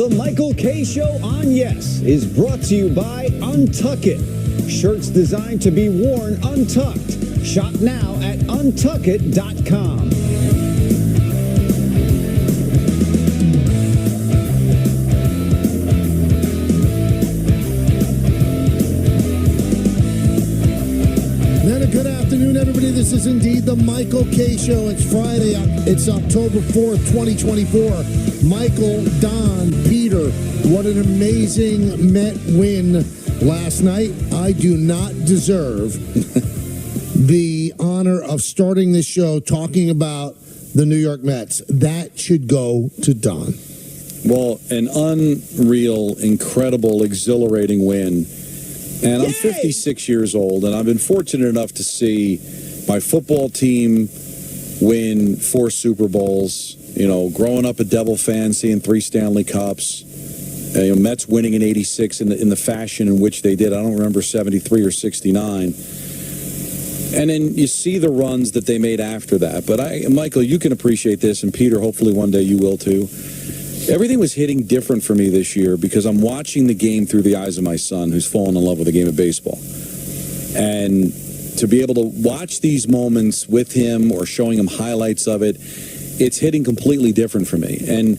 The Michael K. Show on Yes is brought to you by Untuck It. Shirts designed to be worn untucked. Shop now at untuckit.com. Good afternoon, everybody. This is indeed the Michael K. Show. It's Friday. It's October 4th, 2024. Michael, Don, Peter, what an amazing Met win last night. I do not deserve the honor of starting this show talking about the New York Mets. That should go to Don. Well, an unreal, incredible, exhilarating win. And I'm 56 years old, and I've been fortunate enough to see my football team win 4 Super Bowls. You know, growing up a Devil fan, seeing 3 Stanley Cups. Mets winning in '86 in the fashion in which they did. I don't remember 73 or 69. And then you see the runs that they made after that. But Michael, you can appreciate this, and Peter, hopefully one day you will too. Everything was hitting different for me this year because I'm watching the game through the eyes of my son, who's fallen in love with the game of baseball. And to be able to watch these moments with him or showing him highlights of it, it's hitting completely different for me. And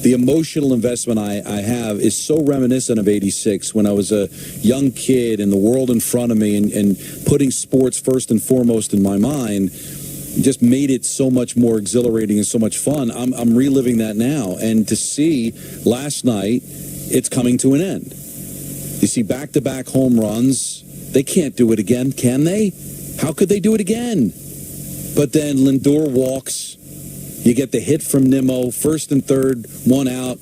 the emotional investment I have is so reminiscent of '86 when I was a young kid and the world in front of me and putting sports first and foremost in my mind just made it so much more exhilarating and so much fun. I'm reliving that now. And to see last night, it's coming to an end. You see back-to-back home runs. They can't do it again, can they? How could they do it again? But then Lindor walks. You get the hit from Nimmo, first and third, 1 out.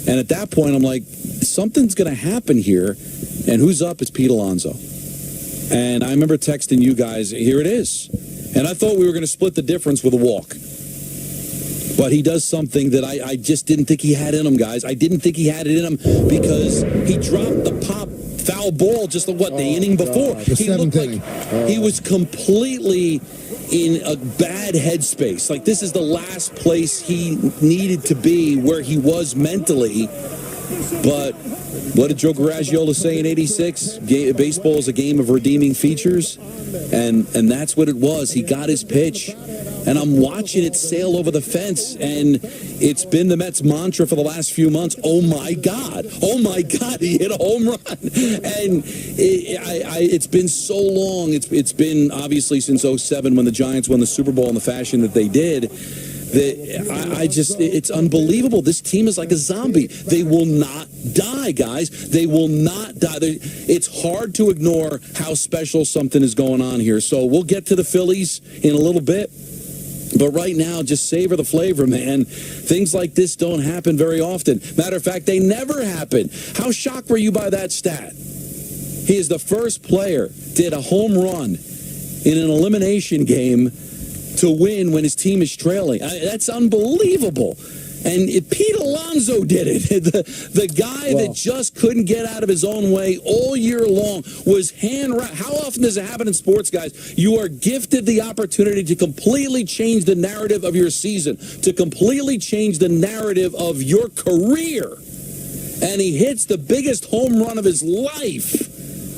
And at that point, I'm like, something's going to happen here. And who's up? It's Pete Alonso. And I remember texting you guys, here it is. And I thought we were going to split the difference with a walk. But he does something that I just didn't think he had in him, guys. I didn't think he had it in him because he dropped the pop foul ball just the inning before. He looked like he was completely in a bad headspace. Like this is the last place he needed to be where he was mentally. But what did Joe Garagiola say in '86? Baseball is a game of redeeming features. And that's what it was. He got his pitch. And I'm watching it sail over the fence. And it's been the Mets' mantra for the last few months. Oh, my God. Oh, my God. He hit a home run. And it's been so long. It's been, obviously, since '07 when the Giants won the Super Bowl in the fashion that they did. It's unbelievable. This team is like a zombie. They will not die, guys. They will not die. It's hard to ignore how special something is going on here. So we'll get to the Phillies in a little bit. But right now, just savor the flavor, man. Things like this don't happen very often. Matter of fact, they never happen. How shocked were you by that stat? He is the first player to hit a home run in an elimination game to win when his team is trailing. That's unbelievable. And Pete Alonso did it. The guy that just couldn't get out of his own way all year long was hand-wrapped. How often does it happen in sports, guys? You are gifted the opportunity to completely change the narrative of your season, to completely change the narrative of your career. And he hits the biggest home run of his life.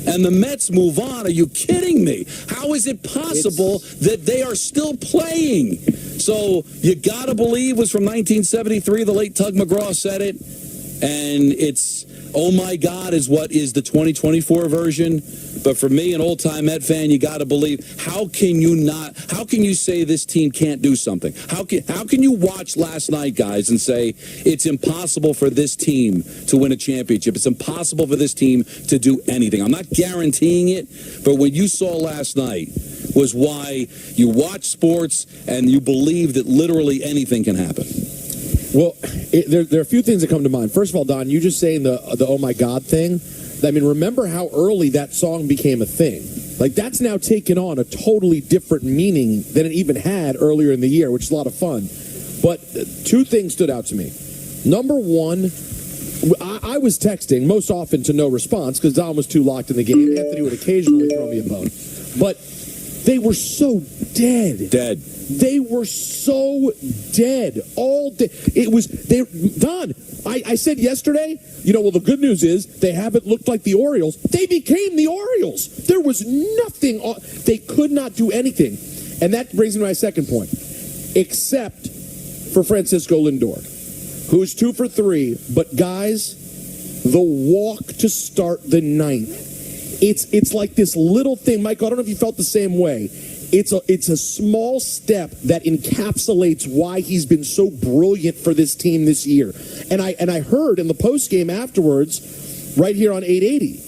And the Mets move on. Are you kidding me? How is it possible that they are still playing? So you got to believe it was from 1973. The late Tug McGraw said it. And it's, oh, my God, is what is the 2024 version. But for me, an old-time Met fan, you got to believe, how can you say this team can't do something? How can you watch last night, guys, and say it's impossible for this team to win a championship? It's impossible for this team to do anything. I'm not guaranteeing it, but what you saw last night was why you watch sports and you believe that literally anything can happen. Well, there are a few things that come to mind. First of all, Don, you just saying the oh my God thing. I mean, remember how early that song became a thing. Like, that's now taken on a totally different meaning than it even had earlier in the year, which is a lot of fun. But 2 things stood out to me. Number one, I was texting most often to no response because Don was too locked in the game. Anthony would occasionally throw me a bone. But They were so dead. Dead. They were so dead all day. Don, I said yesterday, well, the good news is they haven't looked like the Orioles. They became the Orioles. There was nothing. They could not do anything. And that brings me to my second point. Except for Francisco Lindor, who's 2 for 3. But, guys, the walk to start the ninth. It's like this little thing. Mike, I don't know if you felt the same way. It's a small step that encapsulates why he's been so brilliant for this team this year. And I heard in the postgame afterwards, right here on 880,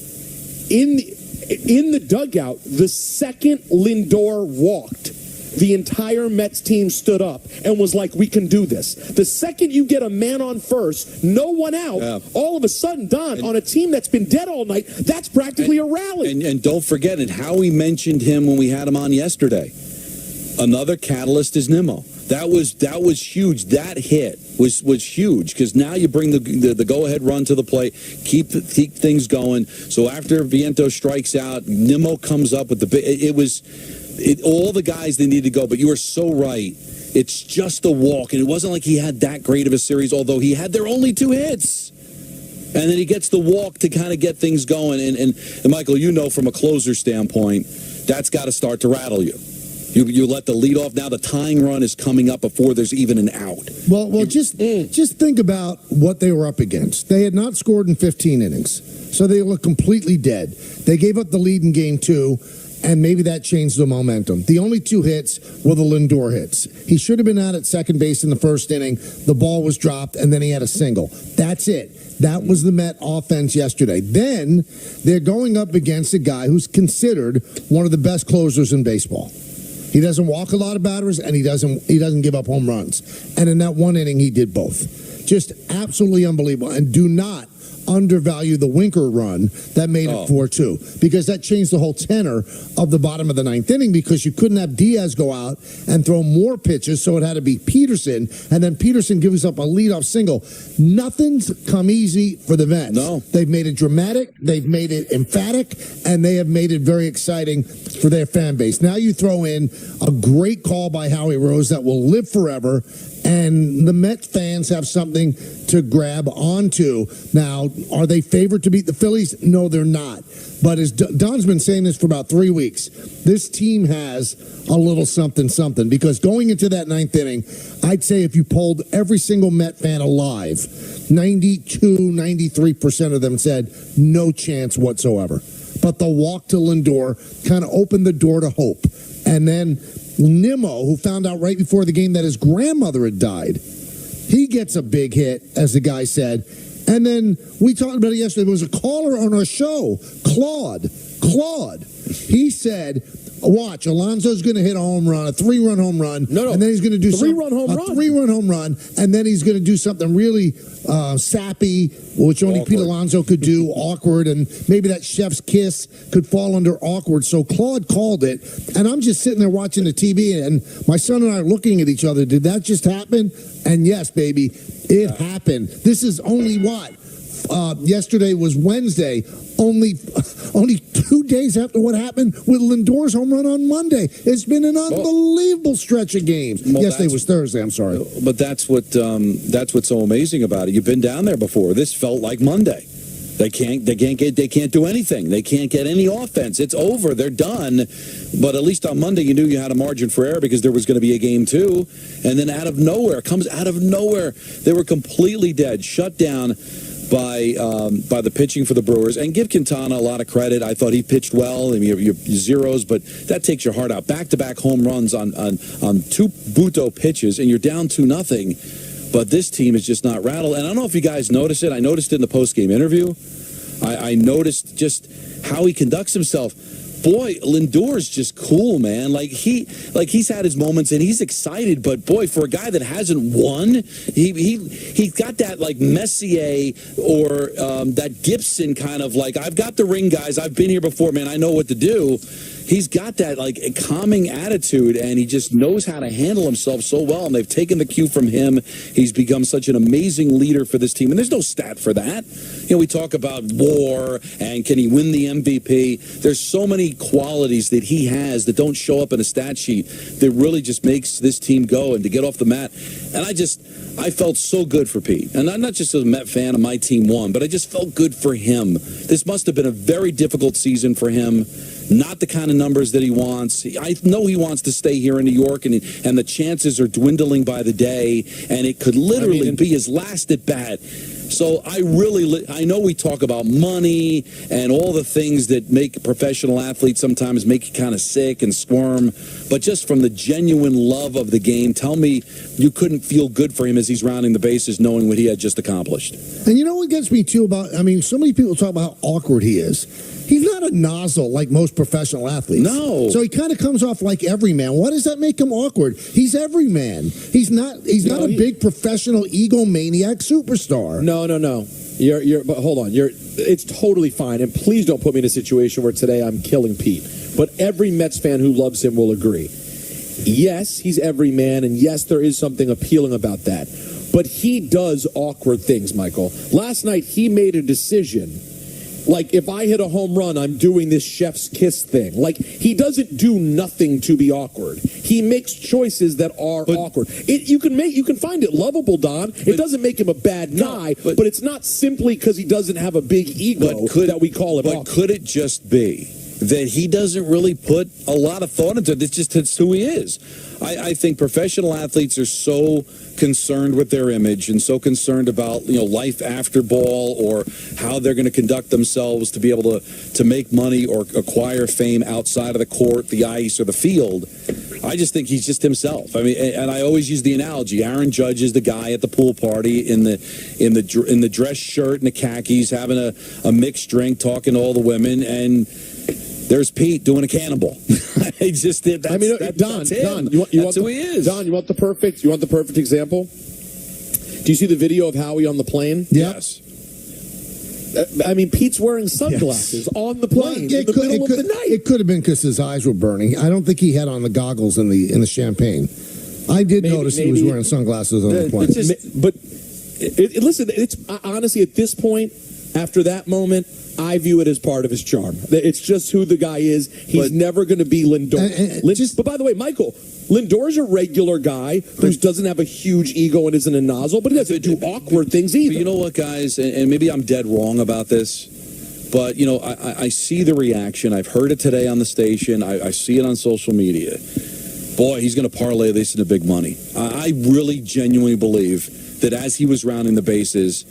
in the dugout, the second Lindor walked, the entire Mets team stood up and was like, we can do this. The second you get a man on first, no one out, all of a sudden, Don, on a team that's been dead all night, that's practically a rally. And don't forget, and Howie mentioned him when we had him on yesterday. Another catalyst is Nimmo. That was huge. That hit was huge because now you bring the go-ahead run to the plate, keep things going. So after Vientos strikes out, Nimmo comes up with all the guys they need to go, but you are so right. It's just a walk, and it wasn't like he had that great of a series, although he had their only 2 hits. And then he gets the walk to kind of get things going. And Michael, from a closer standpoint, that's got to start to rattle you. You let the lead off. Now the tying run is coming up before there's even an out. Well, just think about what they were up against. They had not scored in 15 innings, so they looked completely dead. They gave up the lead in game 2. And maybe that changed the momentum. The only 2 hits were the Lindor hits. He should have been out at second base in the first inning. The ball was dropped, and then he had a single. That's it. That was the Met offense yesterday. Then they're going up against a guy who's considered one of the best closers in baseball. He doesn't walk a lot of batters, and he doesn't give up home runs. And in that one inning, he did both. Just absolutely unbelievable. And do not undervalue the Winker run that made it 4-2, because that changed the whole tenor of the bottom of the 9th inning, because you couldn't have Diaz go out and throw more pitches, so it had to be Peterson, and then Peterson gives up a leadoff single. Nothing's come easy for the Mets. No. They've made it dramatic, they've made it emphatic, and they have made it very exciting for their fan base. Now you throw in a great call by Howie Rose that will live forever, and the Mets fans have something to grab onto. Now, are they favored to beat the Phillies? No, they're not. But as Don's been saying this for about 3 weeks, this team has a little something, because going into that 9th inning, I'd say if you polled every single Met fan alive, 93% of them said no chance whatsoever. But the walk to Lindor kind of opened the door to hope. And then Nimmo, who found out right before the game that his grandmother had died, he gets a big hit, as the guy said. And then we talked about it yesterday. There was a caller on our show, Claude. He said, watch, Alonso's going to hit a home run, a 3-run home run. No. And then he's going to do a 3-run home run. And then he's going to do something really sappy, which only Pete Alonso could do, awkward. And maybe that chef's kiss could fall under awkward. So Claude called it. And I'm just sitting there watching the TV. And my son and I are looking at each other. Did that just happen? And yes, baby, it happened. This is only what? Yesterday was Wednesday. Only 2 days after what happened with Lindor's home run on Monday. It's been an unbelievable stretch of games. Yesterday was Thursday. I'm sorry, but that's what's so amazing about it. You've been down there before. This felt like Monday. They can't do anything. They can't get any offense. It's over. They're done. But at least on Monday, you knew you had a margin for error because there was going to be a game 2. And then out of nowhere, they were completely dead, shut down by the pitching for the Brewers. And give Quintana a lot of credit. I thought he pitched well. I mean, your zeros, but that takes your heart out. Back-to-back home runs on 2 Buto pitches, and you're down 2-0. But this team is just not rattled. And I don't know if you guys noticed it. I noticed it in the post-game interview. I noticed just how he conducts himself. Boy, Lindor's just cool, man. He's had his moments and he's excited, but boy, for a guy that hasn't won, he's got that like Messier or that Gibson kind of like, I've got the ring, guys. I've been here before, man. I know what to do. he's got that like calming attitude, and he just knows how to handle himself so well. And they've taken the cue from him. He's become such an amazing leader for this team. And there's no stat for that. You know, we talk about WAR and can he win the MVP. There's so many qualities that he has that don't show up in a stat sheet that really just makes this team go and to get off the mat. And I felt so good for Pete. And I'm not just a Met fan and my team won, but I just felt good for him. This must have been a very difficult season for him. Not the kind of numbers that he wants. I know he wants to stay here in New York, and the chances are dwindling by the day, and it could literally be his last at bat. So I know we talk about money and all the things that make professional athletes sometimes make you kind of sick and squirm, but just from the genuine love of the game, tell me you couldn't feel good for him as he's rounding the bases knowing what he had just accomplished. And you know what gets me too about, I mean, so many people talk about how awkward he is. He's not a nozzle like most professional athletes. No. So he kind of comes off like every man. Why does that make him awkward? He's every man. He's not a big professional egomaniac superstar. No. But hold on. It's totally fine. And please don't put me in a situation where today I'm killing Pete. But every Mets fan who loves him will agree. Yes, he's every man, and yes, there is something appealing about that. But he does awkward things, Michael. Last night, he made a decision. Like, if I hit a home run, I'm doing this chef's kiss thing. Like, he doesn't do nothing to be awkward. He makes choices that are awkward. You can find it lovable, Don. It doesn't make him a bad guy, but it's not simply because he doesn't have a big ego that we call it awkward. But could it just be that he doesn't really put a lot of thought into it? It's who he is. I think professional athletes are so concerned with their image and so concerned about life after ball or how they're going to conduct themselves to be able to make money or acquire fame outside of the court, the ice, or the field. I just think he's just himself. I mean, and I always use the analogy. Aaron Judge is the guy at the pool party in the dress shirt and the khakis, having a mixed drink, talking to all the women, and there's Pete doing a cannonball. He just did that. Don, that's who he is. Don, you want the perfect example? Do you see the video of Howie on the plane? Yes. I mean, Pete's wearing sunglasses on the plane in the middle of the night. It could have been because his eyes were burning. I don't think he had on the goggles in the champagne. I did notice he was wearing sunglasses on the plane. Listen, it's honestly at this point, after that moment, I view it as part of his charm. It's just who the guy is. He's never going to be Lindor. But by the way, Michael, Lindor's a regular guy who doesn't have a huge ego and isn't a nozzle, but he doesn't do awkward things either. But you know what, guys, and maybe I'm dead wrong about this, but, I see the reaction. I've heard it today on the station. I see it on social media. Boy, he's going to parlay this into big money. I really genuinely believe that as he was rounding the bases,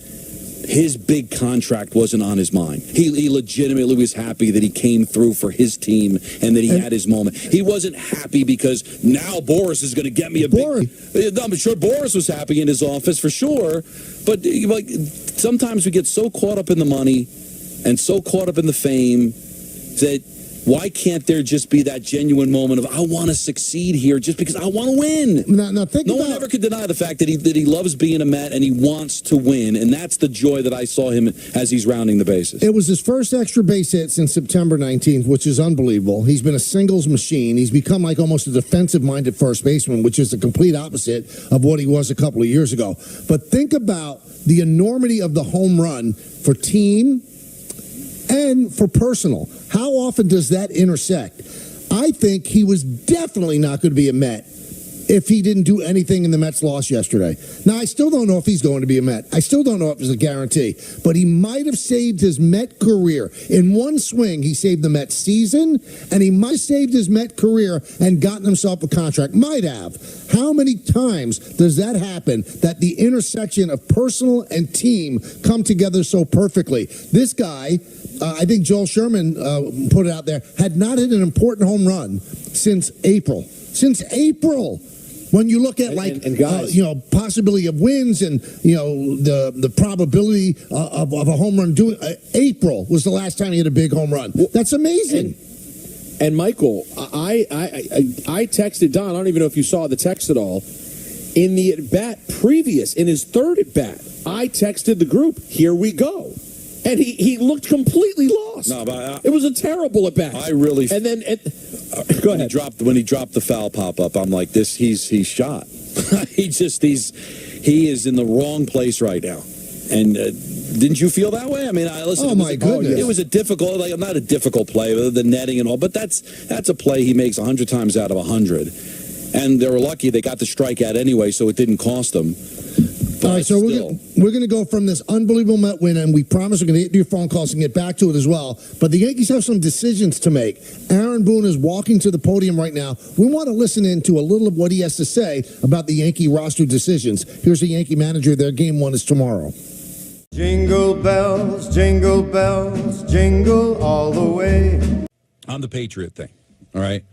his big contract wasn't on his mind. He legitimately was happy that he came through for his team and that he had his moment. He wasn't happy because now Boris is going to get me a big... I'm sure Boris was happy in his office for sure, but sometimes we get so caught up in the money and so caught up in the fame that why can't there just be that genuine moment of I want to succeed here just because I want to win? No one ever could deny the fact that he loves being a Met and he wants to win, and that's the joy that I saw him as he's rounding the bases. It was his first extra base hit since September 19th, which is unbelievable. He's been a singles machine. He's become like almost a defensive-minded first baseman, which is the complete opposite of what he was a couple of years ago. But think about the enormity of the home run for team and for personal. How often does that intersect? I think he was definitely not going to be a Met if he didn't do anything in the Mets' loss yesterday. Now, I still don't know if he's going to be a Met. I still don't know if it's a guarantee. But he might have saved his Met career. In one swing, he saved the Mets season, and he might have saved his Met career and gotten himself a contract. Might have. How many times does that happen, that the intersection of personal and team come together so perfectly? This guy... I think Joel Sherman put it out there, had not hit an important home run since April. Since April. When you look at possibility of wins and the probability of a home run April was the last time he had a big home run. That's amazing. And Michael, I texted Don. I don't even know if you saw the text at all. In the at bat previous, in his third at bat, I texted the group, "Here we go." And he looked completely lost. No, but it was a terrible at bat. I really. And then go ahead. When he dropped the foul pop up, I'm like, he's shot. He is in the wrong place right now. And didn't you feel that way? I mean, listen. Oh my goodness! It was a difficult, not a difficult play, the netting and all. But that's a play he makes 100 times out of 100. And they were lucky they got the strikeout anyway, so it didn't cost them. All right, so we're going to go from this unbelievable Met win, and we promise we're going to get to your phone calls and get back to it as well. But the Yankees have some decisions to make. Aaron Boone is walking to the podium right now. We want to listen in to a little of what he has to say about the Yankee roster decisions. Here's the Yankee manager. Their game one is tomorrow. Jingle bells, jingle all the way. On the Patriot thing, all right?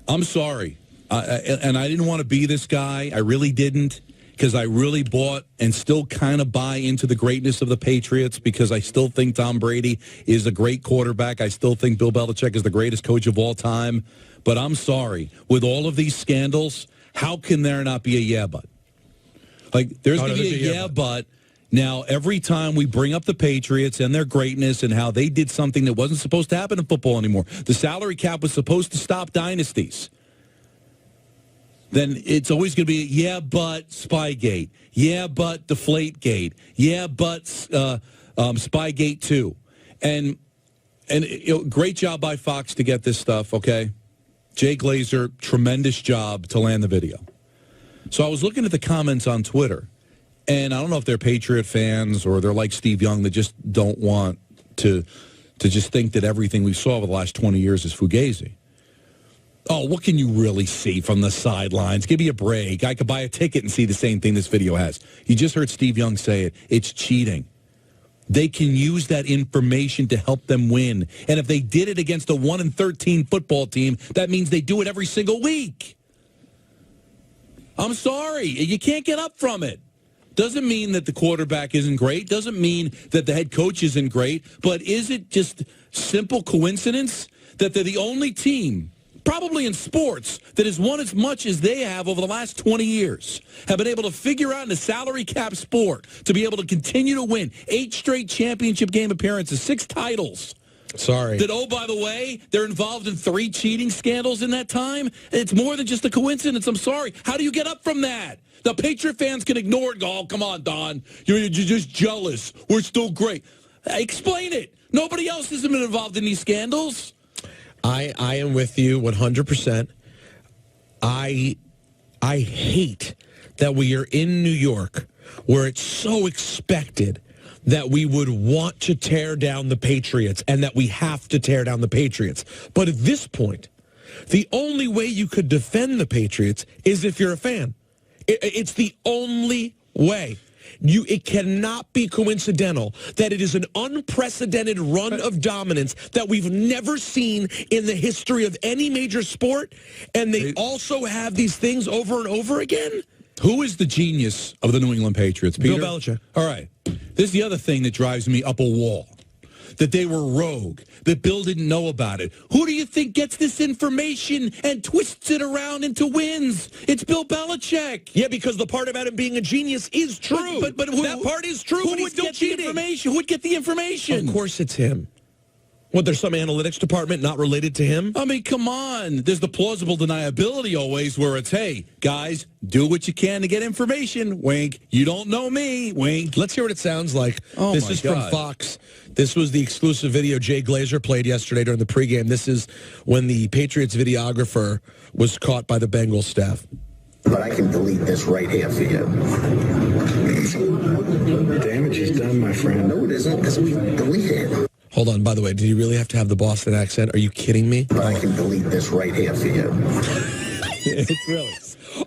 I'm sorry. And I didn't want to be this guy. I really didn't. Because I really bought and still kind of buy into the greatness of the Patriots because I still think Tom Brady is a great quarterback. I still think Bill Belichick is the greatest coach of all time. But I'm sorry. With all of these scandals, how can there not be a yeah but? Like, there's going to be a yeah but. Now, every time we bring up the Patriots and their greatness and how they did something that wasn't supposed to happen in football anymore, the salary cap was supposed to stop dynasties. Then it's always going to be, yeah, but Spygate. Yeah, but Deflategate. Yeah, but Spygate 2. And great job by Fox to get this stuff, okay? Jay Glazer, tremendous job to land the video. So I was looking at the comments on Twitter, and I don't know if they're Patriot fans or they're like Steve Young that just don't want to just think that everything we saw over the last 20 years is Fugazi. Oh, what can you really see from the sidelines? Give me a break. I could buy a ticket and see the same thing this video has. You just heard Steve Young say it. It's cheating. They can use that information to help them win. And if they did it against a 1-13 football team, that means they do it every single week. I'm sorry. You can't get up from it. Doesn't mean that the quarterback isn't great. Doesn't mean that the head coach isn't great. But is it just simple coincidence that they're the only team, probably in sports, that has won as much as they have over the last 20 years, have been able to figure out in a salary cap sport to be able to continue to win 8 straight championship game appearances, 6 titles. Sorry. That, oh, by the way, they're involved in 3 cheating scandals in that time? It's more than just a coincidence. I'm sorry. How do you get up from that? The Patriot fans can ignore it and go, oh, come on, Don. You're just jealous. We're still great. Explain it. Nobody else has been involved in these scandals. I am with you 100%. I hate that we are in New York where it's so expected that we would want to tear down the Patriots and that we have to tear down the Patriots. But at this point, the only way you could defend the Patriots is if you're a fan. It's the only way. It cannot be coincidental that it is an unprecedented run of dominance that we've never seen in the history of any major sport, and they also have these things over and over again. Who is the genius of the New England Patriots, Peter? Bill Belichick. All right. This is the other thing that drives me up a wall. That they were rogue, that Bill didn't know about it. Who do you think gets this information and twists it around into wins? It's Bill Belichick. Yeah, because the part about him being a genius is true. But that part is true. Who would get the information? Who would get the information? Of course it's him. What, there's some analytics department not related to him? I mean, come on. There's the plausible deniability always where it's, hey, guys, do what you can to get information. Wink. You don't know me. Wink. Let's hear what it sounds like. Oh, this is from Fox. This was the exclusive video Jay Glazer played yesterday during the pregame. This is when the Patriots videographer was caught by the Bengals staff. But I can delete this right here for you. Damage is done, my friend. No, it isn't, because we deleted it. Hold on, by the way, do you really have to have the Boston accent? Are you kidding me? But I can delete this right here for you. It's really...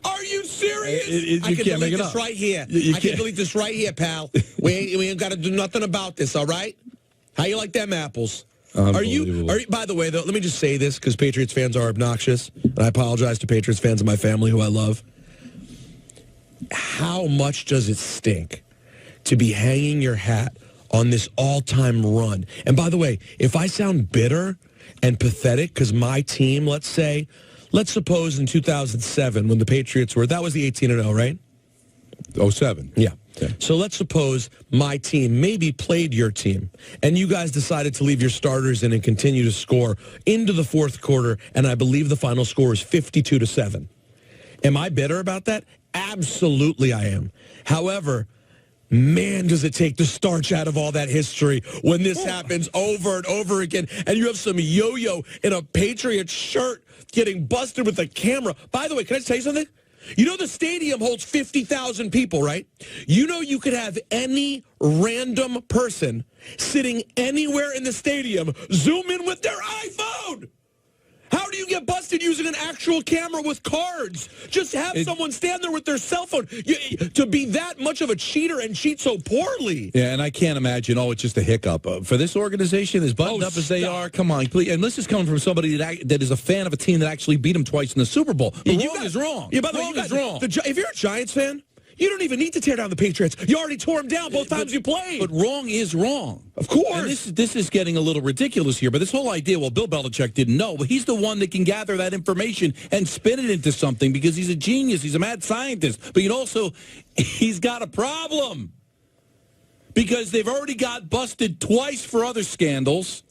Are you serious? I can delete this right here. I can delete this right here, pal. We ain't got to do nothing about this, all right? How you like them apples? Are you, by the way, though, let me just say this, because Patriots fans are obnoxious, and I apologize to Patriots fans and my family who I love. How much does it stink to be hanging your hat on this all-time run? And by the way, if I sound bitter and pathetic because my team, let's suppose in 2007 when the Patriots were, that was the 18-0, right? 07. Yeah. Okay. So let's suppose my team maybe played your team, and you guys decided to leave your starters in and continue to score into the fourth quarter, and I believe the final score is 52-7. Am I bitter about that? Absolutely I am. However, man, does it take the starch out of all that history when this happens over and over again, and you have some yo-yo in a Patriots shirt getting busted with a camera. By the way, can I tell you something? You know the stadium holds 50,000 people, right? You know you could have any random person sitting anywhere in the stadium zoom in with their iPhone. How do you get busted using an actual camera with cards? Just have someone stand there with their cell phone. To be that much of a cheater and cheat so poorly. Yeah, and I can't imagine, it's just a hiccup. For this organization, as buttoned up as they are, come on, please. And this is coming from somebody that is a fan of a team that actually beat them twice in the Super Bowl. Wrong is wrong. Yeah, by the way, wrong is wrong. If you're a Giants fan, you don't even need to tear down the Patriots. You already tore them down both times you played. But wrong is wrong. Of course. And this is getting a little ridiculous here. But this whole idea, Bill Belichick didn't know. But he's the one that can gather that information and spin it into something because he's a genius. He's a mad scientist. But he's got a problem. Because they've already got busted twice for other scandals,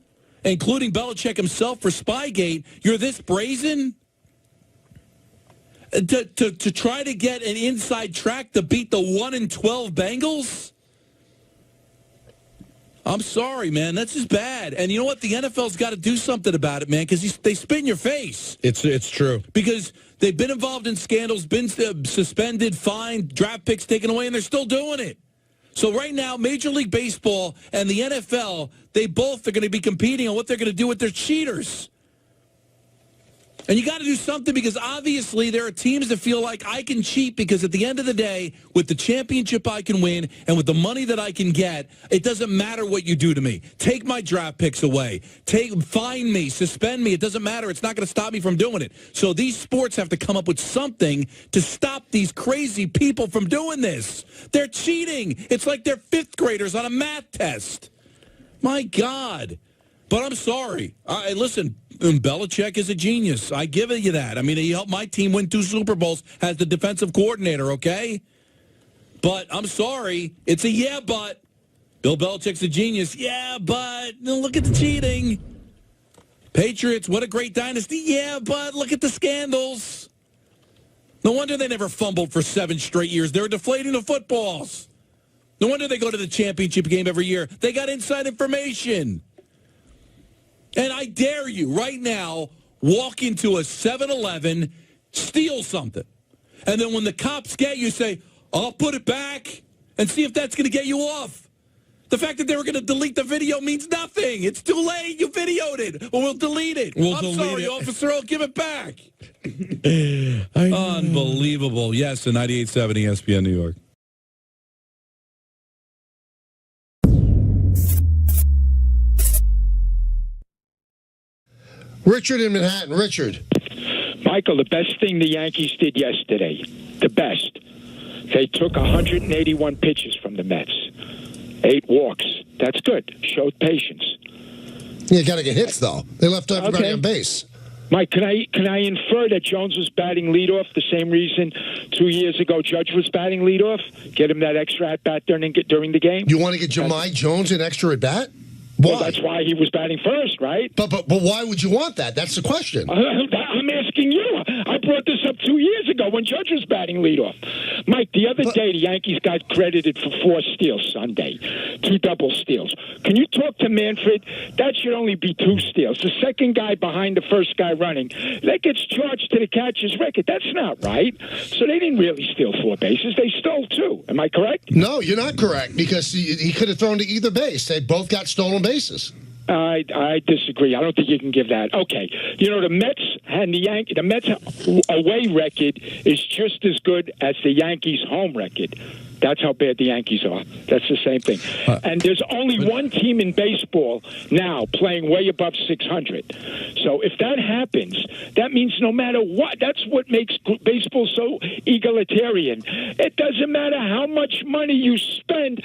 including Belichick himself for Spygate. You're this brazen? To try to get an inside track to beat the 1-12 Bengals? I'm sorry, man. That's just bad. And you know what? The NFL's got to do something about it, man, because they spit in your face. It's true. Because they've been involved in scandals, been suspended, fined, draft picks taken away, and they're still doing it. So right now, Major League Baseball and the NFL, they both are going to be competing on what they're going to do with their cheaters. And you got to do something because obviously there are teams that feel like I can cheat because at the end of the day, with the championship I can win and with the money that I can get, it doesn't matter what you do to me. Take my draft picks away. Fine me, suspend me. It doesn't matter. It's not going to stop me from doing it. So these sports have to come up with something to stop these crazy people from doing this. They're cheating. It's like they're fifth graders on a math test. My God. But I'm sorry. Listen, Belichick is a genius. I give you that. I mean, he helped my team win 2 Super Bowls as the defensive coordinator, okay? But I'm sorry. It's a but. Bill Belichick's a genius. Yeah, but look at the cheating. Patriots, what a great dynasty. Yeah, but look at the scandals. No wonder they never fumbled for 7 straight years. They were deflating the footballs. No wonder they go to the championship game every year. They got inside information. And I dare you right now, walk into a 7-Eleven, steal something. And then when the cops get you, say, I'll put it back and see if that's going to get you off. The fact that they were going to delete the video means nothing. It's too late. You videoed it. Or we'll delete it. I'm sorry, officer. I'll give it back. Unbelievable. Yes, the 98.7 ESPN New York. Richard in Manhattan. Richard. Michael, the best thing the Yankees did yesterday, the best, they took 181 pitches from the Mets. 8 walks. That's good. Showed patience. You got to get hits, though. They left everybody on base. Mike, can I infer that Jones was batting leadoff the same reason 2 years ago Judge was batting leadoff? Get him that extra at-bat during the game? You want to get Jahmai Jones an extra at-bat? Why? Well, that's why he was batting first, right? But why would you want that? That's the question. I'm asking you. I brought this up 2 years ago when Judge was batting leadoff. Mike, the other day the Yankees got credited for 4 steals Sunday, 2 double steals. Can you talk to Manfred? That should only be 2 steals. The second guy behind the first guy running, that gets charged to the catcher's record. That's not right. So they didn't really steal 4 bases. They stole 2. Am I correct? No, you're not correct because he could have thrown to either base. They both got stolen bases. I disagree. I don't think you can give that. Okay. You know, the Mets and the Mets away record is just as good as the Yankees home record. That's how bad the Yankees are. That's the same thing. And there's only one team in baseball now playing way above 600. So if that happens, that means no matter what, that's what makes baseball so egalitarian. It doesn't matter how much money you spend.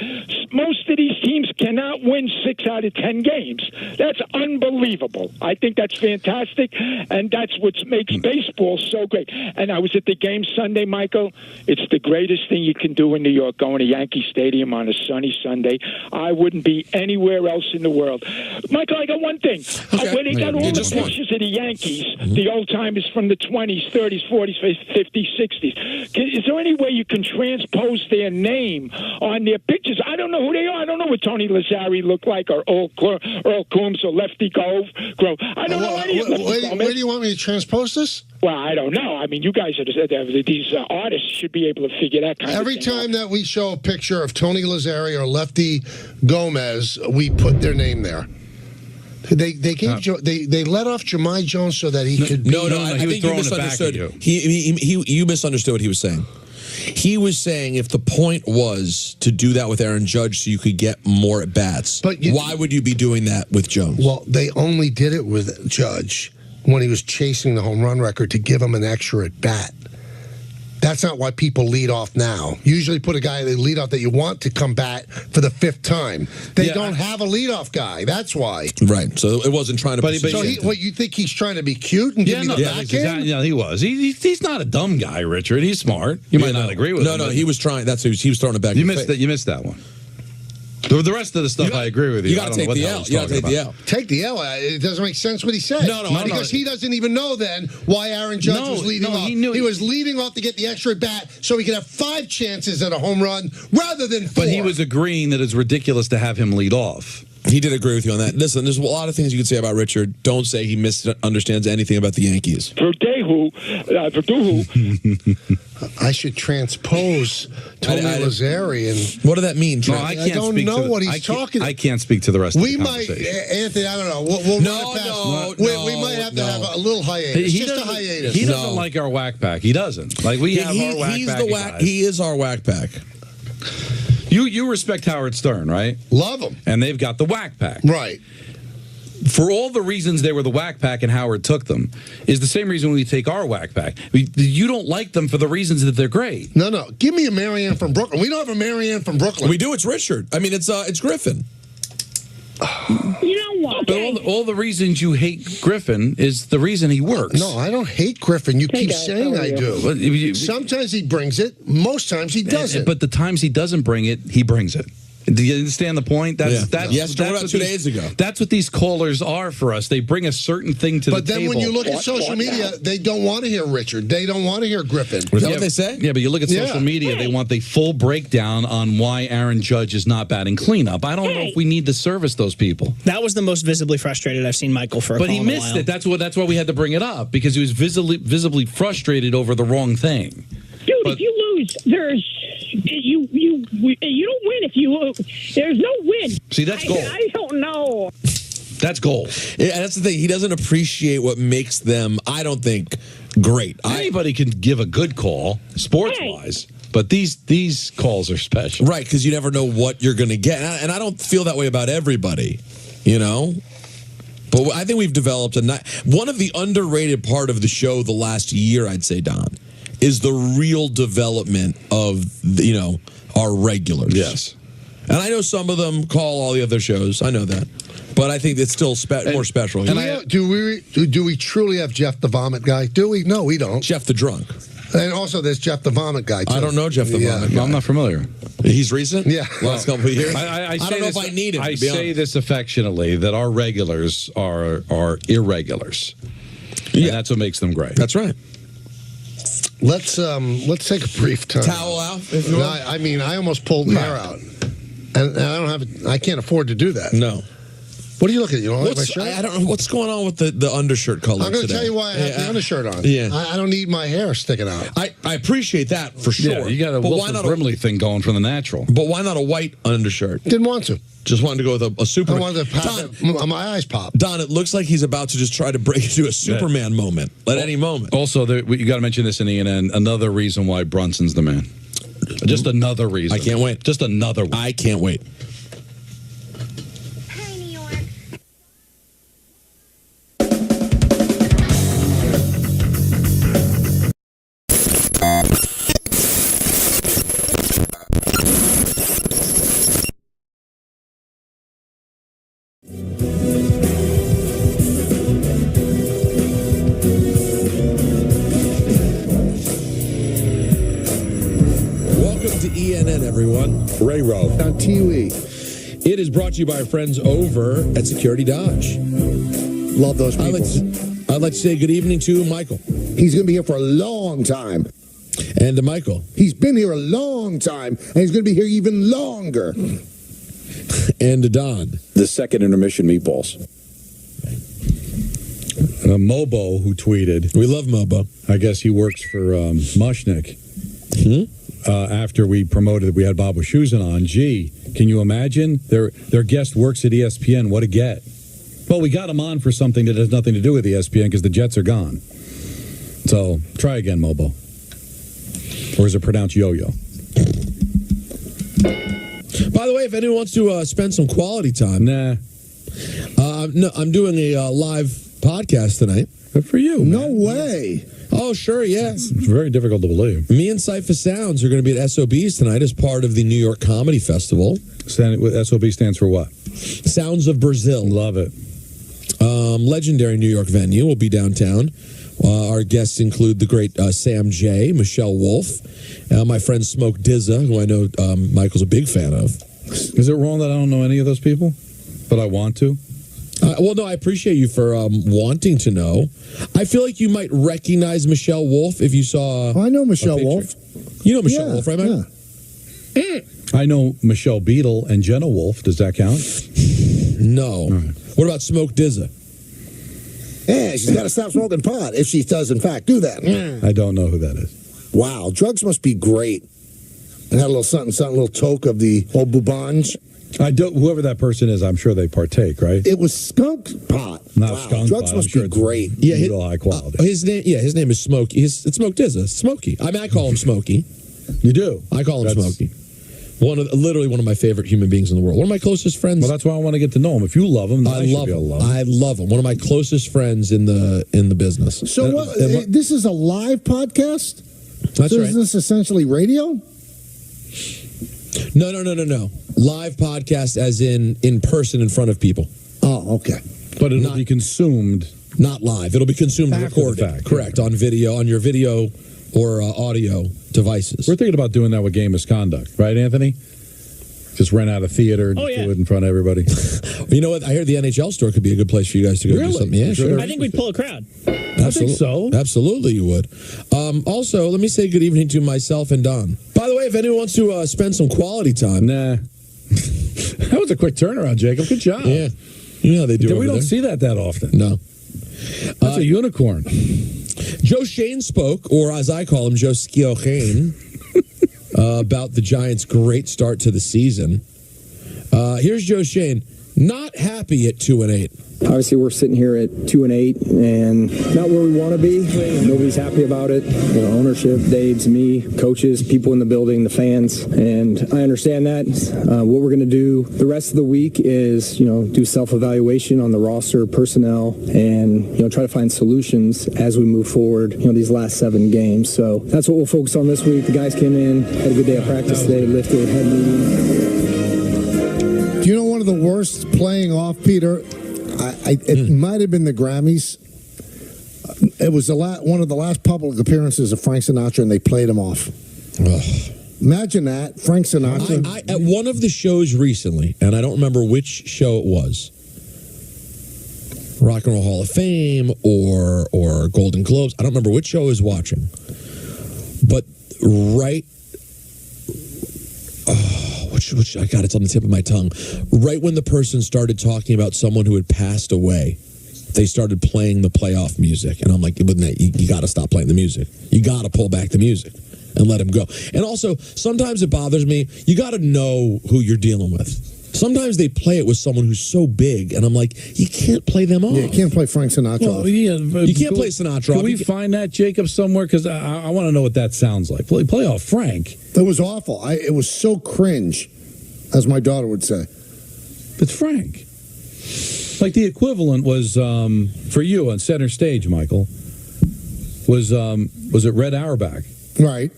Most of these teams cannot win 6 out of 10 games. That's unbelievable. I think that's fantastic, and that's what makes baseball so great. And I was at the game Sunday, Michael. It's the greatest thing you can do in New York York, going to Yankee Stadium on a sunny Sunday. I wouldn't be anywhere else in the world. Michael, I got one thing. When they got all the pictures of the Yankees, the old timers from the 20s, 30s, 40s, 50s, 60s, is there any way you can transpose their name on their pictures? I don't know who they are. I don't know what Tony Lazzari looked like, or Earl Coombs, or Lefty Grove. I don't know any of them. Where do you want me to transpose this? Well, I don't know. I mean, you guys are these artists should be able to figure that kind of thing Every time that we show a picture of Tony Lazzari or Lefty Gomez, we put their name there. They gave they let off Jahmai Jones so that he could be... No, I think you misunderstood. You misunderstood what he was saying. He was saying if the point was to do that with Aaron Judge so you could get more at bats, why would you be doing that with Jones? Well, they only did it with Judge when he was chasing the home run record to give him an extra at bat. That's not why people lead off now. Usually put a guy they lead off that you want to come bat for the 5th time. They don't have a leadoff guy. That's why. Right. So it wasn't trying to... So what, you think he's trying to be cute and give me the back end? Exactly, yeah, he was. He's not a dumb guy, Richard. He's smart. You might not agree with him. No, he was trying. He was throwing it back. You missed that one. The rest of the stuff, I agree with you. You got to take the L. You got to take the L. Take the L. It doesn't make sense what he said. Because he doesn't even know then why Aaron Judge was leading off. He was leading off to get the extra bat so he could have 5 chances at a home run rather than 4. But he was agreeing that it's ridiculous to have him lead off. He did agree with you on that. Listen, there's a lot of things you could say about Richard. Don't say he misunderstands anything about the Yankees. Verdugo. I should transpose Tony Lazzari. And what does that mean? No, I don't know what he's talking about. I can't speak to the rest of the conversation. Anthony, I don't know. We might have to have a little hiatus. Just a hiatus. He doesn't like our whack pack. He doesn't. Like, we have our whack pack. He is our whack pack. You respect Howard Stern, right? Love him. And they've got the whack pack. Right. For all the reasons they were the whack pack and Howard took them, is the same reason we take our whack pack. You don't like them for the reasons that they're great. No. Give me a Marianne from Brooklyn. We don't have a Marianne from Brooklyn. We do. It's Richard. I mean, it's Griffin. You know what? But all the reasons you hate Griffin is the reason he works. No, I don't hate Griffin. You keep saying I do. Sometimes he brings it. Most times he doesn't. But the times he doesn't bring it, he brings it. Do you understand the point? That's what 2 days ago. That's what these callers are for us. They bring a certain thing to the table. But then when you look at social media, they don't want to hear Richard. They don't want to hear Griffin. Is that what they say? Yeah, but you look at social media, they want the full breakdown on why Aaron Judge is not batting cleanup. I don't know if we need to service those people. That was the most visibly frustrated I've seen Michael for a But he missed it. That's why we had to bring it up, because he was visibly frustrated over the wrong thing. Dude, if you lose, you don't win if you lose. There's no win. See, that's gold. I don't know. That's gold. Yeah, that's the thing. He doesn't appreciate what makes them, I don't think, great. Anybody can give a good call, sports-wise. But these calls are special. Right, because you never know what you're going to get. And I don't feel that way about everybody, you know? But I think we've developed one of the underrated part of the show the last year, I'd say, Don, is the real development of, our regulars. Yes. And I know some of them call all the other shows. I know that. But I think it's still more special. Do we truly have Jeff the Vomit guy? Do we? No, we don't. Jeff the Drunk. And also there's Jeff the Vomit guy, too. I don't know Jeff the Vomit guy. I'm not familiar. He's recent? Yeah. Last couple of years? I don't know if I need it. I say this affectionately, that our regulars are irregulars. Yeah. And that's what makes them great. That's right. Let's take a brief time. Towel out, if you want. I mean, I almost pulled hair out, and I can't afford to do that. No. What are you looking at? You don't like my shirt? I don't know what's going on with the undershirt color. I'm going to tell you why I have the undershirt on. Yeah. I don't need my hair sticking out. I appreciate that for sure. Yeah, you got a Wilson Brimley thing going from the natural. But why not a white undershirt? Didn't want to. Just wanted to go with a Superman. I wanted to pop my eyes pop. Don, it looks like he's about to just try to break into a Superman moment at any moment. Also, you got to mention this in ENN. Another reason why Brunson's the man. Just another reason. I can't wait. Just another one. I can't wait. everyone. Ray Rowe. On TV. It is brought to you by our friends over at Security Dodge. Love those people. I'd like to say good evening to Michael. He's going to be here for a long time. And to Michael. He's been here a long time, and he's going to be here even longer. And to Don. The second intermission meatballs. Mobo, who tweeted. We love Mobo. I guess he works for Mushnick. After we promoted, we had Bob Wischusen on. Gee, can you imagine? Their guest works at ESPN. What a get. Well, we got him on for something that has nothing to do with ESPN because the Jets are gone. So try again, Mobo. Or is it pronounced yo-yo? By the way, if anyone wants to spend some quality time. Nah. No, I'm doing a live podcast tonight. Good for you. No way. Oh, sure, yeah. It's very difficult to believe. Me and Cypher Sounds are going to be at SOB's tonight as part of the New York Comedy Festival. SOB stands for what? Sounds of Brazil. Love it. Legendary New York venue. We'll be downtown. Our guests include the great Sam J, Michelle Wolf, my friend Smoke Dizza, who I know Michael's a big fan of. Is it wrong that I don't know any of those people? But I want to? Well, no, I appreciate you for wanting to know. I feel like you might recognize Michelle Wolf if you saw. I know Michelle Wolf. You know Michelle Wolf, right, Mike? Yeah. I know Michelle Beadle and Jenna Wolf. Does that count? No. Right. What about Smoke Dizza? Yeah, she's got to stop smoking pot if she does, in fact, do that. I don't know who that is. Wow, drugs must be great. And had a little something, little toke of the old boubange. Whoever that person is, I'm sure they partake, right? It was skunk pot. Not wow, skunk drugs pot. must be great. Yeah, high quality. His name is Smokey. It's Smoke Dizza. Smokey. I mean, I call him Smokey. You do? I call him Smokey. Literally one of my favorite human beings in the world. One of my closest friends. Well, that's why I want to get to know him. If you love him, I love him. I love him. One of my closest friends in the business. So this is a live podcast? That's so right. Is this essentially radio? No. Live podcast as in person in front of people. Oh, okay. But it'll be consumed. Not live. It'll be consumed recorded. Correct. On video, on your video or audio devices. We're thinking about doing that with Game Misconduct, right, Anthony? Just rent out a theater and do it in front of everybody. You know what? I heard the NHL store could be a good place for you guys to go do something. Yeah, sure. I think we'd pull a crowd. I think so. Absolutely, you would. Also, let me say good evening to myself and Don. By the way, if anyone wants to spend some quality time. Nah. That was a quick turnaround, Jacob. Good job. Yeah. You know how they do. We don't see that often. No. That's a unicorn. Joe Shane spoke, or as I call him, Joe Skio-Shane, about the Giants' great start to the season. Here's Joe Shane, not happy at 2-8. Obviously, we're sitting here at 2-8, and not where we want to be. Nobody's happy about it. You know, ownership, Dave's, me, coaches, people in the building, the fans, and I understand that. What we're going to do the rest of the week is, do self-evaluation on the roster, personnel, and try to find solutions as we move forward. These last 7 games. So that's what we'll focus on this week. The guys came in, had a good day of practice today, lifted, had meeting. Do you know one of the worst playing off, Peter? It might have been the Grammys. It was one of the last public appearances of Frank Sinatra, and they played him off. Ugh. Imagine that, Frank Sinatra. I at one of the shows recently, and I don't remember which show it was, Rock and Roll Hall of Fame or Golden Globes. I don't remember which show I was watching, but which I got it's on the tip of my tongue. Right when the person started talking about someone who had passed away, they started playing the playoff music, and I'm like, you got to stop playing the music. You got to pull back the music and let him go. And also, sometimes it bothers me. You got to know who you're dealing with. Sometimes they play it with someone who's so big, and I'm like, you can't play them off. Yeah, you can't play Frank Sinatra. Well, yeah, you can't play Sinatra off. Can we find that, Jacob, somewhere? Because I want to know what that sounds like. Play off Frank. It was awful. It was so cringe, as my daughter would say. It's Frank. Like the equivalent was for you on center stage, Michael. Was it Red Auerbach? Right.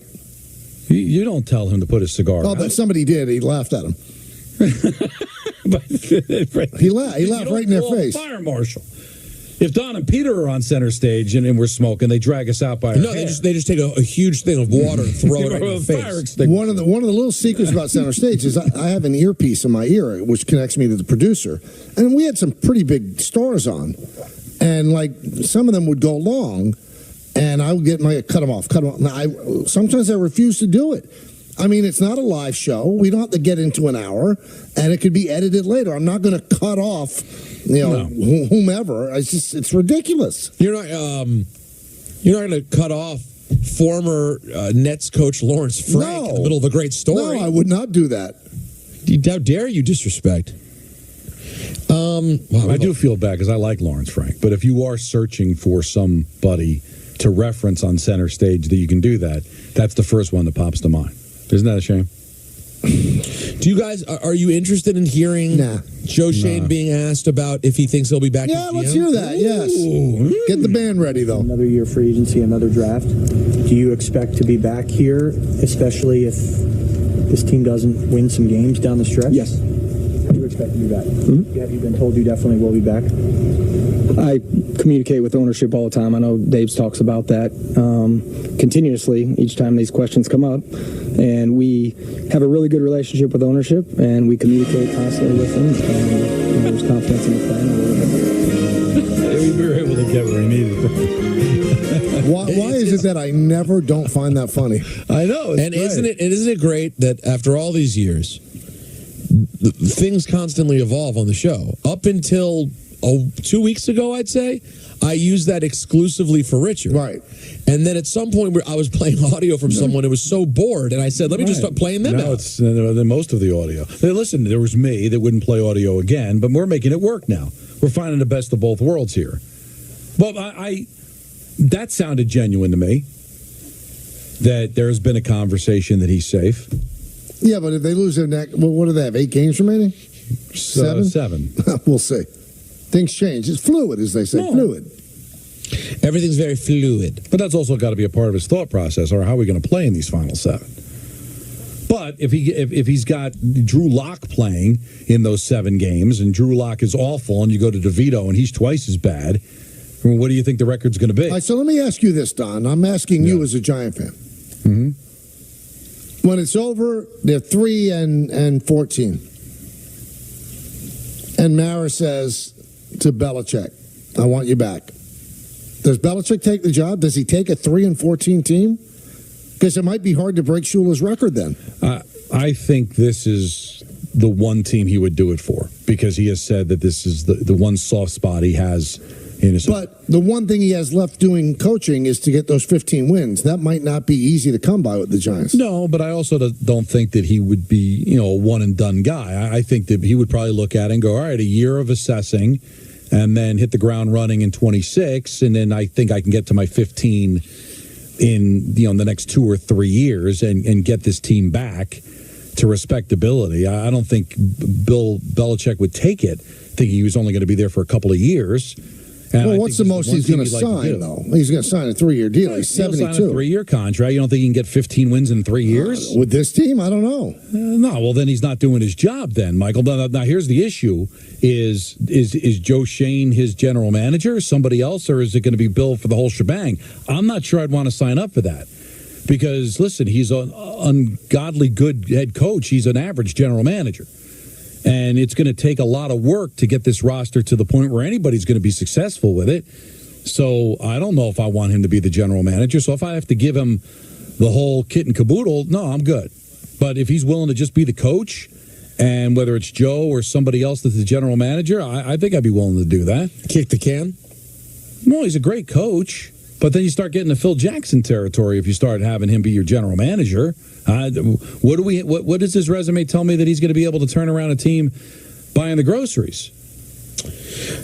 You don't tell him to put his cigar out. But somebody did. He laughed at him. He laughed right in their face. Fire marshal. If Don and Peter are on center stage and we're smoking, they drag us out by our No, hair. they just take a huge thing of water and throw it in the face. One of the little secrets about center stage is I have an earpiece in my ear which connects me to the producer, and we had some pretty big stars on, and like some of them would go long, and I would get my cut them off. Now, sometimes I refuse to do it. I mean, it's not a live show. We don't have to get into an hour, and it could be edited later. I'm not going to cut off, whomever. It's ridiculous. You're not going to cut off former Nets coach Lawrence Frank in the middle of a great story. No, I would not do that. How dare you disrespect? I do feel bad because I like Lawrence Frank, but if you are searching for somebody to reference on center stage that you can do that, that's the first one that pops to mind. Isn't that a shame? Do you guys, are you interested in hearing Joe Shane being asked about if he thinks he'll be back? Yeah, let's hear that. Yes. Get the band ready, though. Another year free agency, another draft. Do you expect to be back here, especially if this team doesn't win some games down the stretch? Yes. Do you expect to be back? Mm-hmm. Have you been told you definitely will be back? I communicate with ownership all the time. I know Dave talks about that continuously each time these questions come up. And we have a really good relationship with ownership, and we communicate constantly with them. And there's confidence in the plan. We were able to get where we needed. Why is it that I never don't find that funny? I know. And isn't it great that after all these years, things constantly evolve on the show? Up until 2 weeks ago, I'd say, I used that exclusively for Richard. Right. And then at some point, I was playing audio from someone who was so bored, and I said, let me just start playing them out. It's most of the audio. Hey, listen, there was me that wouldn't play audio again, but we're making it work now. We're finding the best of both worlds here. Well, that sounded genuine to me, that there's been a conversation that he's safe. Yeah, but if they lose their neck, well, what do they have, 8 games remaining? 7? 7. We'll see. Things change. It's fluid, as they say. No. Fluid. Everything's very fluid. But that's also got to be a part of his thought process, or how are we going to play in these final 7? But if he's got Drew Lock playing in those 7 games, and Drew Lock is awful, and you go to DeVito and he's twice as bad, what do you think the record's going to be? All right, so let me ask you this, Don. I'm asking you as a Giant fan. Mm-hmm. When it's over, they're 3-14. And Mara says to Belichick, I want you back. Does Belichick take the job? Does he take a 3-14 team? Because it might be hard to break Shula's record then. I think this is the one team he would do it for, because he has said that this is the one soft spot he has in his. But the one thing he has left doing coaching is to get those 15 wins. That might not be easy to come by with the Giants. No, but I also don't think that he would be, a one-and-done guy. I think that he would probably look at it and go, all right, a year of assessing, and then hit the ground running in 26, and then I think I can get to my 15 in the next 2 or 3 years and get this team back to respectability. I don't think Bill Belichick would take it, thinking he was only going to be there for a couple of years. And well, what's the most he's going to sign, though? He's going to sign a 3-year deal. He's 72. He'll sign a 3-year contract. You don't think he can get 15 wins in 3 years? With this team? I don't know. No, well, then he's not doing his job then, Michael. Now here's the issue. Is Joe Shane his general manager, somebody else, or is it going to be Bill for the whole shebang? I'm not sure I'd want to sign up for that. Because, listen, he's an ungodly good head coach. He's an average general manager. And it's going to take a lot of work to get this roster to the point where anybody's going to be successful with it. So I don't know if I want him to be the general manager. So if I have to give him the whole kit and caboodle, no, I'm good. But if he's willing to just be the coach, and whether it's Joe or somebody else that's the general manager, I think I'd be willing to do that. Kick the can? No, he's a great coach. But then you start getting to Phil Jackson territory if you start having him be your general manager. What does his resume tell me that he's going to be able to turn around a team buying the groceries?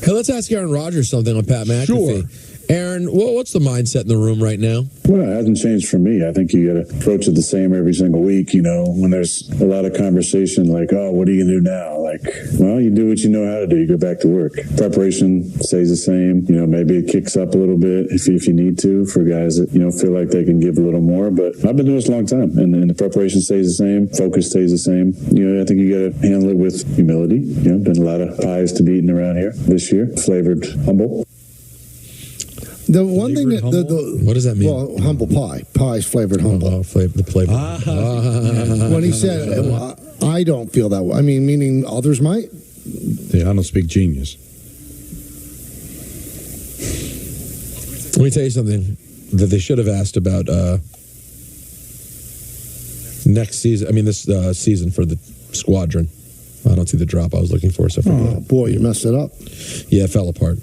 Hey, let's ask Aaron Rodgers something on Pat McAfee. Sure. Aaron, what's the mindset in the room right now? Well, it hasn't changed for me. I think you got to approach it the same every single week. When there's a lot of conversation like, oh, what are you going to do now? Like, well, you do what you know how to do. You go back to work. Preparation stays the same. Maybe it kicks up a little bit if you need to for guys that, feel like they can give a little more. But I've been doing this a long time, and the preparation stays the same. Focus stays the same. I think you got to handle it with humility. Been a lot of pies to be eaten around here this year. Flavored humble. The one thing that what does that mean? Well, humble pie. Pie's flavored humble. The flavor. When he said, I don't feel that way. I mean, meaning others might. Yeah, I don't speak genius. Let me tell you something that they should have asked about next season. I mean, this season for the squadron. I don't see the drop I was looking for. So oh, boy, you messed it up. Yeah, it fell apart.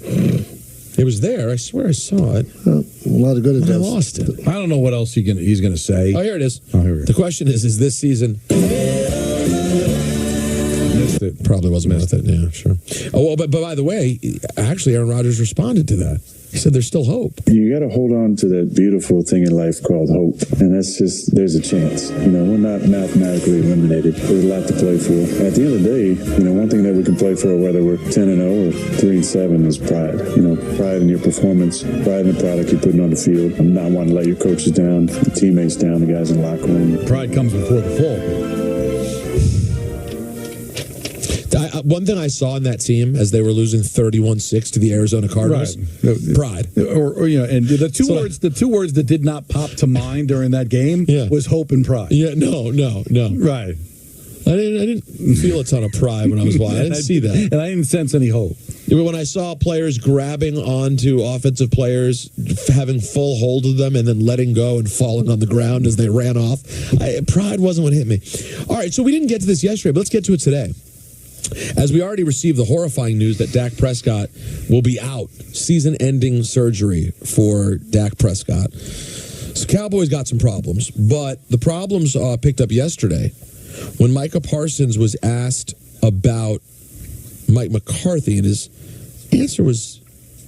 It was there. I swear I saw it. A lot of good at I lost it. I don't know what else he's going to say. Oh, here it is. Oh, here we go. The question is this season... Missed it. Probably wasn't worth it. Yeah, sure. Oh, well, but by the way, actually, Aaron Rodgers responded to that. He said there's still hope. You got to hold on to that beautiful thing in life called hope. And that's just, there's a chance. We're not mathematically eliminated. There's a lot to play for. At the end of the day, one thing that we can play for, whether we're 10-0 or 3-7, is pride. Pride in your performance, pride in the product you're putting on the field. I'm not wanting to let your coaches down, the teammates down, the guys in the locker room. Pride comes before the fall. One thing I saw in that team as they were losing 31-6 to the Arizona Cardinals, pride. And the two words that did not pop to mind during that game was hope and pride. Yeah, no. Right. I didn't feel a ton of pride when I was watching. I didn't see that. And I didn't sense any hope. When I saw players grabbing onto offensive players, having full hold of them, and then letting go and falling on the ground as they ran off, pride wasn't what hit me. All right, so we didn't get to this yesterday, but let's get to it today. As we already received the horrifying news that Dak Prescott will be out, season-ending surgery for Dak Prescott. So Cowboys got some problems, but the problems picked up yesterday when Micah Parsons was asked about Mike McCarthy, and his answer was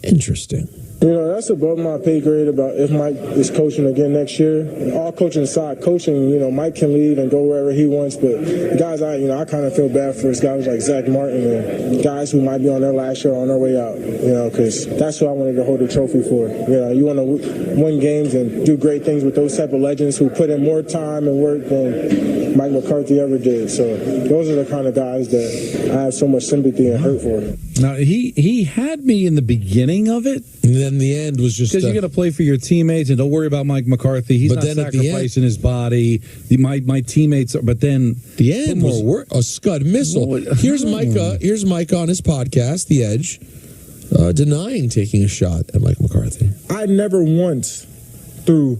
interesting. That's above my pay grade about if Mike is coaching again next year. All coaching aside, coaching, Mike can leave and go wherever he wants, but the guys I kind of feel bad for is guys like Zach Martin and guys who might be on their last year on their way out, because that's who I wanted to hold the trophy for. You want to win games and do great things with those type of legends who put in more time and work than Mike McCarthy ever did. So those are the kind of guys that I have so much sympathy and hurt for. Now, he had me in the beginning of it. And then the end was just... Because you're going to play for your teammates, and don't worry about Mike McCarthy. He's not sacrificing his body. My teammates... But then... The end was a Scud missile. Here's Micah on his podcast, The Edge, denying taking a shot at Mike McCarthy. I never once threw...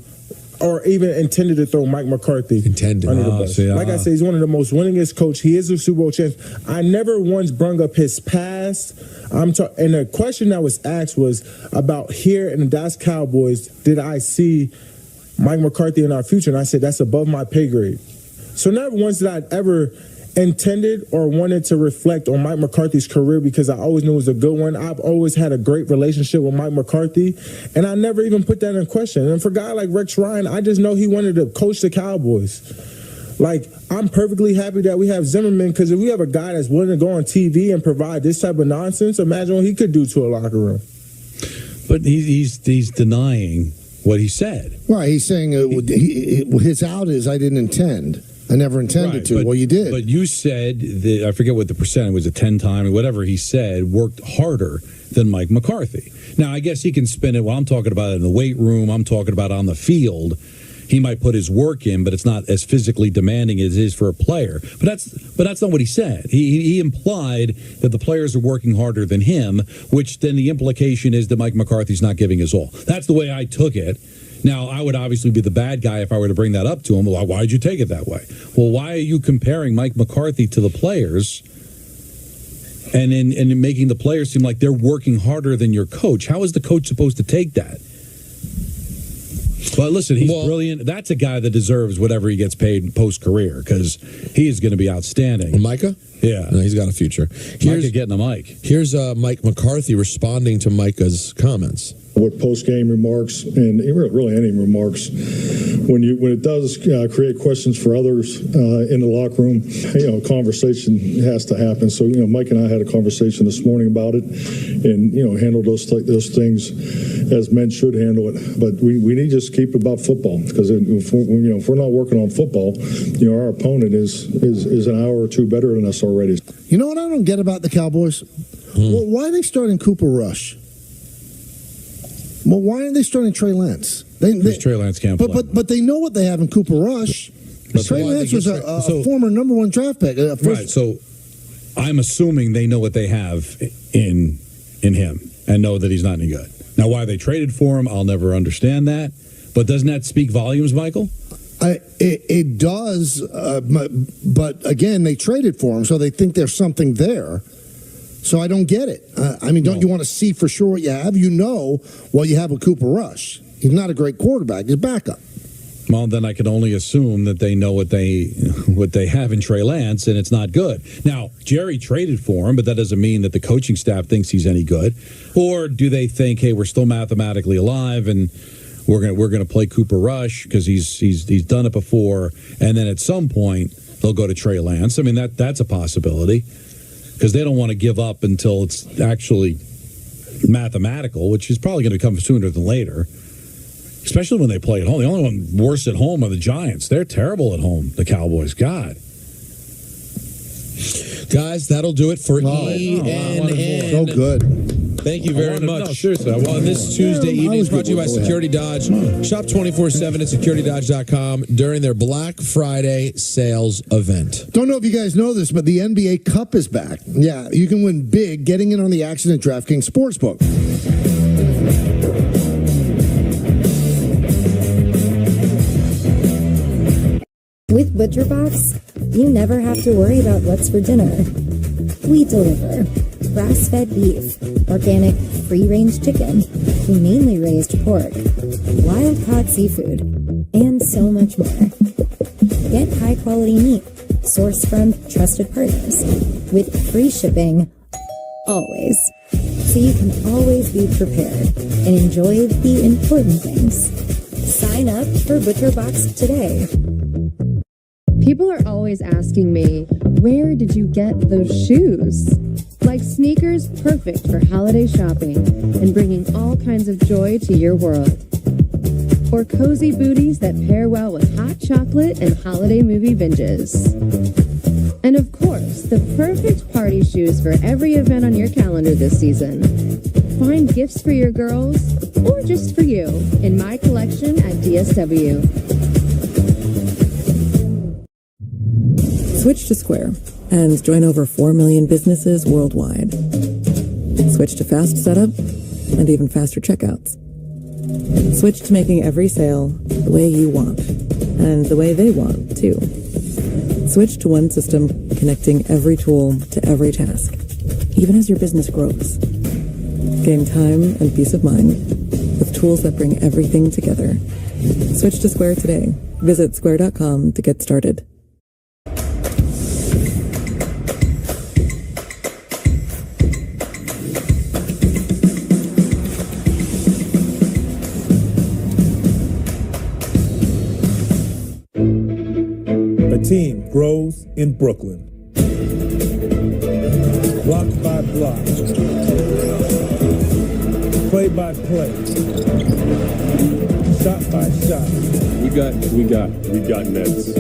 or even intended to throw Mike McCarthy under the bus. Like I said, he's one of the most winningest coach. He is a Super Bowl champ. I never once brung up his past. And the question that was asked was about here in the Dallas Cowboys, did I see Mike McCarthy in our future? And I said, that's above my pay grade. So never once did I ever intended or wanted to reflect on Mike McCarthy's career, because I always knew it was a good one. I've always had a great relationship with Mike McCarthy, and I never even put that in question. And for a guy like Rex Ryan, I just know he wanted to coach the Cowboys. I'm perfectly happy that we have Zimmerman, because if we have a guy that's willing to go on TV and provide this type of nonsense, imagine what he could do to a locker room. But he's denying what he said. Right, he's saying his out is I didn't intend. I never intended to. Well, you did. But you said that, I forget what the percent was, a 10-time or whatever he said, worked harder than Mike McCarthy. Now, I guess he can spin it. Well, I'm talking about it in the weight room. I'm talking about on the field. He might put his work in, but it's not as physically demanding as it is for a player. But that's not what he said. He implied that the players are working harder than him, which then the implication is that Mike McCarthy's not giving his all. That's the way I took it. Now, I would obviously be the bad guy if I were to bring that up to him. Well, why did you take it that way? Well, why are you comparing Mike McCarthy to the players and in making the players seem like they're working harder than your coach? How is the coach supposed to take that? But listen, he's brilliant. That's a guy that deserves whatever he gets paid post-career, because he is going to be outstanding. Micah? Yeah. No, he's got a future. Micah getting a mic. Here's Mike McCarthy responding to Micah's comments. With post-game remarks and really any remarks, when it does create questions for others in the locker room, conversation has to happen. So Mike and I had a conversation this morning about it, and handled those things as men should handle it. But we need to just keep it about football, because if we're not working on football, our opponent is an hour or two better than us already. You know what I don't get about the Cowboys? Well, why are they starting Cooper Rush? Well, why aren't they starting Trey Lance? Trey Lance can't play. But they know what they have in Cooper Rush. Trey Lance was a former number 1 draft pick. Right, so I'm assuming they know what they have in him and know that he's not any good. Now, why they traded for him, I'll never understand that. But doesn't that speak volumes, Michael? It does, but again, they traded for him, so they think there's something there. So I don't get it. Don't you want to see for sure what you have? You know what you have with Cooper Rush. He's not a great quarterback. He's backup. Well, then I can only assume that they know what they have in Trey Lance, and it's not good. Now, Jerry traded for him, but that doesn't mean that the coaching staff thinks he's any good. Or do they think, hey, we're still mathematically alive, and we're gonna play Cooper Rush because he's done it before, and then at some point they'll go to Trey Lance. I mean, that's a possibility because they don't want to give up until it's actually mathematical, which is probably going to come sooner than later. Especially when they play at home. The only one worse at home are the Giants. They're terrible at home, the Cowboys. God. Guys, that'll do it for ENN. So good. Thank you very much. No, seriously. On this Tuesday evening is brought to you by Security Dodge. Shop 24/7 at securitydodge.com during their Black Friday sales event. Don't know if you guys know this, but the NBA Cup is back. Yeah, you can win big getting in on the action at DraftKings Sportsbook. With ButcherBox, you never have to worry about what's for dinner. We deliver grass-fed beef, organic free-range chicken, humanely raised pork, wild-caught seafood, and so much more. Get high-quality meat sourced from trusted partners with free shipping always, so you can always be prepared and enjoy the important things. Sign up for ButcherBox today. People are always asking me, where did you get those shoes? Like sneakers perfect for holiday shopping and bringing all kinds of joy to your world. Or cozy booties that pair well with hot chocolate and holiday movie binges. And of course, the perfect party shoes for every event on your calendar this season. Find gifts for your girls or just for you in my collection at DSW. Switch to Square and join over 4 million businesses worldwide. Switch to fast setup and even faster checkouts. Switch to making every sale the way you want and the way they want, too. Switch to one system connecting every tool to every task, even as your business grows. Gain time and peace of mind with tools that bring everything together. Switch to Square today. Visit square.com to get started. Team grows in Brooklyn. Block by block. Play by play. Shot by shot. We got Nets.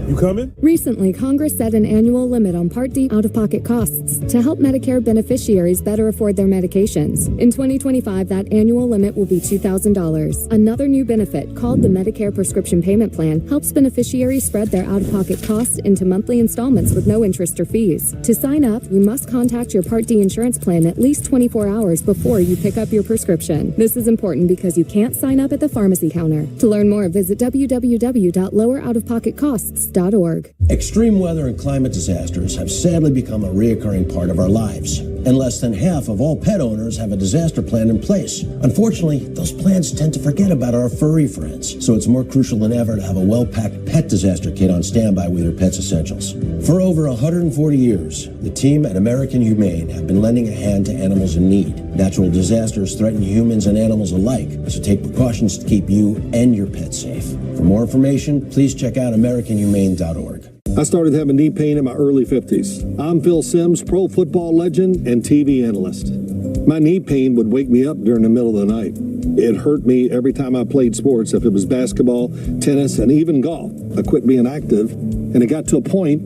You coming? Recently, Congress set an annual limit on Part D out-of-pocket costs to help Medicare beneficiaries better afford their medications. In 2025, that annual limit will be $2,000. Another new benefit, called the Medicare Prescription Payment Plan, helps beneficiaries spread their out-of-pocket costs into monthly installments with no interest or fees. To sign up, you must contact your Part D insurance plan at least 24 hours before you pick up your prescription. This is important because you can't sign up at the pharmacy counter. To learn more, visit www.loweroutofpocketcosts.org. Extreme weather and climate disasters have sadly become a reoccurring part of our lives, and less than half of all pet owners have a disaster plan in place. Unfortunately, those plans tend to forget about our furry friends, so it's more crucial than ever to have a well-packed pet disaster kit on standby with your pet's essentials. For over 140 years, the team at American Humane have been lending a hand to animals in need. Natural disasters threaten humans and animals alike, so take precautions to keep you and your pet safe. For more information, please check out AmericanHumane.org. I started having knee pain in my early 50s. I'm Phil Simms, pro football legend and TV analyst. My knee pain would wake me up during the middle of the night. It hurt me every time I played sports, if it was basketball, tennis, and even golf. I quit being active, and it got to a point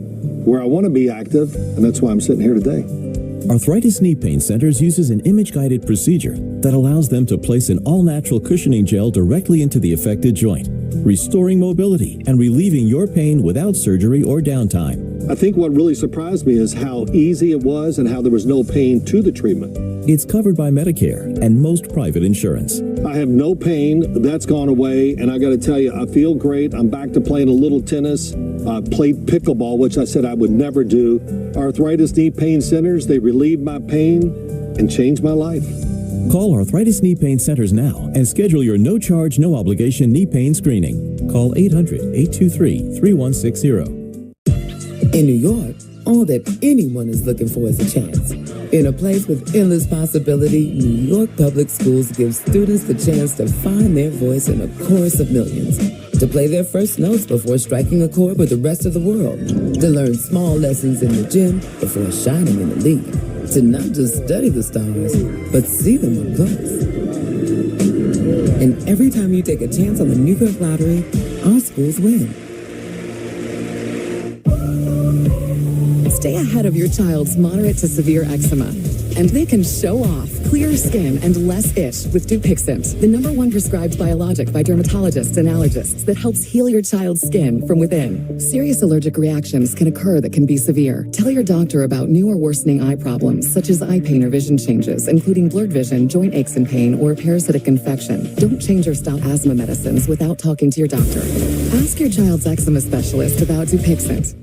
where I want to be active, and that's why I'm sitting here today. Arthritis Knee Pain Centers uses an image-guided procedure that allows them to place an all-natural cushioning gel directly into the affected joint, restoring mobility and relieving your pain without surgery or downtime. I think what really surprised me is how easy it was and how there was no pain to the treatment. It's covered by Medicare and most private insurance. I have no pain. That's gone away. And I got to tell you, I feel great. I'm back to playing a little tennis. I played pickleball, which I said I would never do. Arthritis Knee Pain Centers, they relieve my pain and change my life. Call Arthritis Knee Pain Centers now and schedule your no-charge, no-obligation knee pain screening. Call 800-823-3160. In New York, all that anyone is looking for is a chance. In a place with endless possibility, New York Public Schools gives students the chance to find their voice in a chorus of millions, to play their first notes before striking a chord with the rest of the world, to learn small lessons in the gym before shining in the league, to not just study the stars, but see them up close. And every time you take a chance on the New York Lottery, our schools win. Stay ahead of your child's moderate to severe eczema, and they can show off clear skin and less itch with Dupixent, the #1 prescribed biologic by dermatologists and allergists that helps heal your child's skin from within. Serious allergic reactions can occur that can be severe. Tell your doctor about new or worsening eye problems, such as eye pain or vision changes, including blurred vision, joint aches and pain, or a parasitic infection. Don't change or stop asthma medicines without talking to your doctor. Ask your child's eczema specialist about Dupixent.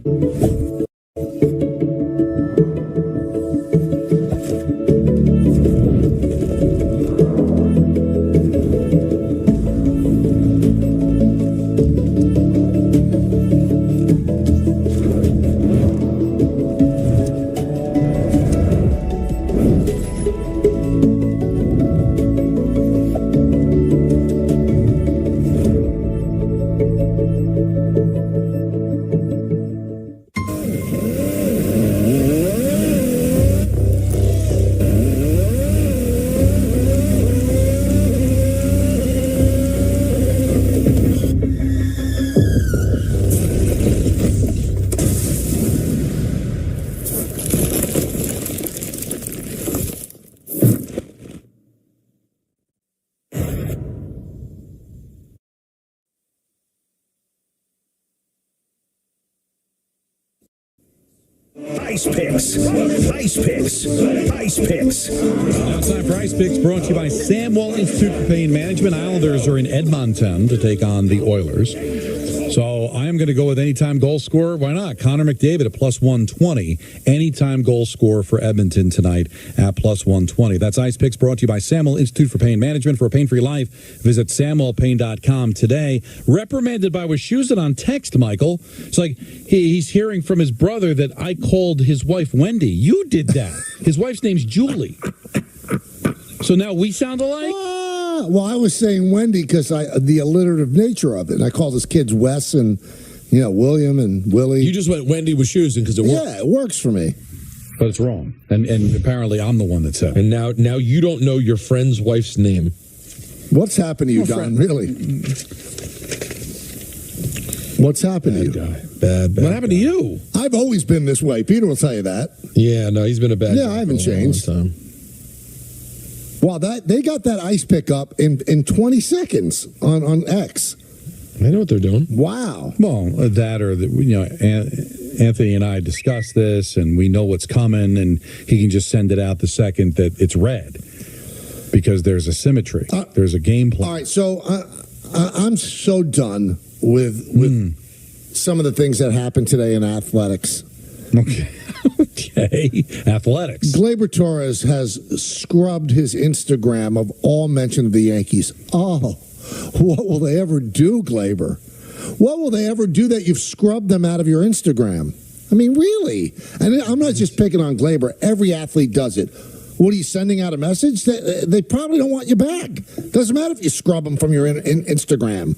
Ice Picks. Ice Picks. Ice Picks. Now it's time for Ice Picks, brought to you by Samwell Institute for Pain Management. Islanders are in Edmonton to take on the Oilers. So I am going to go with anytime goal scorer. Why not? Connor McDavid at +120. Anytime goal scorer for Edmonton tonight at +120. That's Ice Picks, brought to you by Samwell Institute for Pain Management. For a pain-free life, visit SamwellPain.com today. Reprimanded by Wischusen on text, Michael. It's like he's hearing from his brother that I called his wife Wendy. You did that. His wife's name's Julie. So now we sound alike? Well, I was saying Wendy because the alliterative nature of it. I called his kids Wes and, William and Willie. You just went Wendy Wischusen because it works. Yeah, it works for me. But it's wrong. And apparently I'm the one that said it. And now you don't know your friend's wife's name. What's happened to you, Don? Really? What's happened to you? Bad. What happened to you? I've always been this way. Peter will tell you that. Yeah, no, he's been a bad guy. Yeah, I haven't for a long changed. time. Wow, they got that ice pick up in 20 seconds on X. I know what they're doing. Wow. Well, that or Anthony and I discussed this, and we know what's coming, and he can just send it out the second that it's red because there's a symmetry. There's a game plan. All right, so I'm so done with some of the things that happened today in athletics. Okay. Okay. Athletics. Gleyber Torres has scrubbed his Instagram of all mention of the Yankees. Oh, what will they ever do, Gleyber? What will they ever do that you've scrubbed them out of your Instagram? I mean, really? And I'm not just picking on Gleyber. Every athlete does it. What are you sending out a message? They probably don't want you back. Doesn't matter if you scrub them from your Instagram.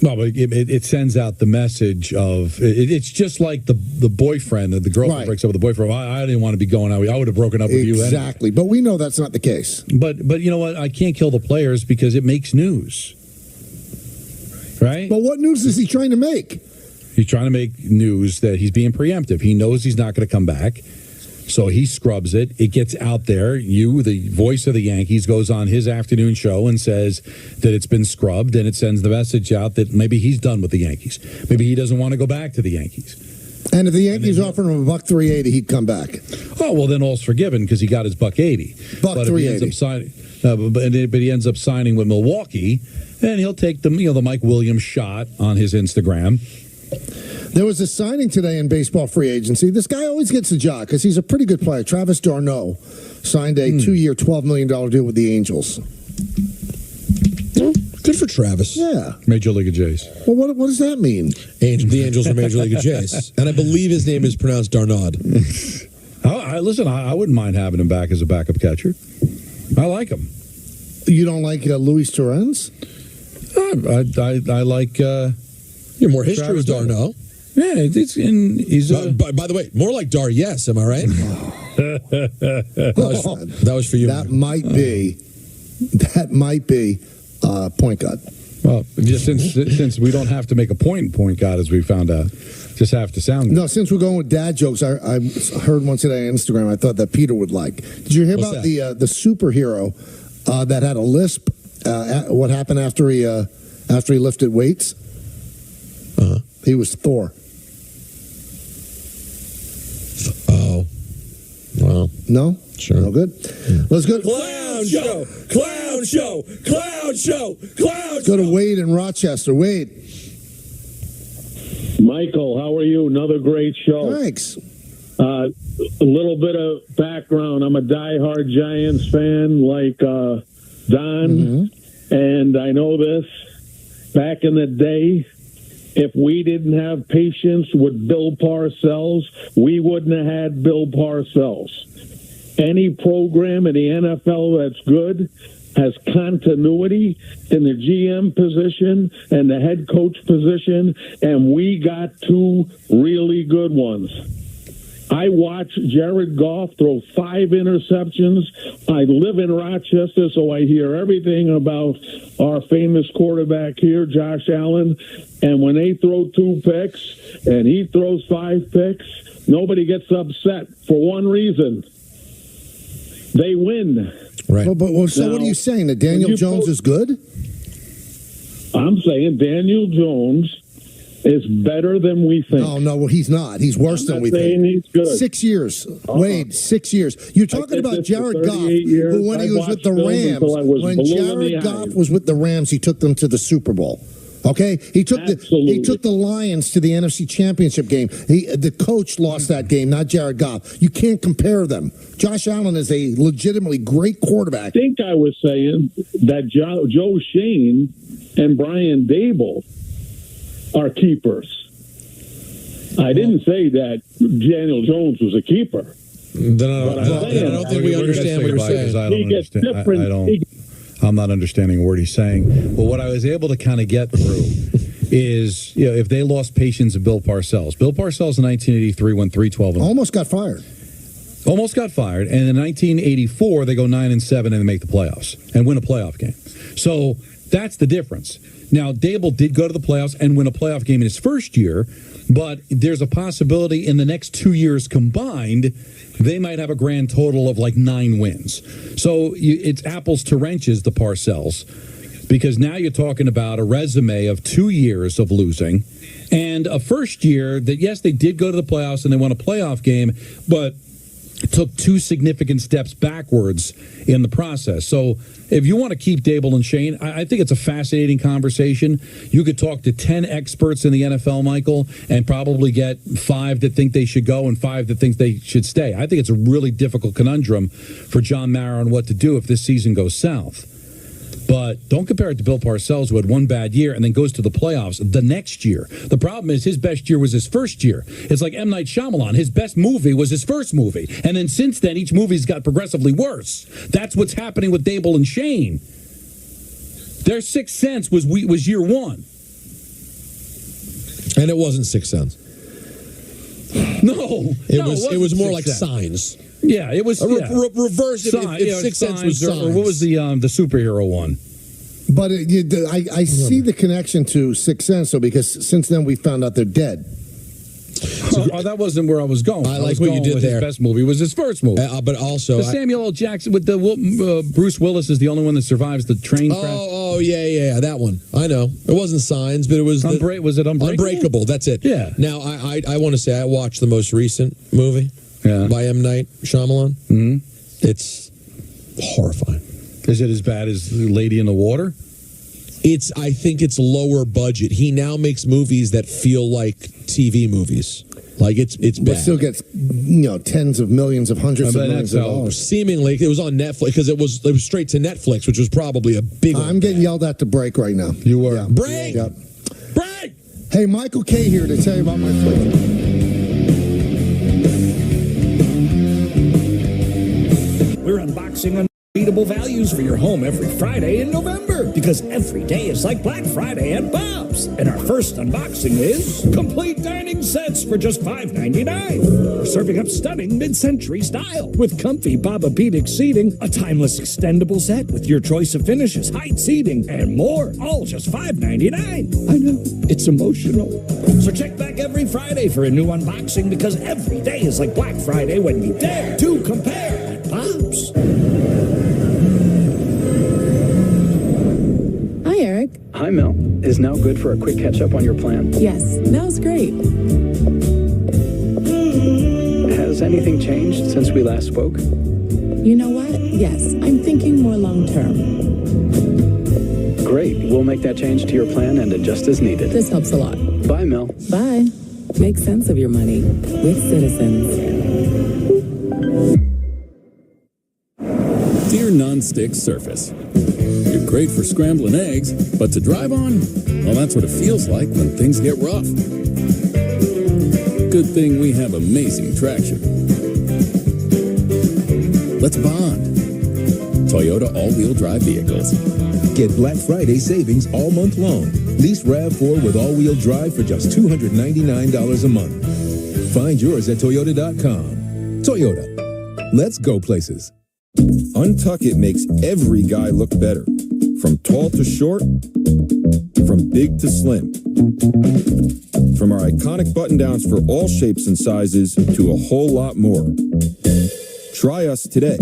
No, but it sends out the message of it's just like the boyfriend, the girlfriend breaks up with the boyfriend. I didn't want to be going out. I would have broken up with you anyway. Exactly, but we know that's not the case. But you know what? I can't kill the players because it makes news, right? But what news is he trying to make? He's trying to make news that he's being preemptive. He knows he's not going to come back. So he scrubs it. It gets out there. You, the voice of the Yankees, goes on his afternoon show and says that it's been scrubbed, and it sends the message out that maybe he's done with the Yankees. Maybe he doesn't want to go back to the Yankees. And if the Yankees offered him $1.380, he'd come back. Oh, well, then all's forgiven because he got his $1.80. But if he ends up signing, but he ends up signing with Milwaukee, and he'll take the Mike Williams shot on his Instagram. There was a signing today in baseball free agency. This guy always gets a job because he's a pretty good player. Travis d'Arnaud signed a 2-year, $12 million deal with the Angels. Good for Travis. Yeah. Major League of Jays. Well, what does that mean? The Angels are Major League of Jays. And I believe his name is pronounced d'Arnaud. Listen, I wouldn't mind having him back as a backup catcher. I like him. You don't like Luis Torrens? I like... You're more history with d'Arnaud. Yeah, he's by the way, more like Dar, yes, am I right? that was for you. That might be point guard. Well, just since we don't have to make a point guard, as we found out, just have to sound good. No, since we're going with dad jokes, I heard one today on Instagram I thought that Peter would like. Did you hear about the superhero that had a lisp? What happened after he lifted weights? He was Thor. Oh. Well. No? Sure. No good? Let's go. Clown show! Clown show! Clown show! Clown show! Go to Wade in Rochester. Wade. Michael, how are you? Another great show. Thanks. A little bit of background. I'm a diehard Giants fan like Don, and I know this. Back in the day, if we didn't have patience with Bill Parcells, we wouldn't have had Bill Parcells. Any program in the NFL that's good has continuity in the GM position and the head coach position, and we got two really good ones. I watched Jared Goff throw 5 interceptions. I live in Rochester, so I hear everything about our famous quarterback here, Josh Allen. And when they throw 2 picks and he throws 5 picks, nobody gets upset for one reason. They win. Right. So what are you saying? That Daniel Jones is good? I'm saying Daniel Jones is better than we think. No, well, he's not. He's worse than we think. He's good. 6 years. Wade, 6 years. You're talking about Jared Goff, who when he was with the Rams, when Jared Goff was with the Rams, he took them to the Super Bowl. Okay, he took the Lions to the NFC Championship game. The coach lost that game, not Jared Goff. You can't compare them. Josh Allen is a legitimately great quarterback. I think I was saying that Joe Shane and Brian Dable are keepers. I didn't say that Daniel Jones was a keeper. Then I don't think we understand what you're saying. I'm not understanding a word he's saying. But what I was able to kind of get through is, if they lost patience of Bill Parcells. Bill Parcells in 1983 went 3-12. Almost got fired. And in 1984, they go 9-7 and they make the playoffs and win a playoff game. So that's the difference. Now, Dable did go to the playoffs and win a playoff game in his first year, but there's a possibility in the next 2 years combined, they might have a grand total of like 9 wins. So it's apples to wrenches, the Parcells, because now you're talking about a resume of 2 years of losing and a first year that, yes, they did go to the playoffs and they won a playoff game, but took 2 significant steps backwards in the process. So if you want to keep Dable and Shane, I think it's a fascinating conversation. You could talk to 10 experts in the NFL, Michael, and probably get 5 that think they should go and 5 that think they should stay. I think it's a really difficult conundrum for John Mara on what to do if this season goes south. But don't compare it to Bill Parcells, who had 1 bad year and then goes to the playoffs the next year. The problem is his best year was his first year. It's like M. Night Shyamalan. His best movie was his first movie. And then since then, each movie's got progressively worse. That's what's happening with Dable and Shane. Their Sixth Sense was year 1. And it wasn't Sixth Sense. No. It was more like Signs. Yeah, it was reverse. If Sixth Sense was Signs. Or what was the superhero one? But I see the connection to Sixth Sense, though, because since then we found out they're dead. That wasn't where I was going. I like what you did there. His best movie was his first movie. But also... Samuel L. Jackson with the Bruce Willis is the only one that survives the train crash. Oh, yeah, that one. I know. It wasn't Signs, but it was... Was it Unbreakable? Unbreakable, that's it. Yeah. Now, I want to say I watched the most recent movie by M. Night Shyamalan. Mm-hmm. It's horrifying. Is it as bad as Lady in the Water? I think it's lower budget. He now makes movies that feel like TV movies. Like it's bad. But still gets tens of millions of hundreds of millions of dollars. Seemingly, it was on Netflix because it was straight to Netflix, which was probably a big. I'm getting yelled at to break right now. You were break. Yep. Break. Hey, Michael K here to tell you about my flick. We're unboxing unbeatable values for your home every Friday in November, because every day is like Black Friday at Bob's. And our first unboxing is complete dining sets for just $5.99. We're serving up stunning mid-century style with comfy Bobapedic seating, a timeless extendable set with your choice of finishes, height, seating, and more, all just $5.99. I know, it's emotional. So check back every Friday for a new unboxing, because every day is like Black Friday when you dare to compare at Bob's. Hi, Eric. Hi, Mel. Is now good for a quick catch-up on your plan? Yes, now's great. Has anything changed since we last spoke? You know what? Yes, I'm thinking more long-term. Great. We'll make that change to your plan and adjust as needed. This helps a lot. Bye, Mel. Bye. Make sense of your money with Citizens. Dear non-stick surface. You're great for scrambling eggs, but to drive on, well, that's what it feels like when things get rough. Good thing we have amazing traction. Let's bond. Toyota all-wheel drive vehicles. Get Black Friday savings all month long. Lease RAV4 with all-wheel drive for just $299 a month. Find yours at Toyota.com. Toyota. Let's go places. Untuck It makes every guy look better. From tall to short, from big to slim. From our iconic button-downs for all shapes and sizes to a whole lot more. Try us today.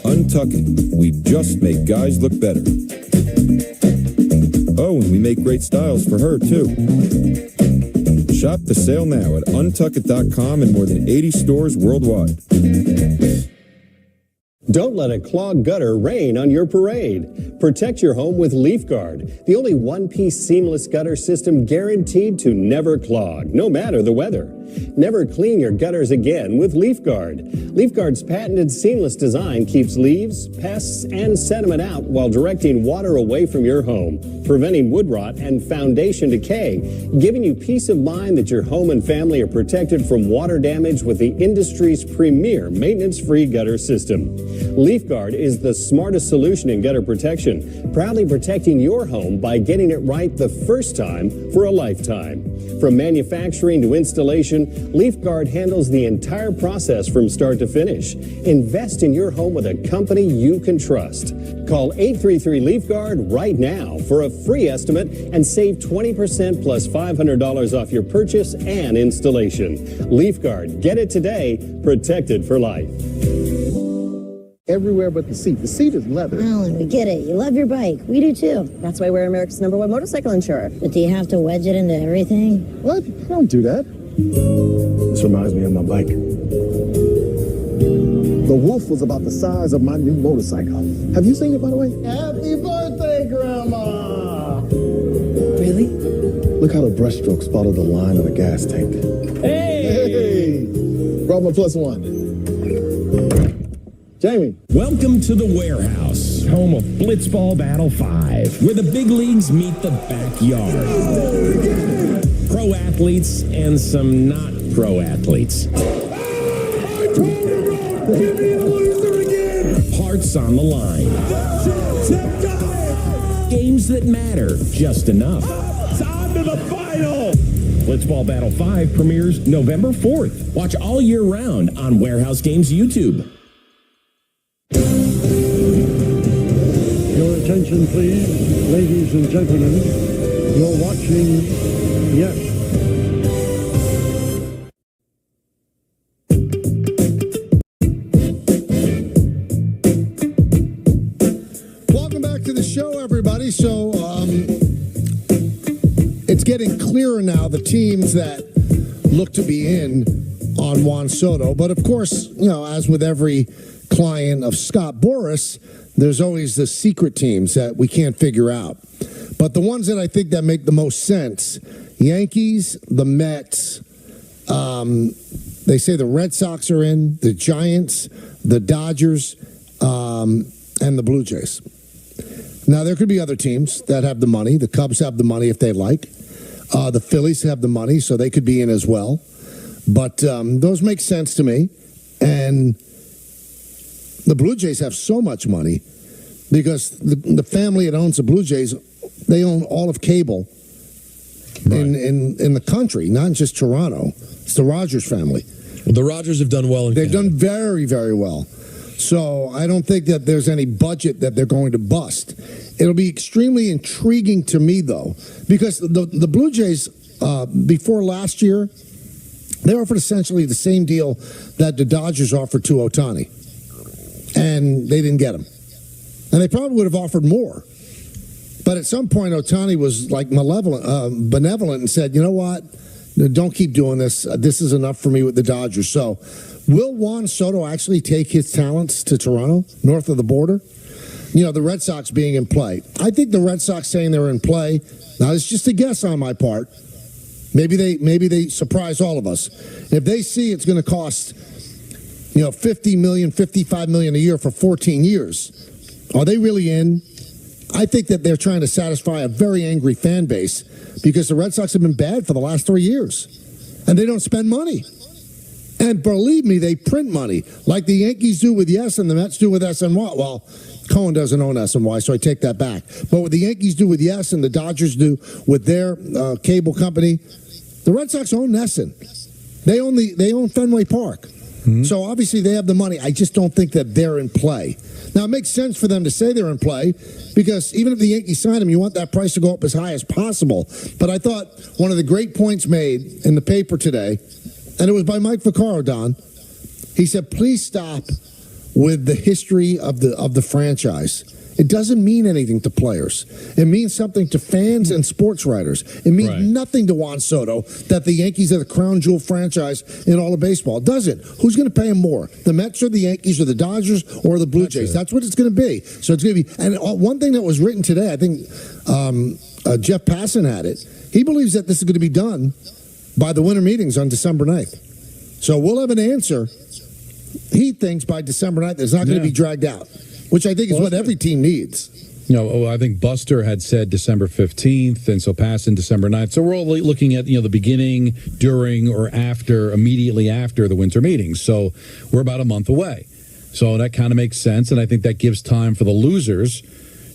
Untuck It. We just make guys look better. Oh, and we make great styles for her, too. Shop the sale now at untuckit.com and more than 80 stores worldwide. Don't let a clogged gutter rain on your parade. Protect your home with LeafGuard, the only one-piece seamless gutter system guaranteed to never clog, no matter the weather. Never clean your gutters again with LeafGuard. LeafGuard's patented seamless design keeps leaves, pests, and sediment out while directing water away from your home, preventing wood rot and foundation decay, giving you peace of mind that your home and family are protected from water damage with the industry's premier maintenance-free gutter system. LeafGuard is the smartest solution in gutter protection, proudly protecting your home by getting it right the first time for a lifetime. From manufacturing to installation, LeafGuard handles the entire process from start to finish. Invest in your home with a company you can trust. Call 833-LeafGuard right now for a free estimate and save 20% plus $500 off your purchase and installation. LeafGuard, get it today, protected for life. Everywhere but the seat. The seat is leather. Alan, we get it. You love your bike. We do too. That's why we're America's #1 motorcycle insurer. But do you have to wedge it into everything? What? I don't do that. This reminds me of my bike. The Wolf was about the size of my new motorcycle. Have you seen it, by the way? Happy birthday, Grandma! Really? Look how the brushstrokes follow the line of the gas tank. Hey! Brought my +1. Jamie. Welcome to the Warehouse, home of Blitzball Battle 5, where the big leagues meet the backyard. Pro athletes and some not pro athletes. Hearts on the line. Games that matter just enough. Time to the final. Blitzball Battle 5 premieres November 4th. Watch all year round on Warehouse Games YouTube. Your attention, please, ladies and gentlemen. You're watching, yes, Okay, so it's getting clearer now, the teams that look to be in on Juan Soto. But of course, as with every client of Scott Boras, there's always the secret teams that we can't figure out. But the ones that I think that make the most sense, Yankees, the Mets, they say the Red Sox are in, the Giants, the Dodgers, and the Blue Jays. Now, there could be other teams that have the money. The Cubs have the money if they like. The Phillies have the money, so they could be in as well. But those make sense to me. And the Blue Jays have so much money because the family that owns the Blue Jays, they own all of cable in the country, not just Toronto. It's the Rogers family. Well, the Rogers have done well in They've Canada. done very, very well. So I don't think that there's any budget that they're going to bust. It'll be extremely intriguing to me, though, because the Blue Jays, before last year, they offered essentially the same deal that the Dodgers offered to Ohtani. And they didn't get him. And they probably would have offered more. But at some point, Ohtani was like benevolent and said, you know what? Don't keep doing this. This is enough for me with the Dodgers. So will Juan Soto actually take his talents to Toronto, north of the border? The Red Sox being in play. I think the Red Sox saying they're in play, now it's just a guess on my part. Maybe they surprise all of us. If they see it's going to cost, $50 million, $55 million a year for 14 years, are they really in? I think that they're trying to satisfy a very angry fan base because the Red Sox have been bad for the last 3 years. And they don't spend money. And believe me, they print money like the Yankees do with Yes and the Mets do with SNY. Well, Cohen doesn't own SNY, so I take that back. But what the Yankees do with Yes and the Dodgers do with their cable company, the Red Sox own NESN. They own Fenway Park. Mm-hmm. So obviously they have the money. I just don't think that they're in play. Now, it makes sense for them to say they're in play because even if the Yankees sign him, you want that price to go up as high as possible. But I thought one of the great points made in the paper today, and it was by Mike Vaccaro, Don, he said, please stop with the history of the franchise. It doesn't mean anything to players. It means something to fans and sports writers. It means nothing to Juan Soto that the Yankees are the crown jewel franchise in all of baseball. It doesn't. Who's going to pay him more? The Mets or the Yankees or the Dodgers or the Blue Jays? That's what it's going to be. So it's going to be. And one thing that was written today, I think Jeff Passan had it. He believes that this is going to be done by the winter meetings on December 9th. So we'll have an answer. He thinks by December 9th it's not going to be dragged out, which I think is what every team needs. I think Buster had said December 15th, and so Passan December 9th. So we're all looking at, the beginning, during, or after, immediately after the winter meetings. So we're about a month away. So that kind of makes sense, and I think that gives time for the losers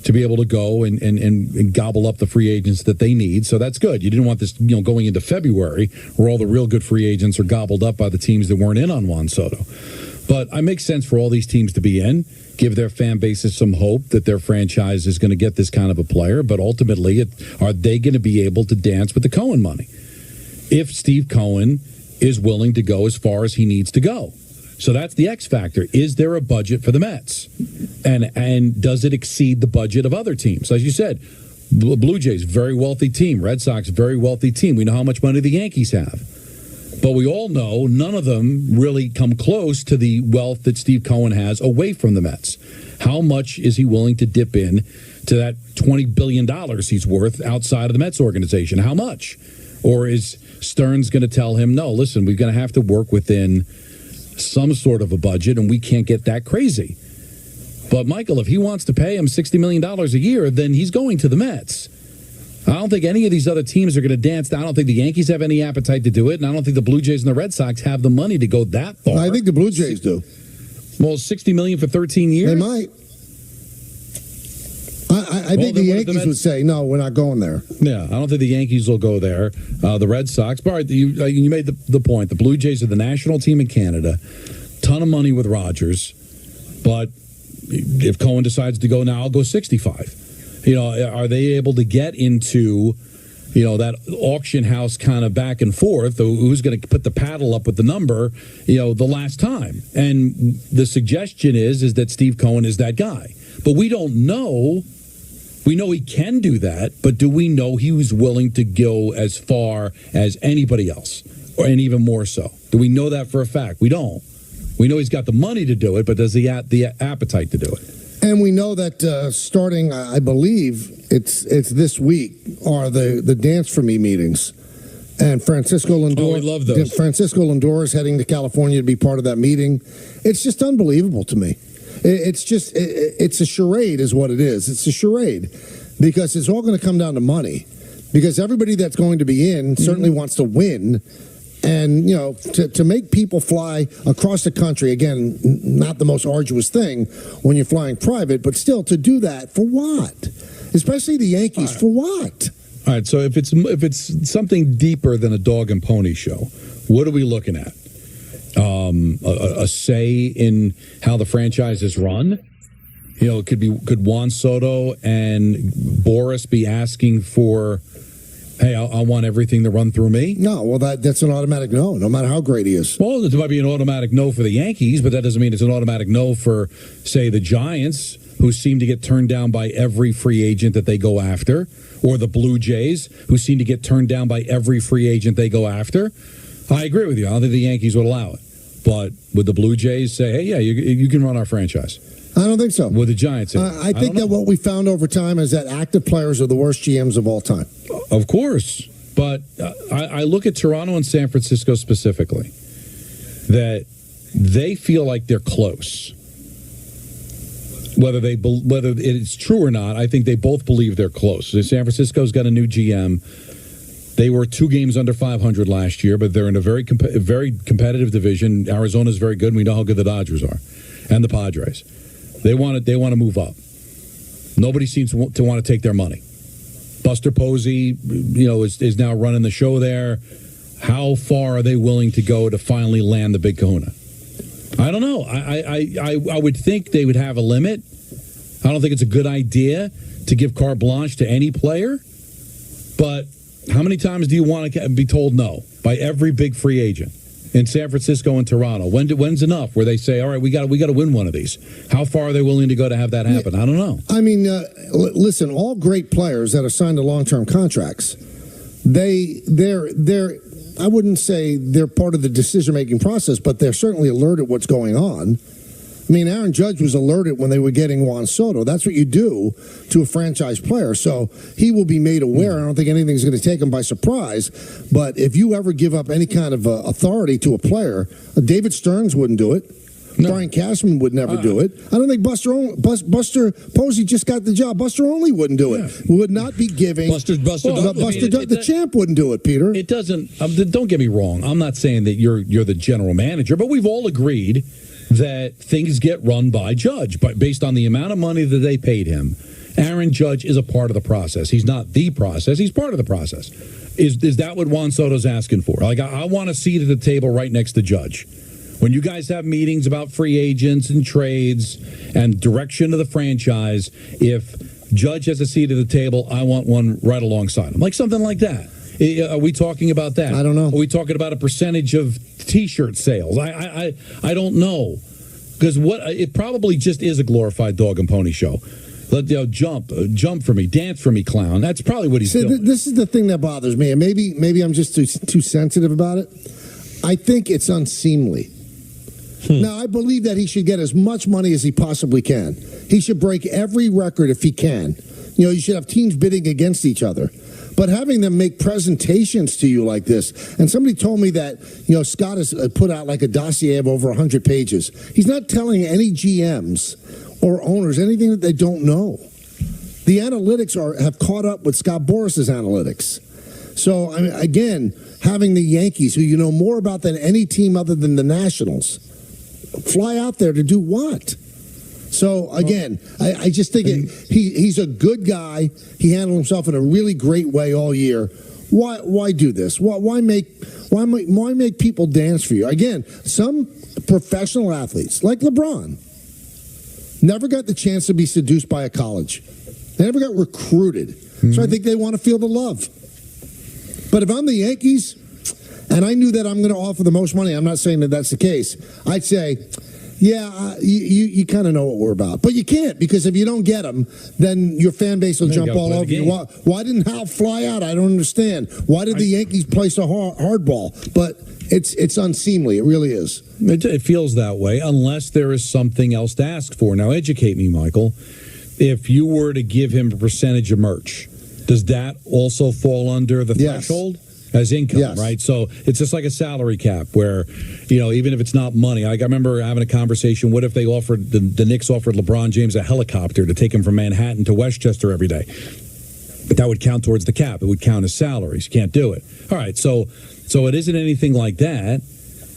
to be able to go and gobble up the free agents that they need. So that's good. You didn't want this, going into February where all the real good free agents are gobbled up by the teams that weren't in on Juan Soto. But it makes sense for all these teams to be in, give their fan bases some hope that their franchise is going to get this kind of a player. But ultimately, are they going to be able to dance with the Cohen money? If Steve Cohen is willing to go as far as he needs to go. So that's the X factor. Is there a budget for the Mets? And does it exceed the budget of other teams? As you said, Blue Jays, very wealthy team. Red Sox, very wealthy team. We know how much money the Yankees have. But we all know none of them really come close to the wealth that Steve Cohen has away from the Mets. How much is he willing to dip in to that $20 billion he's worth outside of the Mets organization? How much? Or is Stearns going to tell him, no, listen, we're going to have to work within some sort of a budget, and we can't get that crazy. But, Michael, if he wants to pay him $60 million a year, then he's going to the Mets. I don't think any of these other teams are going to dance. I don't think the Yankees have any appetite to do it, and I don't think the Blue Jays and the Red Sox have the money to go that far. I think the Blue Jays do. Well, $60 million for 13 years? They might. I think the Yankees would say, no, we're not going there. Yeah, I don't think the Yankees will go there. The Red Sox, but you made the point. The Blue Jays are the national team in Canada. Ton of money with Rogers. But if Cohen decides to go now, I'll go 65. Are they able to get into, that auction house kind of back and forth? Who's going to put the paddle up with the number, the last time? And the suggestion is that Steve Cohen is that guy. But we don't know We know he can do that, but do we know he was willing to go as far as anybody else, and even more so? Do we know that for a fact? We don't. We know he's got the money to do it, but does he have the appetite to do it? And we know that starting, I believe, it's this week, are the Dance For Me meetings. And Francisco Lindor, we love those. Francisco Lindor is heading to California to be part of that meeting. It's just unbelievable to me. It's a charade is what it is. It's a charade because it's all going to come down to money because everybody that's going to be in certainly wants to win. And, you know, to make people fly across the country, again, not the most arduous thing when you're flying private, but still to do that for what? Especially the Yankees, for what? All right, so if it's something deeper than a dog and pony show, what are we looking at? A say in how the franchise is run? You know, could Juan Soto and Boris be asking for, hey, I want everything to run through me? No, well, that's an automatic no matter how great he is. Well, it might be an automatic no for the Yankees, but that doesn't mean it's an automatic no for, say, the Giants, who seem to get turned down by every free agent that they go after, or the Blue Jays, who seem to get turned down by every free agent they go after. I agree with you. I don't think the Yankees would allow it. But would the Blue Jays say, hey, yeah, you can run our franchise? I don't think so. Would the Giants say? I think that what we found over time is that active players are the worst GMs of all time. Of course. But I look at Toronto and San Francisco specifically, that they feel like they're close. Whether it's true or not, I think they both believe they're close. San Francisco's got a new GM. They were 2 games under 500 last year, but they're in a very competitive division. Arizona's very good, and we know how good the Dodgers are, and the Padres. They want to move up. Nobody seems to want to take their money. Buster Posey, is now running the show there. How far are they willing to go to finally land the big kahuna? I don't know. I would think they would have a limit. I don't think it's a good idea to give carte blanche to any player. But how many times do you want to be told no by every big free agent in San Francisco and Toronto? When's enough where they say, all right, we got to win one of these? How far are they willing to go to have that happen? I don't know. I mean, listen, all great players that are signed to long-term contracts, they're I wouldn't say they're part of the decision-making process, but they're certainly alerted what's going on. I mean, Aaron Judge was alerted when they were getting Juan Soto. That's what you do to a franchise player. So he will be made aware. I don't think anything's going to take him by surprise. But if you ever give up any kind of authority to a player, David Stearns wouldn't do it. No. Brian Cashman would never do it. I don't think Buster Posey just got the job. Buster Olney wouldn't do it. Would not be giving. The champ wouldn't do it, Peter. It doesn't. Don't get me wrong. I'm not saying that you're the general manager, but we've all agreed that things get run by Judge, but based on the amount of money that they paid him. Aaron Judge is a part of the process. He's not the process. He's part of the process. Is that what Juan Soto's asking for? Like, I want a seat at the table right next to Judge. When you guys have meetings about free agents and trades and direction of the franchise, if Judge has a seat at the table, I want one right alongside him. Like something like that. Are we talking about that? I don't know. Are we talking about a percentage of T-shirt sales? I don't know. Because it probably just is a glorified dog and pony show. Jump for me, dance for me, clown. That's probably what he's doing. This is the thing that bothers me, and maybe I'm just too sensitive about it. I think it's unseemly. Now, I believe that he should get as much money as he possibly can. He should break every record if he can. You should have teams bidding against each other. But having them make presentations to you like this, and somebody told me that, Scott has put out like a dossier of over 100 pages. He's not telling any GMs or owners anything that they don't know. The analytics have caught up with Scott Boris's analytics. So, I mean, again, having the Yankees, who you know more about than any team other than the Nationals, fly out there to do what? So, again, I just think he's a good guy. He handled himself in a really great way all year. Why do this? Why make people dance for you? Again, some professional athletes, like LeBron, never got the chance to be seduced by a college. They never got recruited. So I think they want to feel the love. But if I'm the Yankees, and I knew that I'm going to offer the most money, I'm not saying that that's the case, I'd say, Yeah, you kind of know what we're about. But you can't, because if you don't get them, then your fan base will jump all over you. Why didn't Hal fly out? I don't understand. Why did the Yankees play so hardball? But it's unseemly. It really is. It feels that way, unless there is something else to ask for. Now, educate me, Michael. If you were to give him a percentage of merch, does that also fall under the threshold? As income, right? So it's just like a salary cap where, even if it's not money. Like I remember having a conversation, what if they offered, the Knicks offered LeBron James a helicopter to take him from Manhattan to Westchester every day? But that would count towards the cap. It would count as salaries. You can't do it. All right, so it isn't anything like that.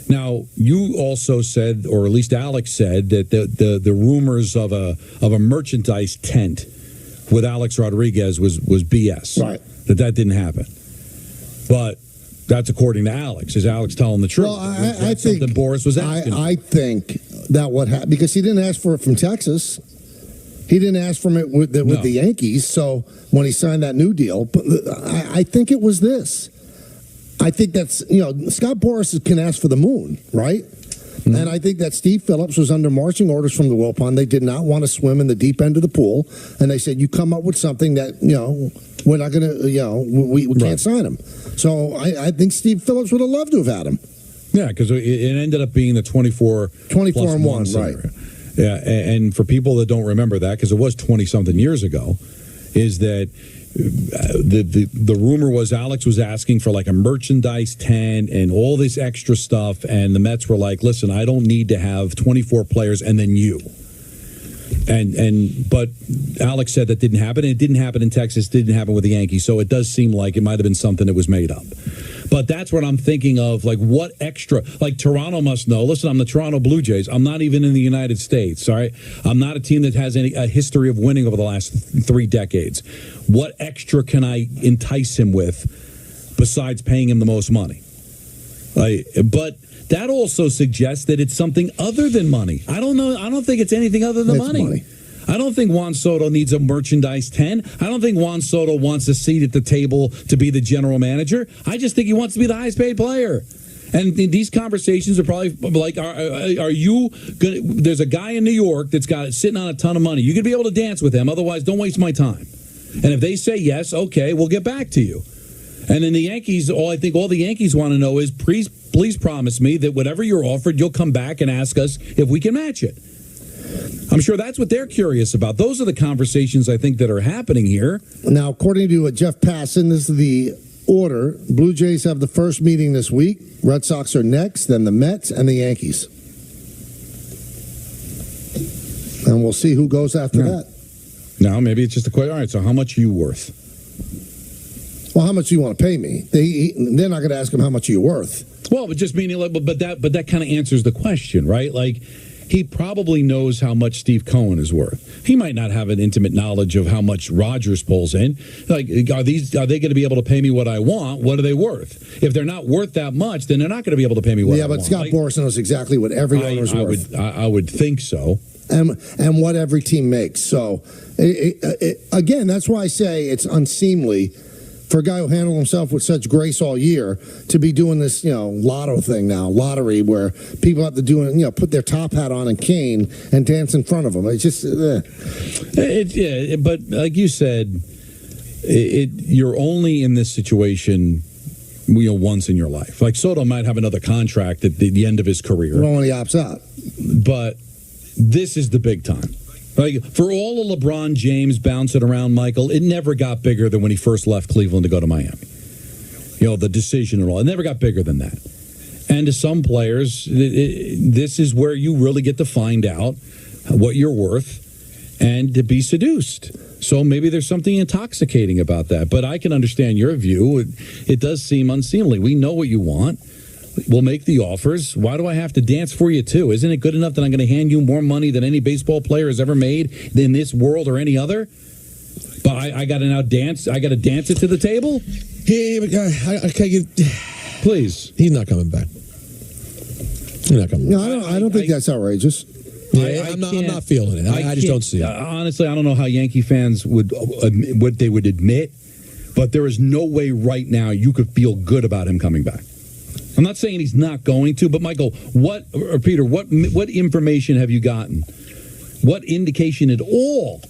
Now, you also said, or at least Alex said, that the rumors of a merchandise tent with Alex Rodriguez was BS. Right. That didn't happen. But that's according to Alex. Is Alex telling the truth? Well, I think something Boris was asking. I think that what happened, because he didn't ask for it from Texas. He didn't ask for it with the Yankees. So when he signed that new deal, but I think it was this. I think that's, Scott Boras can ask for the moon, right? Mm-hmm. And I think that Steve Phillips was under marching orders from the Wilpon. They did not want to swim in the deep end of the pool. And they said, you come up with something that, we're not going to, we can't sign him. So I think Steve Phillips would have loved to have had him. Yeah, because it ended up being the 24 and 1, right. Yeah, and for people that don't remember that, because it was 20-something years ago, is that the rumor was Alex was asking for like a merchandise tent and all this extra stuff, and the Mets were like, listen, I don't need to have 24 players and then you. But Alex said that didn't happen. And it didn't happen in Texas. Didn't happen with the Yankees. So it does seem like it might have been something that was made up. But that's what I'm thinking of. Like, what extra? Like, Toronto must know. Listen, I'm the Toronto Blue Jays. I'm not even in the United States. All right, I'm not a team that has a history of winning over the last 3 decades. What extra can I entice him with besides paying him the most money? But that also suggests that it's something other than money. I don't know. I don't think it's anything other than money. I don't think Juan Soto needs a merchandise tent. I don't think Juan Soto wants a seat at the table to be the general manager. I just think he wants to be the highest paid player. And these conversations are probably like, are you gonna? There's a guy in New York that's got sitting on a ton of money. You could be able to dance with him. Otherwise, don't waste my time. And if they say yes, okay, we'll get back to you. And then the Yankees, all the Yankees want to know is, please promise me that whatever you're offered, you'll come back and ask us if we can match it. I'm sure that's what they're curious about. Those are the conversations I think that are happening here. Now, according to Jeff Passan, this is the order. Blue Jays have the first meeting this week. Red Sox are next, then the Mets and the Yankees. And we'll see who goes after that. Now, maybe it's just a question. All right, so how much are you worth? Well, how much do you want to pay me? They're not going to ask him how much you're worth. Well, but just meaning, but that kind of answers the question, right? Like, he probably knows how much Steve Cohen is worth. He might not have an intimate knowledge of how much Rogers pulls in. Like, are they going to be able to pay me what I want? What are they worth? If they're not worth that much, then they're not going to be able to pay me what I want. Yeah, but Scott Boras knows exactly what every owner's worth. I would think so. And what every team makes. So, again, that's why I say it's unseemly for a guy who handled himself with such grace all year to be doing this, lotto thing now, lottery, where people have to do, put their top hat on and cane and dance in front of them. It's just, but like you said, you're only in this situation, once in your life. Like Soto might have another contract at the end of his career. Well, when he opts out. But this is the big time. Like, for all of LeBron James bouncing around, Michael, it never got bigger than when he first left Cleveland to go to Miami. The decision and all. It never got bigger than that. And to some players, this is where you really get to find out what you're worth and to be seduced. So maybe there's something intoxicating about that. But I can understand your view. It does seem unseemly. We know what you want. We'll make the offers. Why do I have to dance for you, too? Isn't it good enough that I'm going to hand you more money than any baseball player has ever made in this world or any other? But I got to now dance. I got to dance it to the table? Hey, please. He's not coming back. He's not coming back. No, I don't think that's outrageous. Yeah, I'm not feeling it. I just don't see it. Honestly, I don't know how Yankee fans would admit, but there is no way right now you could feel good about him coming back. I'm not saying he's not going to, but Michael, Peter, what information have you gotten? What indication at all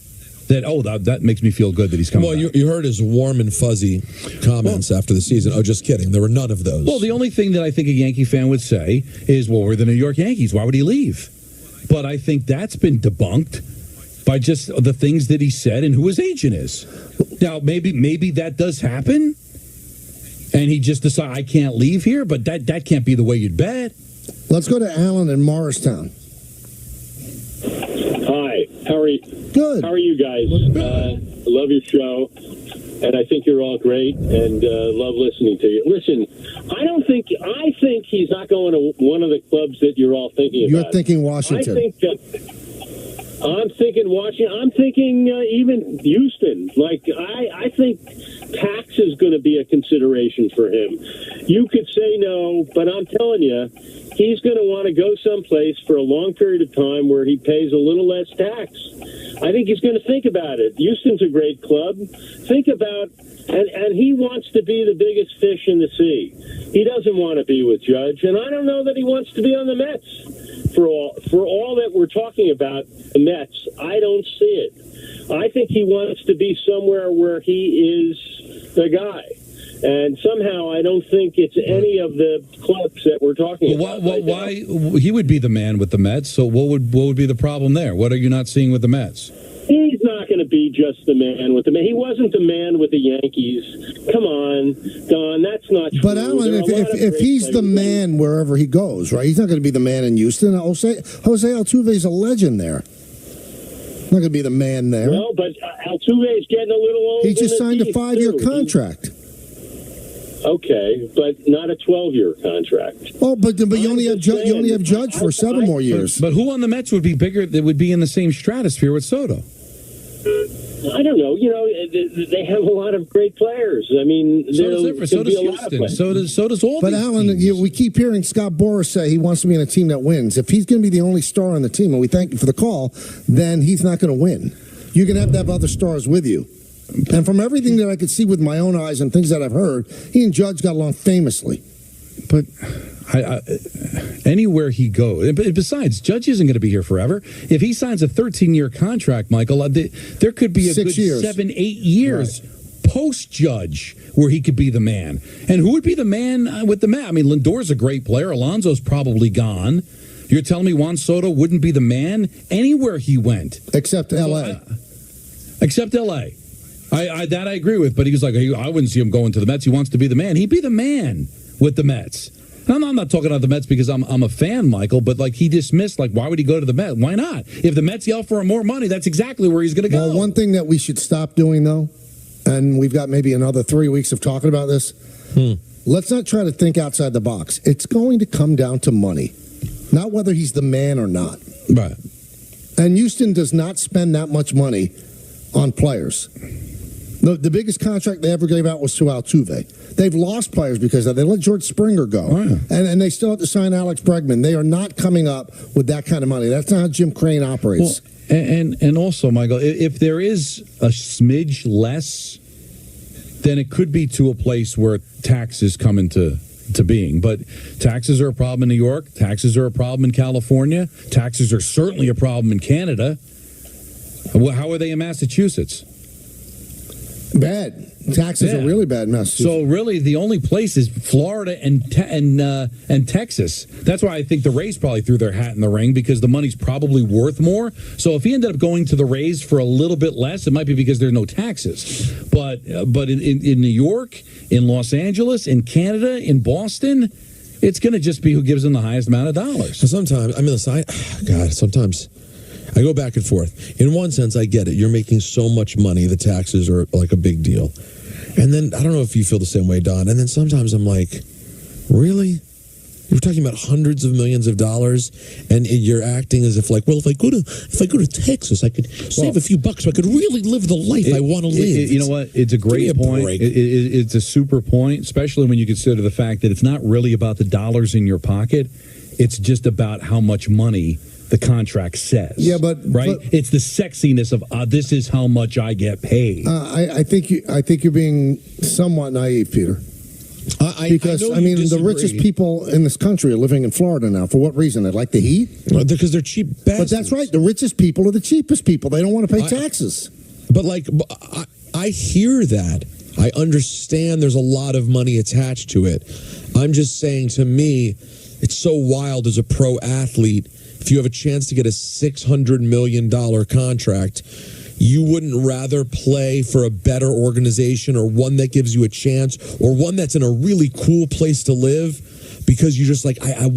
that makes me feel good that he's coming back? Well, you heard his warm and fuzzy comments after the season. Oh, just kidding. There were none of those. Well, the only thing that I think a Yankee fan would say is, well, we're the New York Yankees. Why would he leave? But I think that's been debunked by just the things that he said and who his agent is. Now, maybe that does happen, and he just decided, I can't leave here, but that can't be the way you'd bet. Let's go to Alan in Morristown. Hi, how are you? Good. How are you guys? I love your show, and I think you're all great, and love listening to you. Listen, I think he's not going to one of the clubs that you're all thinking about. You're thinking Washington. I'm thinking Washington. I'm thinking even Houston. I think tax is going to be a consideration for him. You could say no, but I'm telling you, he's going to want to go someplace for a long period of time where he pays a little less tax. I think he's going to think about it. Houston's a great club. Think about, and he wants to be the biggest fish in the sea. He doesn't want to be with Judge, and I don't know that he wants to be on the Mets. For all that we're talking about the Mets, I don't see it. I think he wants to be somewhere where he is the guy. And somehow I don't think it's any of the clubs that we're talking about. Why he would be the man with the Mets? So what would be the problem there? What are you not seeing with the Mets? He's not going to be just the man with the man. He wasn't the man with the Yankees. Come on, Don, that's not true. But Alan, if he's the man wherever he goes, right? He's not going to be the man in Houston. Jose Altuve's a legend there. Not going to be the man there. No, but Altuve's getting a little old. He just signed a 5-year contract. Okay, but not a 12-year contract. Oh, but you only have Judge for 7 more years. But who on the Mets would be bigger? That would be in the same stratosphere with Soto? I don't know. You know, they have a lot of great players. I mean, so does Houston. So does all. But Alan, we keep hearing Scott Boras say he wants to be in a team that wins. If he's going to be the only star on the team, and we thank you for the call, then he's not going to win. You're going to have other stars with you. And from everything that I could see with my own eyes and things that I've heard, he and Judge got along famously. But anywhere he goes, besides, Judge isn't going to be here forever. If he signs a 13-year contract, Michael, there could be a 6 years. 7-8 years post-Judge where he could be the man. And who would be the man with the man? I mean, Lindor's a great player. Alonso's probably gone. You're telling me Juan Soto wouldn't be the man anywhere he went? Except L.A. Except L.A. That I agree with, but he was like, I wouldn't see him going to the Mets. He wants to be the man. He'd be the man with the Mets. And I'm not talking about the Mets because I'm a fan, Michael, but he dismissed, why would he go to the Mets? Why not? If the Mets yell for him more money, that's exactly where he's going to go. Well, one thing that we should stop doing, though, and we've got maybe another 3 weeks of talking about this, let's not try to think outside the box. It's going to come down to money, not whether he's the man or not. Right. And Houston does not spend that much money on players. The biggest contract they ever gave out was to Altuve. They've lost players because of that. They let George Springer go. Oh, yeah. And they still have to sign Alex Bregman. They are not coming up with that kind of money. That's not how Jim Crane operates. Well, and also, Michael, if there is a smidge less, then it could be to a place where taxes come into being. But taxes are a problem in New York. Taxes are a problem in California. Taxes are certainly a problem in Canada. How are they in Massachusetts? Bad. Taxes are really bad in Massachusetts. So really, the only place is Florida and Texas. That's why I think the Rays probably threw their hat in the ring, because the money's probably worth more. So if he ended up going to the Rays for a little bit less, it might be because there are no taxes. But in New York, in Los Angeles, in Canada, in Boston, it's going to just be who gives them the highest amount of dollars. Sometimes, sometimes I go back and forth. In one sense, I get it. You're making so much money, the taxes are like a big deal. And then, I don't know if you feel the same way, Don, and then sometimes I'm like, really? You're talking about hundreds of millions of dollars, and you're acting as if if I go to Texas, I could save a few bucks so I could really live the life I want to live. You know what? It's a great point. It's a super point, especially when you consider the fact that it's not really about the dollars in your pocket. It's just about how much money the contract says. Yeah, but it's the sexiness of this is how much I get paid. I think you're being somewhat naive, Peter. Because, I mean, the richest people in this country are living in Florida now. For what reason? They like the heat? Because they're cheap bastards. But that's right. The richest people are the cheapest people. They don't want to pay taxes. But, I hear that. I understand there's a lot of money attached to it. I'm just saying, to me, it's so wild as a pro athlete. If you have a chance to get a $600 million contract, you wouldn't rather play for a better organization or one that gives you a chance or one that's in a really cool place to live because you're just like, I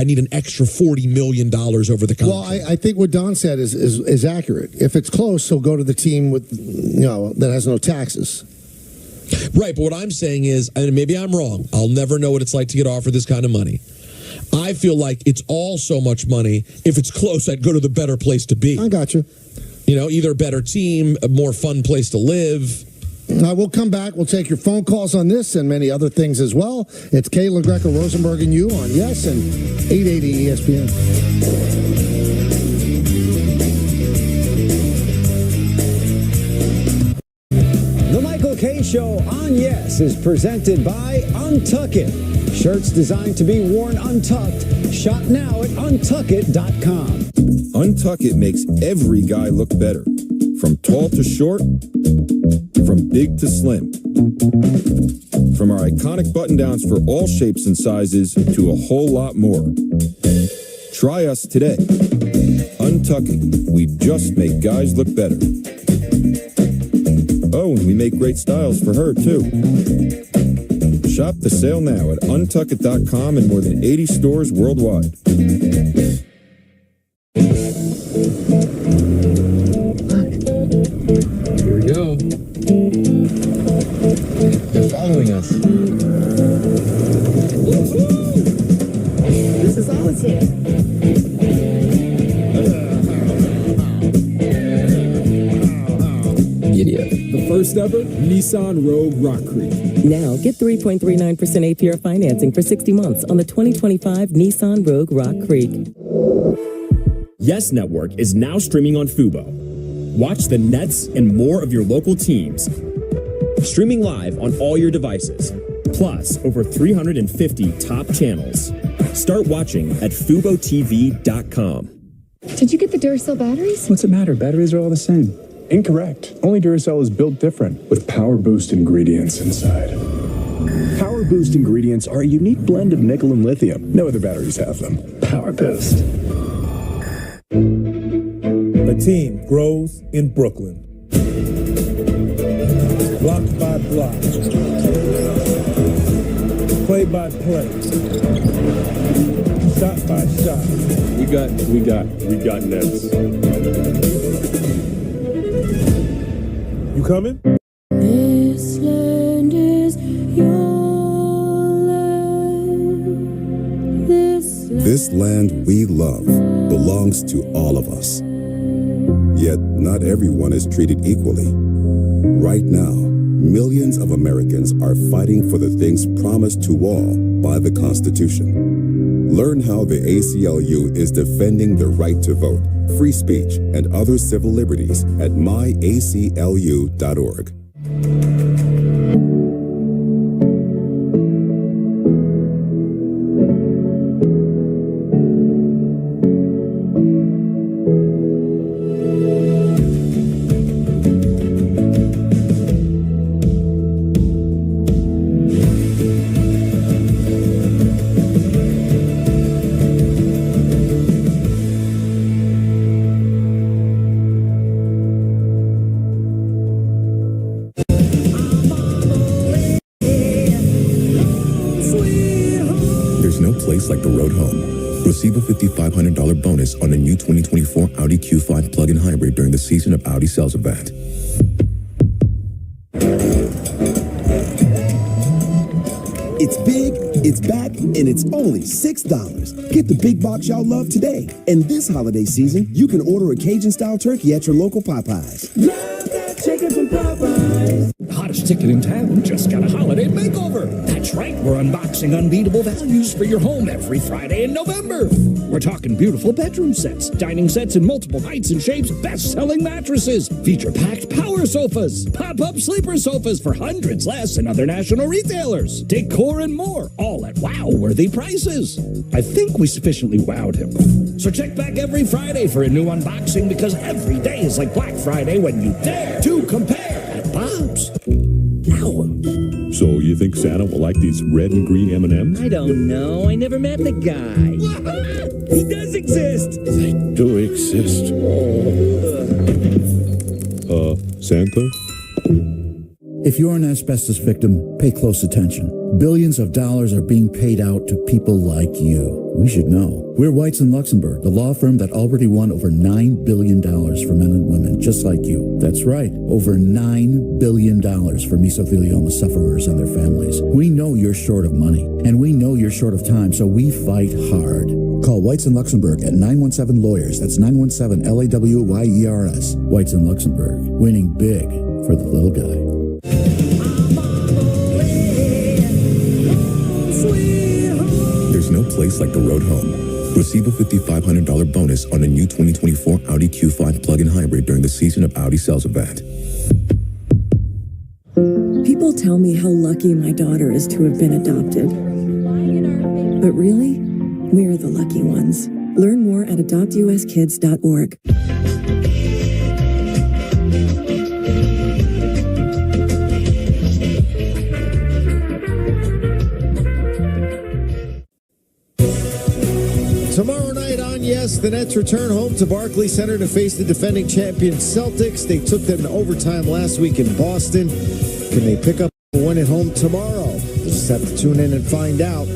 need an extra $40 million over the contract. Well, I think what Don said is accurate. If it's close, he'll go to the team with, that has no taxes. Right, but what I'm saying is, and maybe I'm wrong, I'll never know what it's like to get offered this kind of money. I feel like it's all so much money. If it's close, I'd go to the better place to be. I got you. Either a better team, a more fun place to live. We'll come back. We'll take your phone calls on this and many other things as well. It's Kayla Greco, Rosenberg, and you on Yes and 880 ESPN. The Michael K. Show on Yes is presented by Untuck It. Shirts designed to be worn untucked. Shop now at untuckit.com. Untuck It makes every guy look better. From tall to short, from big to slim. From our iconic button-downs for all shapes and sizes to a whole lot more. Try us today. Untuck It. We just make guys look better. Oh, and we make great styles for her, too. Shop the sale now at untuckit.com and more than 80 stores worldwide. Here we go. They're following us. This is always here. Idiot. The first ever Nissan Rogue Rock Creek. Now, get 3.39% APR financing for 60 months on the 2025 Nissan Rogue Rock Creek. Yes Network is now streaming on Fubo. Watch the Nets and more of your local teams. Streaming live on all your devices. Plus, over 350 top channels. Start watching at FuboTV.com. Did you get the Duracell batteries? What's it matter? Batteries are all the same. Incorrect. Only Duracell is built different with Power Boost ingredients inside. Power Boost ingredients are a unique blend of nickel and lithium. No other batteries have them. Power Boost. A team grows in Brooklyn. Block by block. Play by play. Shot by shot. We got Nets. You coming? This land is your land. This land we love belongs to all of us. Yet not everyone is treated equally. Right now, millions of Americans are fighting for the things promised to all by the Constitution. Learn how the ACLU is defending the right to vote, free speech, and other civil liberties at myaclu.org. Like the road home. Receive a $5,500 bonus on a new 2024 Audi Q5 plug-in hybrid during the Season of Audi Sales event. It's big, it's back, and it's only $6. Get the big box y'all love today. And this holiday season, you can order a Cajun-style turkey at your local Popeyes. Love that chicken from Popeyes. The hottest ticket in town just got a holiday makeover. That's right, we're unboxing unbeatable values for your home every Friday in November. We're talking beautiful bedroom sets, dining sets in multiple heights and shapes, best-selling mattresses, feature-packed power sofas, pop-up sleeper sofas for hundreds less than other national retailers, decor and more, all at wow-worthy prices. I think we sufficiently wowed him. So check back every Friday for a new unboxing, because every day is like Black Friday when you dare to compare at Bob's. So you think Santa will like these red and green M&Ms? I don't know. I never met the guy. He does exist. They do exist. Santa? If you're an asbestos victim, pay close attention. Billions of dollars are being paid out to people like you. We should know. We're Whites in Luxembourg, the law firm that already won over $9 billion for men and women just like you. That's right, over $9 billion for mesothelioma sufferers and their families. We know you're short of money, and we know you're short of time, so we fight hard. Call Whites in Luxembourg at 917-LAWYERS. That's 917-LAWYERS. Whites in Luxembourg, winning big for the little guy. There's no place like the road home. Receive a $5,500 bonus on a new 2024 Audi Q5 plug-in hybrid during the Season of Audi Sales event. People tell me how lucky my daughter is to have been adopted. But really, we're the lucky ones. Learn more at adoptuskids.org. Tomorrow night on Yes, the Nets return home to Barclays Center to face the defending champion Celtics. They took them in overtime last week in Boston. Can they pick up a win at home tomorrow? We'll just have to tune in and find out.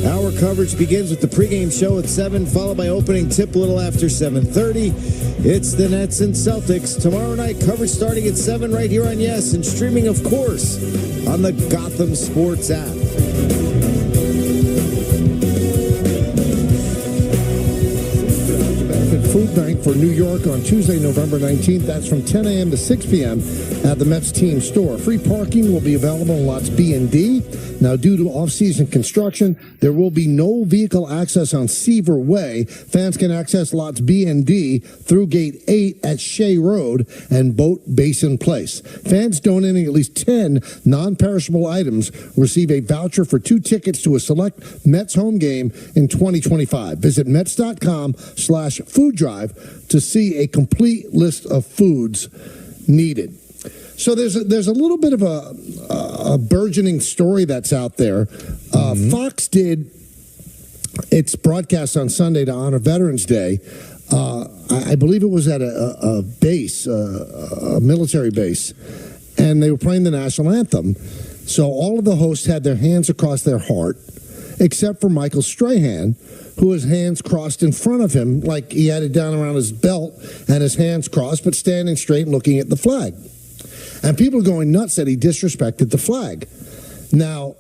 Our coverage begins with the pregame show at 7, followed by opening tip a little after 7:30. It's the Nets and Celtics. Tomorrow night, coverage starting at 7 right here on Yes, and streaming, of course, on the Gotham Sports app. Food Bank for New York on Tuesday, November 19th. That's from 10 a.m. to 6 p.m. at the Mets team store. Free parking will be available in lots B and D. Now, due to off-season construction, there will be no vehicle access on Seaver Way. Fans can access lots B and D through Gate 8 at Shea Road and Boat Basin Place. Fans donating at least 10 non-perishable items receive a voucher for 2 tickets to a select Mets home game in 2025. Visit Mets.com/food drive to see a complete list of foods needed. So there's a little bit of a burgeoning story that's out there. Fox did its broadcast on Sunday to honor Veterans Day. I believe it was at a base, a military base, and they were playing the national anthem. So all of the hosts had their hands across their heart, except for Michael Strahan, who has hands crossed in front of him, like he had it down around his belt and his hands crossed, but standing straight and looking at the flag. And people are going nuts that he disrespected the flag. Now,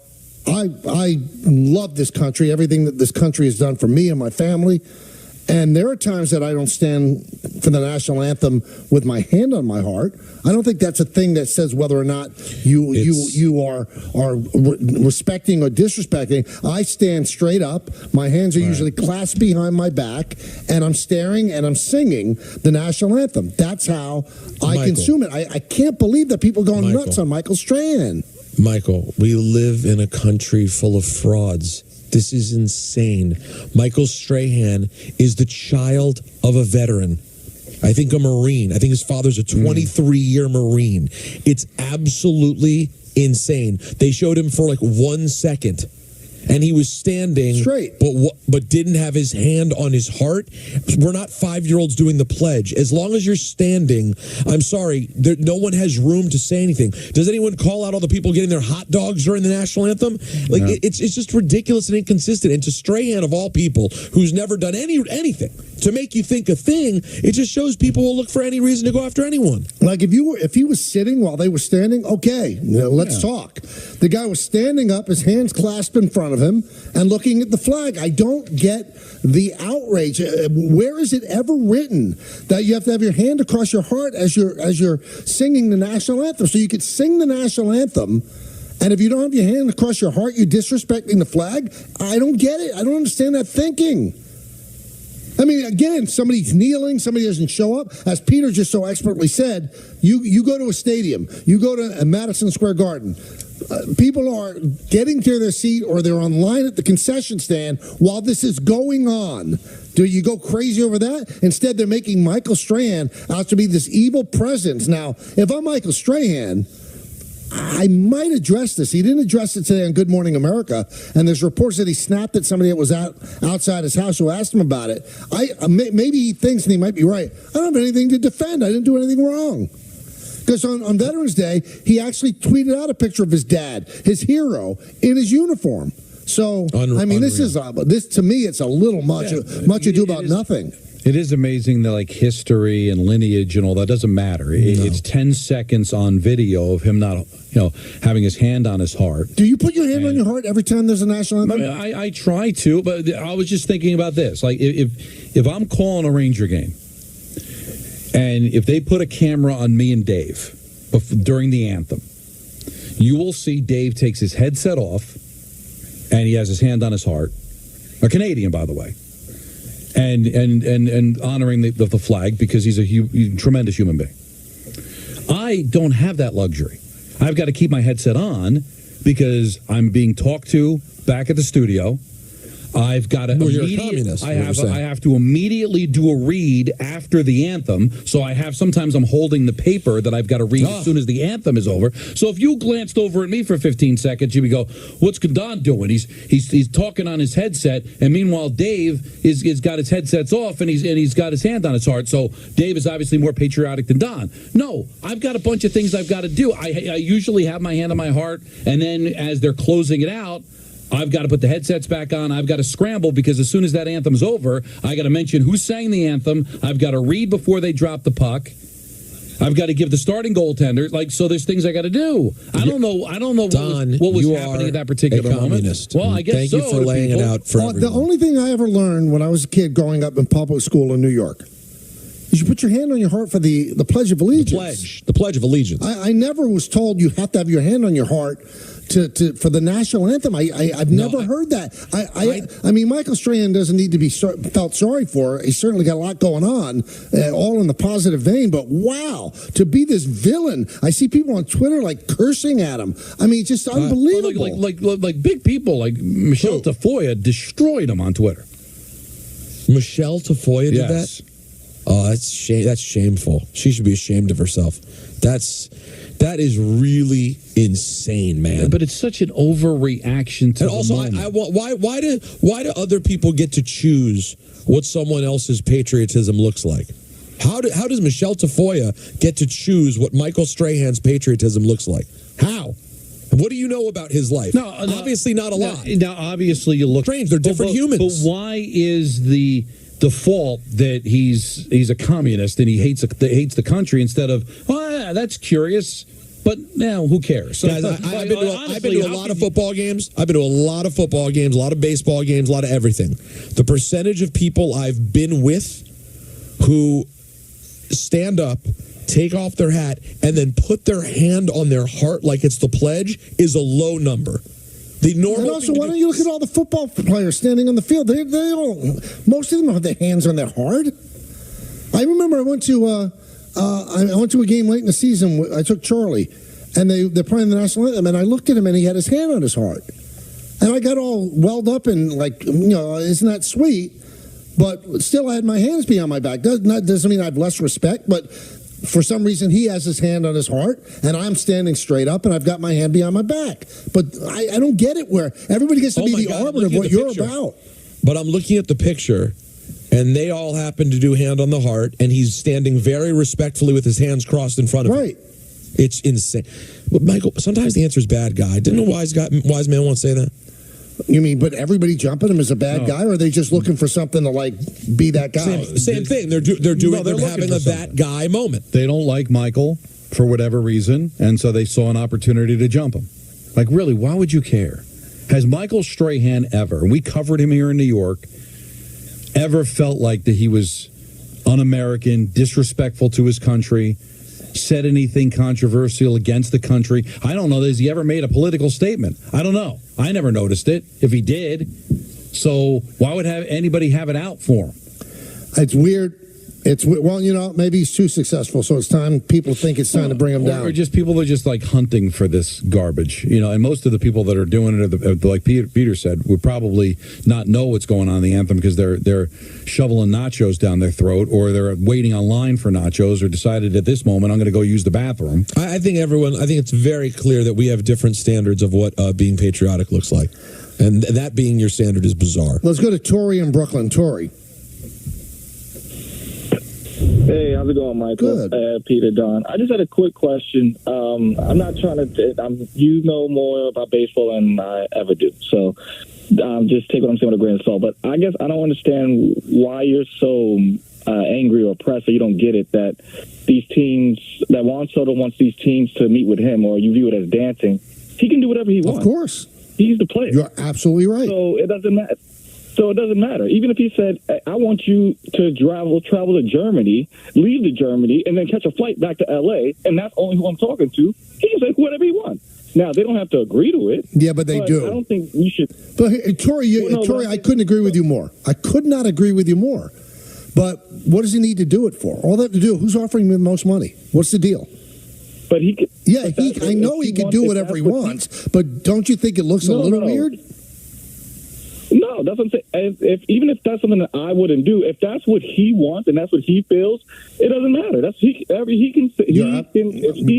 I love this country, everything that this country has done for me and my family. And there are times that I don't stand for the national anthem with my hand on my heart. I don't think that's a thing that says whether or not you are respecting or disrespecting. I stand straight up. My hands are usually clasped behind my back, and I'm staring and I'm singing the national anthem. That's how I consume it. I can't believe that people are going nuts on Michael Strahan. Michael, we live in a country full of frauds. This is insane. Michael Strahan is the child of a veteran. I think a Marine. I think his father's a 23-year Marine. It's absolutely insane. They showed him for like 1 second, and he was standing straight, but didn't have his hand on his heart. We're not 5-year-olds doing the pledge. As long as you're standing, I'm sorry, no one has room to say anything. Does anyone call out all the people getting their hot dogs during the national anthem? Like it's just ridiculous and inconsistent. And to Strahan, of all people, who's never done anything, to make you think a thing. It just shows people will look for any reason to go after anyone. Like if he was sitting while they were standing, okay, let's talk. The guy was standing up, his hands clasped in front of him, and looking at the flag. I don't get the outrage. Where is it ever written that you have to have your hand across your heart as you're singing the national anthem? So you could sing the national anthem, and if you don't have your hand across your heart, you're disrespecting the flag? I don't get it. I don't understand that thinking. I mean, again, somebody's kneeling, somebody doesn't show up. As Peter just so expertly said, you go to a stadium, you go to Madison Square Garden. People are getting to their seat or they're online at the concession stand while this is going on. Do you go crazy over that? Instead, they're making Michael Strahan out to be this evil presence. Now, if I'm Michael Strahan, I might address this. He didn't address it today on Good Morning America, and there's reports that he snapped at somebody that was outside his house who asked him about it. Maybe he thinks, and he might be right, I don't have anything to defend. I didn't do anything wrong. Because on Veterans Day, he actually tweeted out a picture of his dad, his hero, in his uniform. So, I mean, this to me, it's a little much ado about nothing. It is amazing that like history and lineage and all that doesn't matter. It's 10 seconds on video of him not, having his hand on his heart. Do you put your hand on your heart every time there's a national anthem? I try to, but I was just thinking about this. Like if I'm calling a Ranger game, and if they put a camera on me and Dave during the anthem, you will see Dave takes his headset off, and he has his hand on his heart. A Canadian, by the way. And honoring the flag because he's a tremendous human being. I don't have that luxury. I've got to keep my headset on because I'm being talked to back at the studio. I've got to. You're a communist. I have to immediately do a read after the anthem. So sometimes I'm holding the paper that I've got to read as soon as the anthem is over. So if you glanced over at me for 15 seconds, you would go, "What's Don doing? He's talking on his headset, and meanwhile Dave is got his headsets off and he's got his hand on his heart. So Dave is obviously more patriotic than Don. No, I've got a bunch of things I've got to do. I usually have my hand on my heart, and then as they're closing it out, I've got to put the headsets back on. I've got to scramble because as soon as that anthem's over, I got to mention who sang the anthem. I've got to read before they drop the puck. I've got to give the starting goaltender. So there's things I got to do. I don't know. Don, what was happening at that particular moment. Well, I guess Thank you for laying it out for everyone. The only thing I ever learned when I was a kid growing up in public school in New York is you put your hand on your heart for the Pledge of Allegiance. The Pledge of Allegiance. I never was told you have to have your hand on your heart for the national anthem. I've never heard that. I mean, Michael Strahan doesn't need to be felt sorry for. He's certainly got a lot going on, all in the positive vein. But wow, to be this villain, I see people on Twitter like cursing at him. I mean, just unbelievable. Like big people like Michelle Tafoya destroyed him on Twitter. Michelle Tafoya did that? Oh, that's shameful. She should be ashamed of herself. That is really insane, man. But it's such an overreaction to and also, why do other people get to choose what someone else's patriotism looks like? How does Michelle Tafoya get to choose what Michael Strahan's patriotism looks like? How? What do you know about his life? No, obviously not a lot. Now, obviously, you look strange. They're different humans. But why is the default that he's a communist and he hates the country instead of, that's curious, but now who cares? Guys, I've been to a lot of football games. I've been to a lot of football games, a lot of baseball games, a lot of everything. The percentage of people I've been with who stand up, take off their hat, and then put their hand on their heart like it's the pledge is a low number. And also, why don't you look at all the football players standing on the field? They all, most of them have their hands on their heart. I remember I went to a game late in the season. I took Charlie, and they're playing the national anthem, and I looked at him, and he had his hand on his heart. And I got all welled up and isn't that sweet? But still, I had my hands behind my back. Doesn't mean I have less respect, but for some reason, he has his hand on his heart, and I'm standing straight up, and I've got my hand behind my back. But I don't get it where everybody gets to be the arbiter of what you're about. But I'm looking at the picture, and they all happen to do hand on the heart, and he's standing very respectfully with his hands crossed in front of him. Right. It's insane. But, Michael, sometimes the answer is bad guy. Didn't a wise man once say that? You mean, but everybody jumping him is a bad guy, or are they just looking for something to, like, be that guy? Same thing. They're having a that guy moment. They don't like Michael for whatever reason, and so they saw an opportunity to jump him. Like, really, why would you care? Has Michael Strahan ever, and we covered him here in New York, ever felt like that he was un-American, disrespectful to his country, said anything controversial against the country? I don't know. Has he ever made a political statement? I don't know. I never noticed it, if he did. So why would anybody have it out for him? It's weird. Well, you know, maybe he's too successful, so it's time. People think it's time to bring him down. Or just people are just like hunting for this garbage, you know. And most of the people that are doing it, like Peter said, would probably not know what's going on in the anthem because they're shoveling nachos down their throat, or they're waiting online for nachos, or decided at this moment I'm going to go use the bathroom. I think it's very clear that we have different standards of what being patriotic looks like, and that being your standard is bizarre. Let's go to Tori in Brooklyn. Tori. Hey, how's it going, Michael? Good. Peter, Don. I just had a quick question. I'm not trying to. You know more about baseball than I ever do, so just take what I'm saying with a grain of salt. But I guess I don't understand why you're so angry or oppressed, or you don't get it that these teams, that Juan Soto wants these teams to meet with him, or you view it as dancing. He can do whatever he wants. Of course. He's the player. You're absolutely right. So it doesn't matter. So it doesn't matter. Even if he said, I want you to travel to Germany, leave to Germany, and then catch a flight back to L.A., and that's only who I'm talking to, he can say whatever he wants. Now, they don't have to agree to it. Yeah, but they do. I don't think we should. But, Tori, I couldn't agree with you more. I could not agree with you more. But what does he need to do it for? All they have to do, who's offering him the most money? What's the deal? But he could. Yeah, I know he can do whatever he wants, but don't you think it looks a little weird? No, that's what I'm saying. Even if that's something that I wouldn't do, if that's what he wants and that's what he feels, it doesn't matter.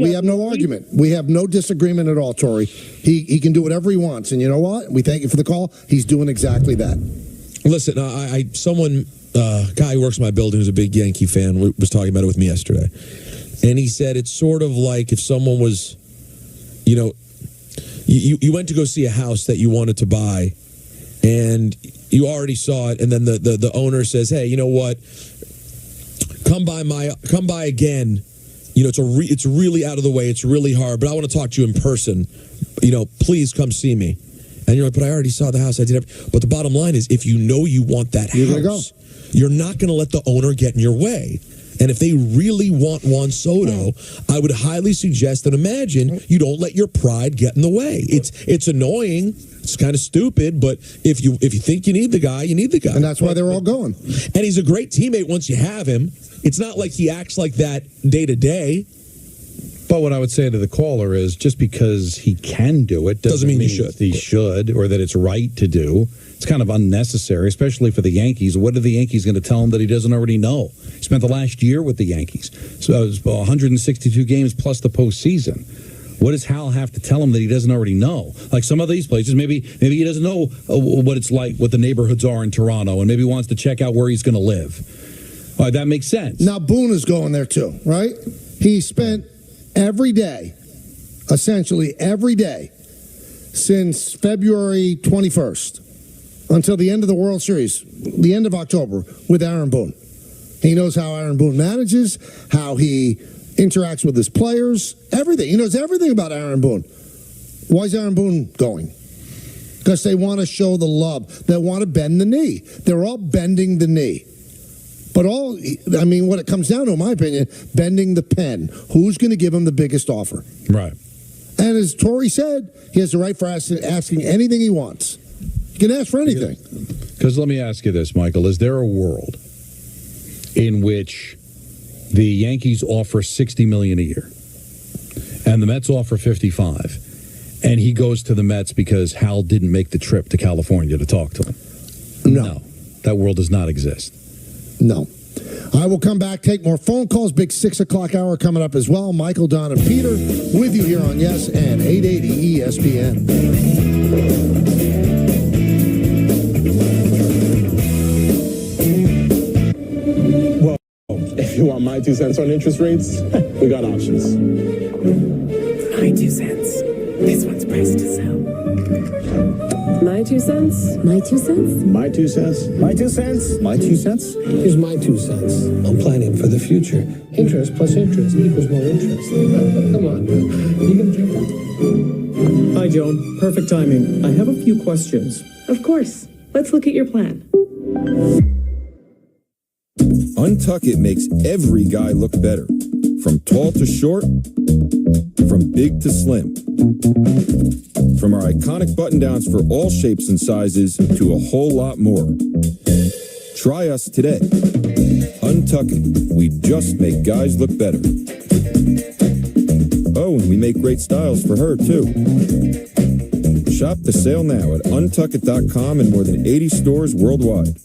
We have no argument. We have no disagreement at all, Tori. He can do whatever he wants, and you know what? We thank you for the call. He's doing exactly that. Listen, guy who works in my building who's a big Yankee fan was talking about it with me yesterday, and he said it's sort of like if someone was, you went to go see a house that you wanted to buy, and you already saw it, and then the owner says, hey, you know what, come by again, it's really out of the way, it's really hard, but I want to talk to you in person, please come see me. And you're like, but I already saw the house, I did everything. But the bottom line is, if you know you want that house, you're not going to let the owner get in your way. And if they really want Juan Soto, I would highly suggest and imagine you don't let your pride get in the way. It's annoying. It's kind of stupid, but if you think you need the guy, you need the guy. And that's why they're all going. And he's a great teammate once you have him. It's not like he acts like that day to day. But what I would say to the caller is, just because he can do it doesn't mean he should, or that it's right to do. It's kind of unnecessary, especially for the Yankees. What are the Yankees going to tell him that he doesn't already know? He spent the last year with the Yankees. So it was 162 games plus the postseason. What does Hal have to tell him that he doesn't already know? Like some of these places, maybe he doesn't know what it's like, what the neighborhoods are in Toronto, and maybe he wants to check out where he's going to live. All right, that makes sense. Now, Boone is going there too, right? He spent every day, essentially every day, since February 21st until the end of the World Series, the end of October, with Aaron Boone. He knows how Aaron Boone manages, how he interacts with his players, everything. He knows everything about Aaron Boone. Why is Aaron Boone going? Because they want to show the love. They want to bend the knee. They're all bending the knee. But what it comes down to, in my opinion, bending the pen. Who's going to give him the biggest offer? Right. And as Tori said, he has the right for asking anything he wants. He can ask for anything. Because let me ask you this, Michael. Is there a world in which the Yankees offer $60 million a year and the Mets offer $55, and he goes to the Mets because Hal didn't make the trip to California to talk to him? No. That world does not exist. No. I will come back, take more phone calls. Big 6 o'clock hour coming up as well. Michael, Don, and Peter with you here on Yes and 880 ESPN. Well, if you want my 2 cents on interest rates, we got options. My 2 cents. This one's priced to sell. My 2 cents? My 2 cents? My 2 cents? My 2 cents? My 2 cents? Here's my 2 cents. I'm planning for the future. Interest plus interest equals more interest. Come on, man. You can drink it. Hi, Joan. Perfect timing. I have a few questions. Of course. Let's look at your plan. Untuck It makes every guy look better. From tall to short, from big to slim. From our iconic button-downs for all shapes and sizes to a whole lot more. Try us today. Untuck It. We just make guys look better. Oh, and we make great styles for her, too. Shop the sale now at untuckit.com and more than 80 stores worldwide.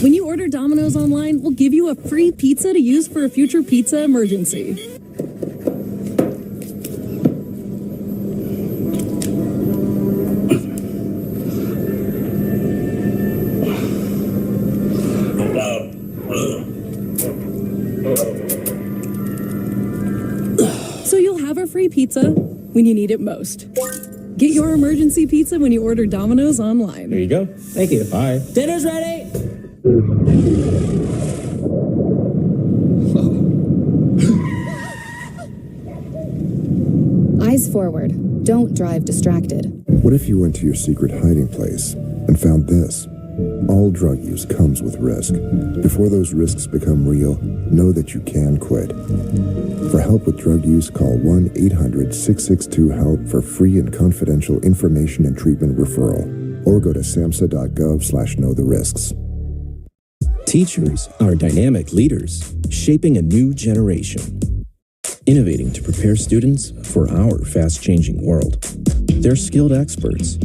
When you order Domino's online, we'll give you a free pizza to use for a future pizza emergency. So you'll have a free pizza when you need it most. Get your emergency pizza when you order Domino's online. There you go. Thank you. Bye. Dinner's ready! Eyes forward. Don't drive distracted. What if you went to your secret hiding place and found this? All drug use comes with risk. Before those risks become real, know that you can quit. For help with drug use, call 1-800-662-HELP for free and confidential information and treatment referral. Or go to samhsa.gov/knowtherisks. Teachers are dynamic leaders, shaping a new generation. Innovating to prepare students for our fast-changing world. They're skilled experts,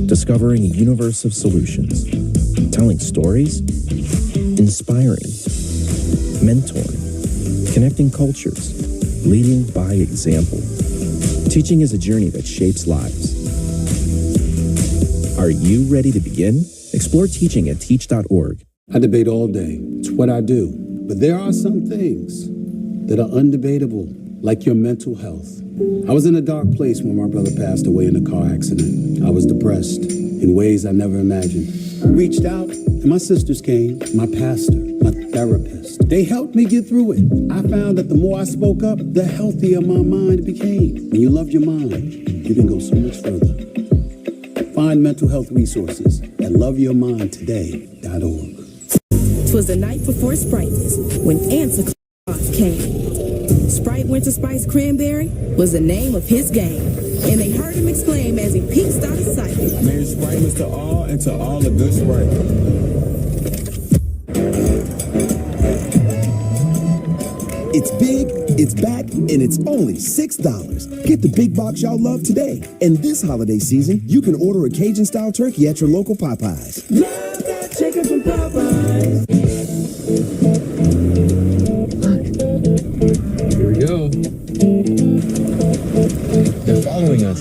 discovering a universe of solutions, telling stories, inspiring, mentoring, connecting cultures, leading by example. Teaching is a journey that shapes lives. Are you ready to begin? Explore teaching at teach.org. I debate all day. It's what I do. But there are some things that are undebatable, like your mental health. I was in a dark place when my brother passed away in a car accident. I was depressed in ways I never imagined. I reached out, and my sisters came, my pastor, my therapist. They helped me get through it. I found that the more I spoke up, the healthier my mind became. When you love your mind, you can go so much further. Find mental health resources at loveyourmindtoday.org. 'Twas the night before Sprightmas when Answer Claus came. Sprite Winter Spice Cranberry was the name of his game, and they heard him exclaim as he peeked out of sight. Merry Sprightmas to all and to all the good Sprite. It's big, it's back, and it's only $6. Get the big box y'all love today. And this holiday season, you can order a Cajun-style turkey at your local Popeyes. Love that chicken from Popeyes. Here we go. They're following us.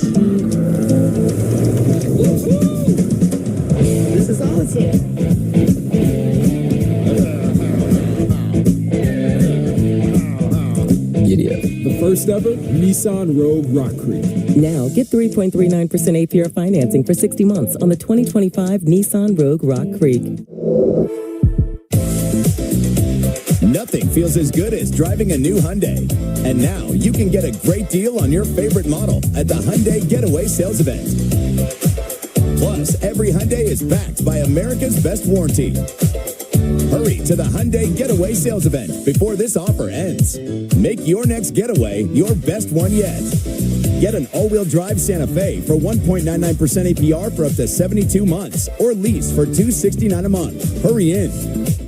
This is ours here. The first ever Nissan Rogue Rock Creek. Now get 3.39% APR financing for 60 months on the 2025 Nissan Rogue Rock Creek. Nothing feels as good as driving a new Hyundai. And now you can get a great deal on your favorite model at the Hyundai Getaway Sales Event. Plus, every Hyundai is backed by America's Best Warranty. Hurry to the Hyundai Getaway Sales Event before this offer ends. Make your next getaway your best one yet. Get an all-wheel drive Santa Fe for 1.99% APR for up to 72 months or lease for $269 a month. Hurry in.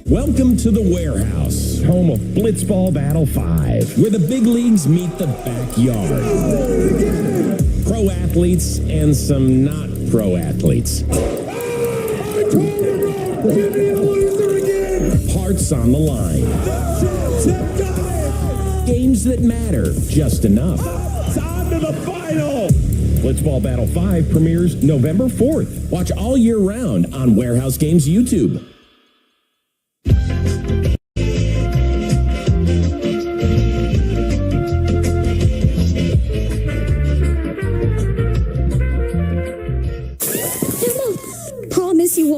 Welcome to the Warehouse, home of Blitzball Battle 5, where the big leagues meet the backyard. Pro athletes and some not pro athletes. Hearts on the line. Games that matter just enough. On to the final! Blitzball Battle 5 premieres November 4th. Watch all year round on Warehouse Games YouTube.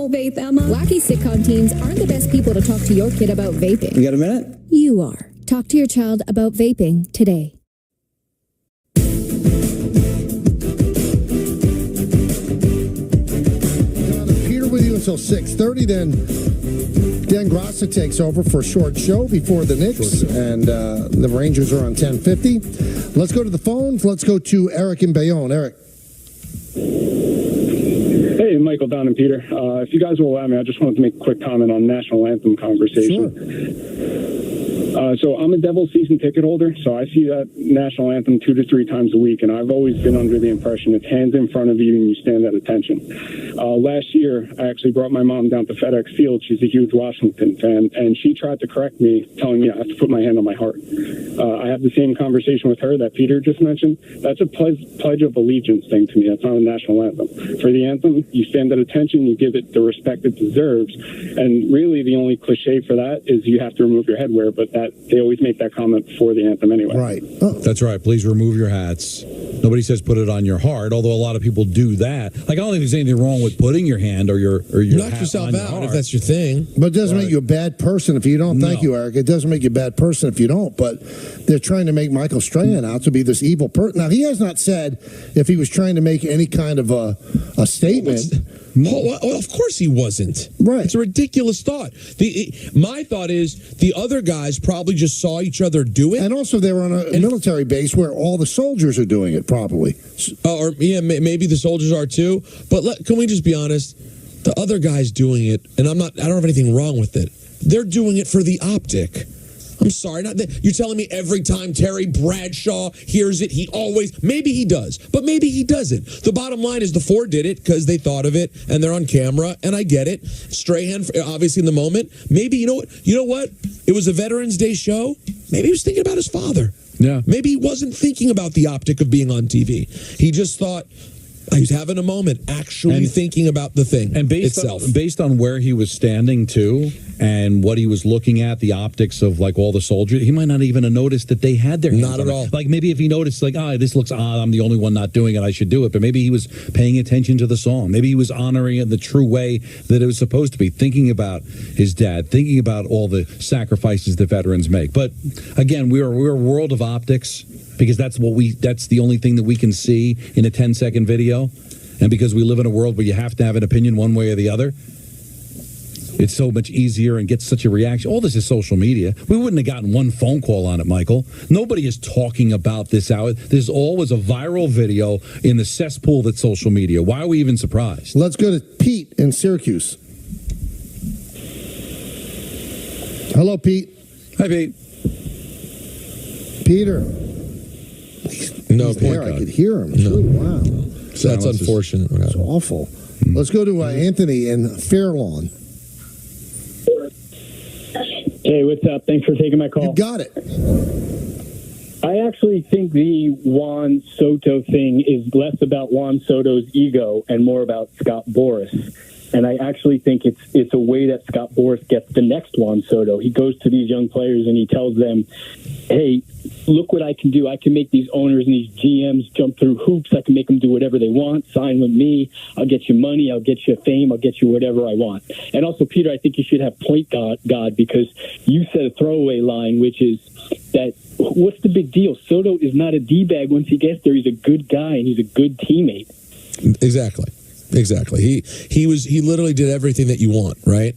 don't vape, Emma. Wacky sitcom teens aren't the best people to talk to your kid about vaping. You got a minute? You are. Talk to your child about vaping today. Peter with you until 6:30, then Dan Grassa takes over for a short show before the Knicks, and the Rangers are on 10:50. Let's go to the phones. Let's go to Eric in Bayonne. Eric. Hey, Michael, Don, and Peter. If you guys will allow me, I just wanted to make a quick comment on national anthem conversation. Sure. So I'm a Devils season ticket holder, so I see that national anthem 2 to 3 times a week, and I've always been under the impression it's hands in front of you and you stand at attention. Last year, I actually brought my mom down to FedEx Field. She's a huge Washington fan, and she tried to correct me, telling me I have to put my hand on my heart. I have the same conversation with her that Peter just mentioned. That's a pledge of allegiance thing to me. That's not a national anthem. For the anthem, you stand at attention, you give it the respect it deserves, and really the only cliche for that is you have to remove your headwear, but that they always make that comment before the anthem anyway. Right. That's right. Please remove your hats. Nobody says put it on your heart, although a lot of people do that. Like, I don't think there's anything wrong with putting your hand or your knock hat yourself on your out heart. if that's your thing. But it doesn't make you a bad person if you don't. Thank No. you, Eric. It doesn't make you a bad person if you don't. But they're trying to make Michael Strahan out to be this evil person. Now, he has not said if he was trying to make any kind of a statement. Well, of course he wasn't. Right. It's a ridiculous thought. My thought is the other guys probably just saw each other do it. And also they were on a military base where all the soldiers are doing it probably. Or maybe the soldiers are too. But can we just be honest? The other guy's doing it, and I don't have anything wrong with it. They're doing it for the optic. I'm sorry. You're telling me every time Terry Bradshaw hears it, maybe he does, but maybe he doesn't. The bottom line is the four did it because they thought of it and they're on camera, and I get it. Strahan, obviously in the moment, maybe, you know what? It was a Veterans Day show. Maybe he was thinking about his father. Yeah. Maybe he wasn't thinking about the optic of being on TV. He just thought, he's having a moment, actually thinking about the thing and itself. Based on where he was standing, too, and what he was looking at, the optics of, like, all the soldiers, he might not even have noticed that they had their hands Not at on all. it. Like, maybe if he noticed, like, this looks odd, I'm the only one not doing it, I should do it. But maybe he was paying attention to the song. Maybe he was honoring it in the true way that it was supposed to be, thinking about his dad, thinking about all the sacrifices that veterans make. But, again, we're a world of optics, because that's the only thing that we can see in a 10-second video. And because we live in a world where you have to have an opinion one way or the other, it's so much easier and gets such a reaction. All this is social media. We wouldn't have gotten one phone call on it, Michael. Nobody is talking about this out. This always a viral video in the cesspool that's social media. Why are we even surprised? Let's go to Pete in Syracuse. Hello, Pete. Hi, Pete. Peter. No, He's there. I could hear him. No. Wow. So that's unfortunate. It's awful. Let's go to Anthony in Fairlawn. Hey, what's up? Thanks for taking my call. You got it. I actually think the Juan Soto thing is less about Juan Soto's ego and more about Scott Boras. And I actually think it's a way that Scott Boras gets the next Juan Soto. He goes to these young players and he tells them, hey, look what I can do. I can make these owners and these GMs jump through hoops. I can make them do whatever they want. Sign with me. I'll get you money. I'll get you fame. I'll get you whatever I want. And also, Peter, I think you should have point God because you said a throwaway line, which is that what's the big deal? Soto is not a D-bag once he gets there. He's a good guy and he's a good teammate. Exactly. He literally did everything that you want, right?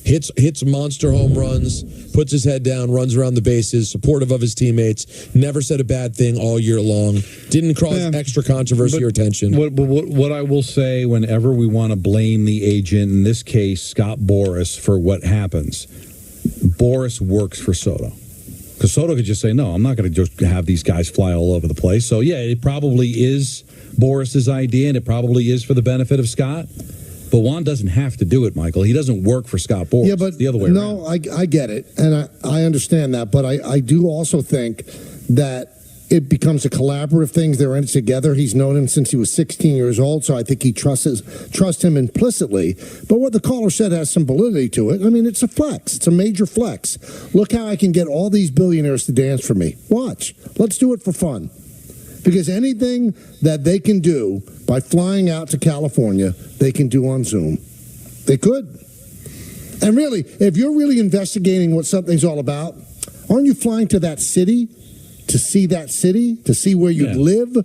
Hits monster home runs, puts his head down, runs around the bases, supportive of his teammates, never said a bad thing all year long, didn't cause extra controversy or attention. What I will say whenever we want to blame the agent, in this case, Scott Boras, for what happens, Boras works for Soto. Because Soto could just say, no, I'm not going to just have these guys fly all over the place. So, yeah, it probably is Boris's idea, and it probably is for the benefit of Scott. But Juan doesn't have to do it, Michael. He doesn't work for Scott Boras. Yeah, but it's the other way around. No, I get it, and I understand that. But I do also think that it becomes a collaborative thing. They're in it together. He's known him since he was 16 years old, so I think he trusts him implicitly. But what the caller said has some validity to it. I mean, it's a flex. It's a major flex. Look how I can get all these billionaires to dance for me. Watch. Let's do it for fun. Because anything that they can do by flying out to California, they can do on Zoom. They could. And really, if you're really investigating what something's all about, aren't you flying to that city to see that city, to see where you live?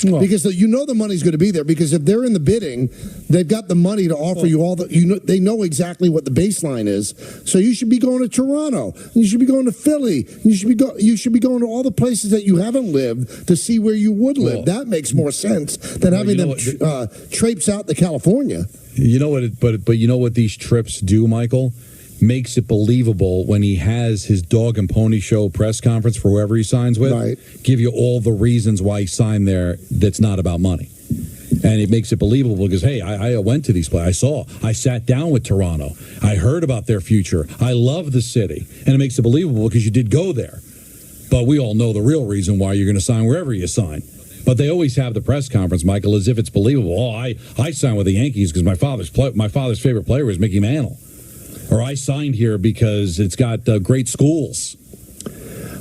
Well, because you know the money's going to be there. Because if they're in the bidding, they've got the money to offer you all the. They know exactly what the baseline is. So you should be going to Toronto. You should be going to Philly. You should be going to all the places that you haven't lived to see where you would live. That makes more sense than having them traipse out to California. You know what? But you know what these trips do, Michael? Makes it believable when he has his dog and pony show press conference for whoever he signs with. Right. Give you all the reasons why he signed there that's not about money. And it makes it believable because, hey, I went to these places. I sat down with Toronto. I heard about their future. I love the city. And it makes it believable because you did go there. But we all know the real reason why you're going to sign wherever you sign. But they always have the press conference, Michael, as if it's believable. Oh, I signed with the Yankees because my father's favorite player was Mickey Mantle. Or I signed here because it's got great schools.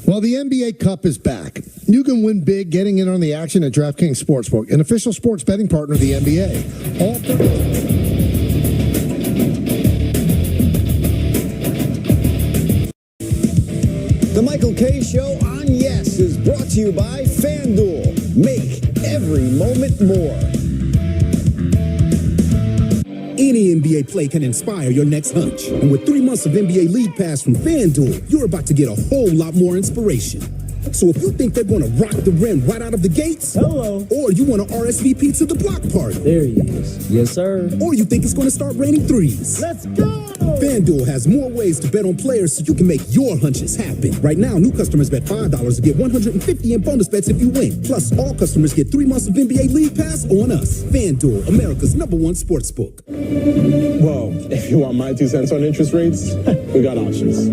Well, the NBA Cup is back. You can win big getting in on the action at DraftKings Sportsbook, an official sports betting partner of the NBA. The Michael K. Show on Yes is brought to you by FanDuel. Make every moment more. Any NBA play can inspire your next hunch. And with 3 months of NBA League Pass from FanDuel, you're about to get a whole lot more inspiration. So if you think they're going to rock the rim right out of the gates, hello, or you want to RSVP to the block party, there he is. Yes, sir. Or you think it's going to start raining threes. Let's go! FanDuel has more ways to bet on players so you can make your hunches happen. Right now, new customers bet $5 to get $150 in bonus bets if you win. Plus, all customers get 3 months of NBA League Pass on us. FanDuel, America's #1 sportsbook. Well, if you want my 2 cents on interest rates, we got options.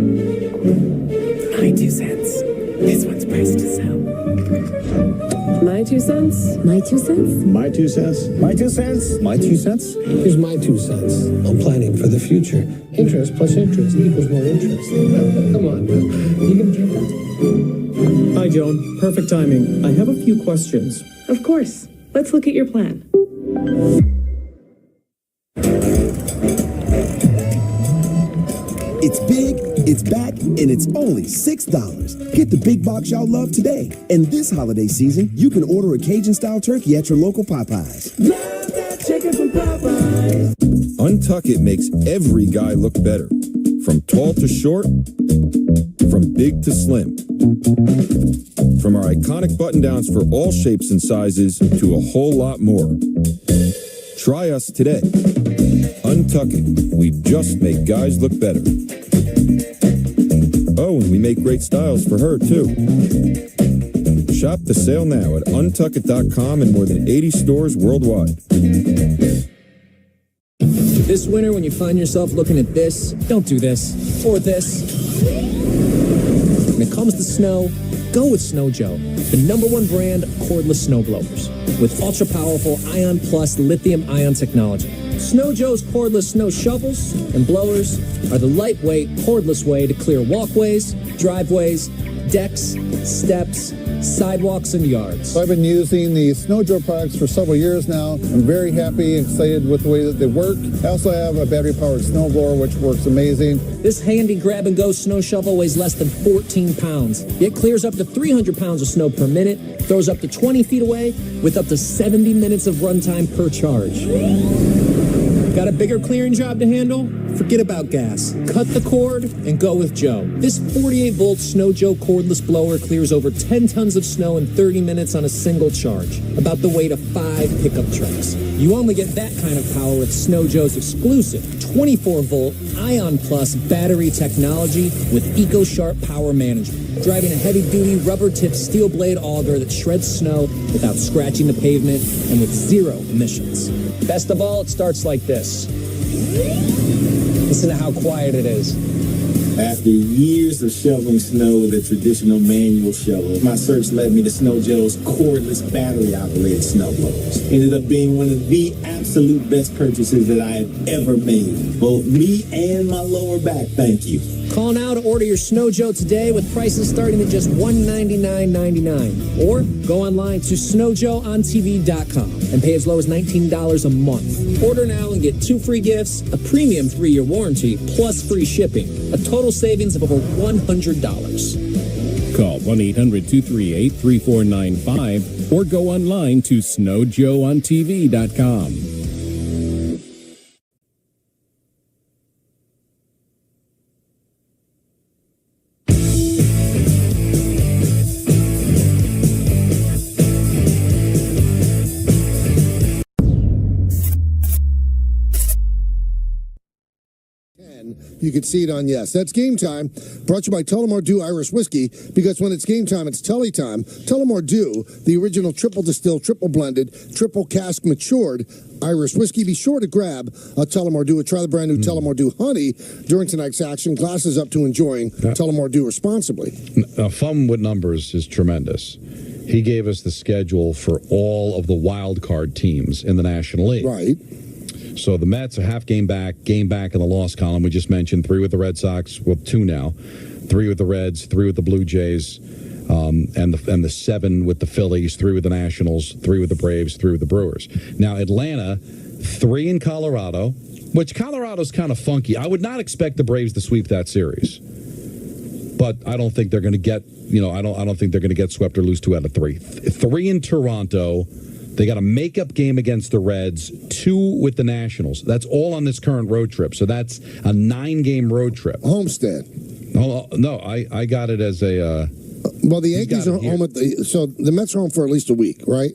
My 2 cents. This one's priced to sell. My 2 cents? My 2 cents? My 2 cents? My 2 cents? My 2 cents? Here's my 2 cents on planning for the future. Interest plus interest equals more interest. Come on, man. You can get that. Hi, Joan. Perfect timing. I have a few questions. Of course. Let's look at your plan. It's big, it's back, and it's only $6. Get the big box y'all love today. And this holiday season, you can order a Cajun-style turkey at your local Popeyes. Love that chicken from Popeyes. Untuck It makes every guy look better. From tall to short, from big to slim. From our iconic button-downs for all shapes and sizes to a whole lot more. Try us today. Untuck It. We just make guys look better. Oh, and we make great styles for her, too. Shop the sale now at untuckit.com and more than 80 stores worldwide. This winter, when you find yourself looking at this, don't do this, or this. When it comes to snow, go with Snow Joe, the #1 brand of cordless snowblowers. With ultra-powerful Ion Plus lithium-ion technology. Snow Joe's cordless snow shovels and blowers are the lightweight, cordless way to clear walkways, driveways, decks, steps, sidewalks, and yards. So I've been using the Snow Joe products for several years now. I'm very happy and excited with the way that they work. I also have a battery-powered snowblower, which works amazing. This handy grab-and-go snow shovel weighs less than 14 pounds, yet clears up to 300 pounds of snow per minute, throws up to 20 feet away with up to 70 minutes of runtime per charge. Got a bigger clearing job to handle? Forget about gas. Cut the cord and go with Joe. This 48-volt Snow Joe cordless blower clears over 10 tons of snow in 30 minutes on a single charge, about the weight of 5 pickup trucks. You only get that kind of power with Snow Joe's exclusive 24-volt Ion Plus battery technology with EcoSharp power management, driving a heavy-duty rubber-tipped steel blade auger that shreds snow without scratching the pavement and with 0 emissions. Best of all, it starts like this. Listen to how quiet it is. After years of shoveling snow with a traditional manual shovel, my search led me to Snow Joe's cordless battery-operated snowblowers. Ended up being one of the absolute best purchases that I have ever made. Both me and my lower back, thank you. Call now to order your Snow Joe today with prices starting at just $199.99. Or go online to snowjoeontv.com and pay as low as $19 a month. Order now and get 2 free gifts, a premium 3-year warranty, plus free shipping. A total savings of over $100. Call 1-800-238-3495 or go online to snowjoeontv.com. You can see it on Yes. That's Game Time, brought to you by Tullamore Dew Irish Whiskey, because when it's game time, it's Tully time. Tullamore Dew, the original triple distilled, triple blended, triple cask matured Irish whiskey. Be sure to grab a Tullamore Dew, try the brand new Tullamore Dew Honey during tonight's action. Glasses up to enjoying Tullamore Dew responsibly. Fun with numbers is tremendous. He gave us the schedule for all of the wild card teams in the National League. Right. So the Mets are half game back in the loss column. We just mentioned 3 with the Red Sox, well, 2 now, 3 with the Reds, 3 with the Blue Jays, and the 7 with the Phillies, 3 with the Nationals, 3 with the Braves, 3 with the Brewers. Now Atlanta, 3 in Colorado, which Colorado's kind of funky. I would not expect the Braves to sweep that series, but I don't think they're going to get, I don't think they're going to get swept or lose 2 out of 3. 3 in Toronto. They got a makeup game against the Reds, 2 with the Nationals. That's all on this current road trip. So that's a 9-game road trip. Homestead. No, I got it as a... well, the Yankees are home so the Mets are home for at least a week, right?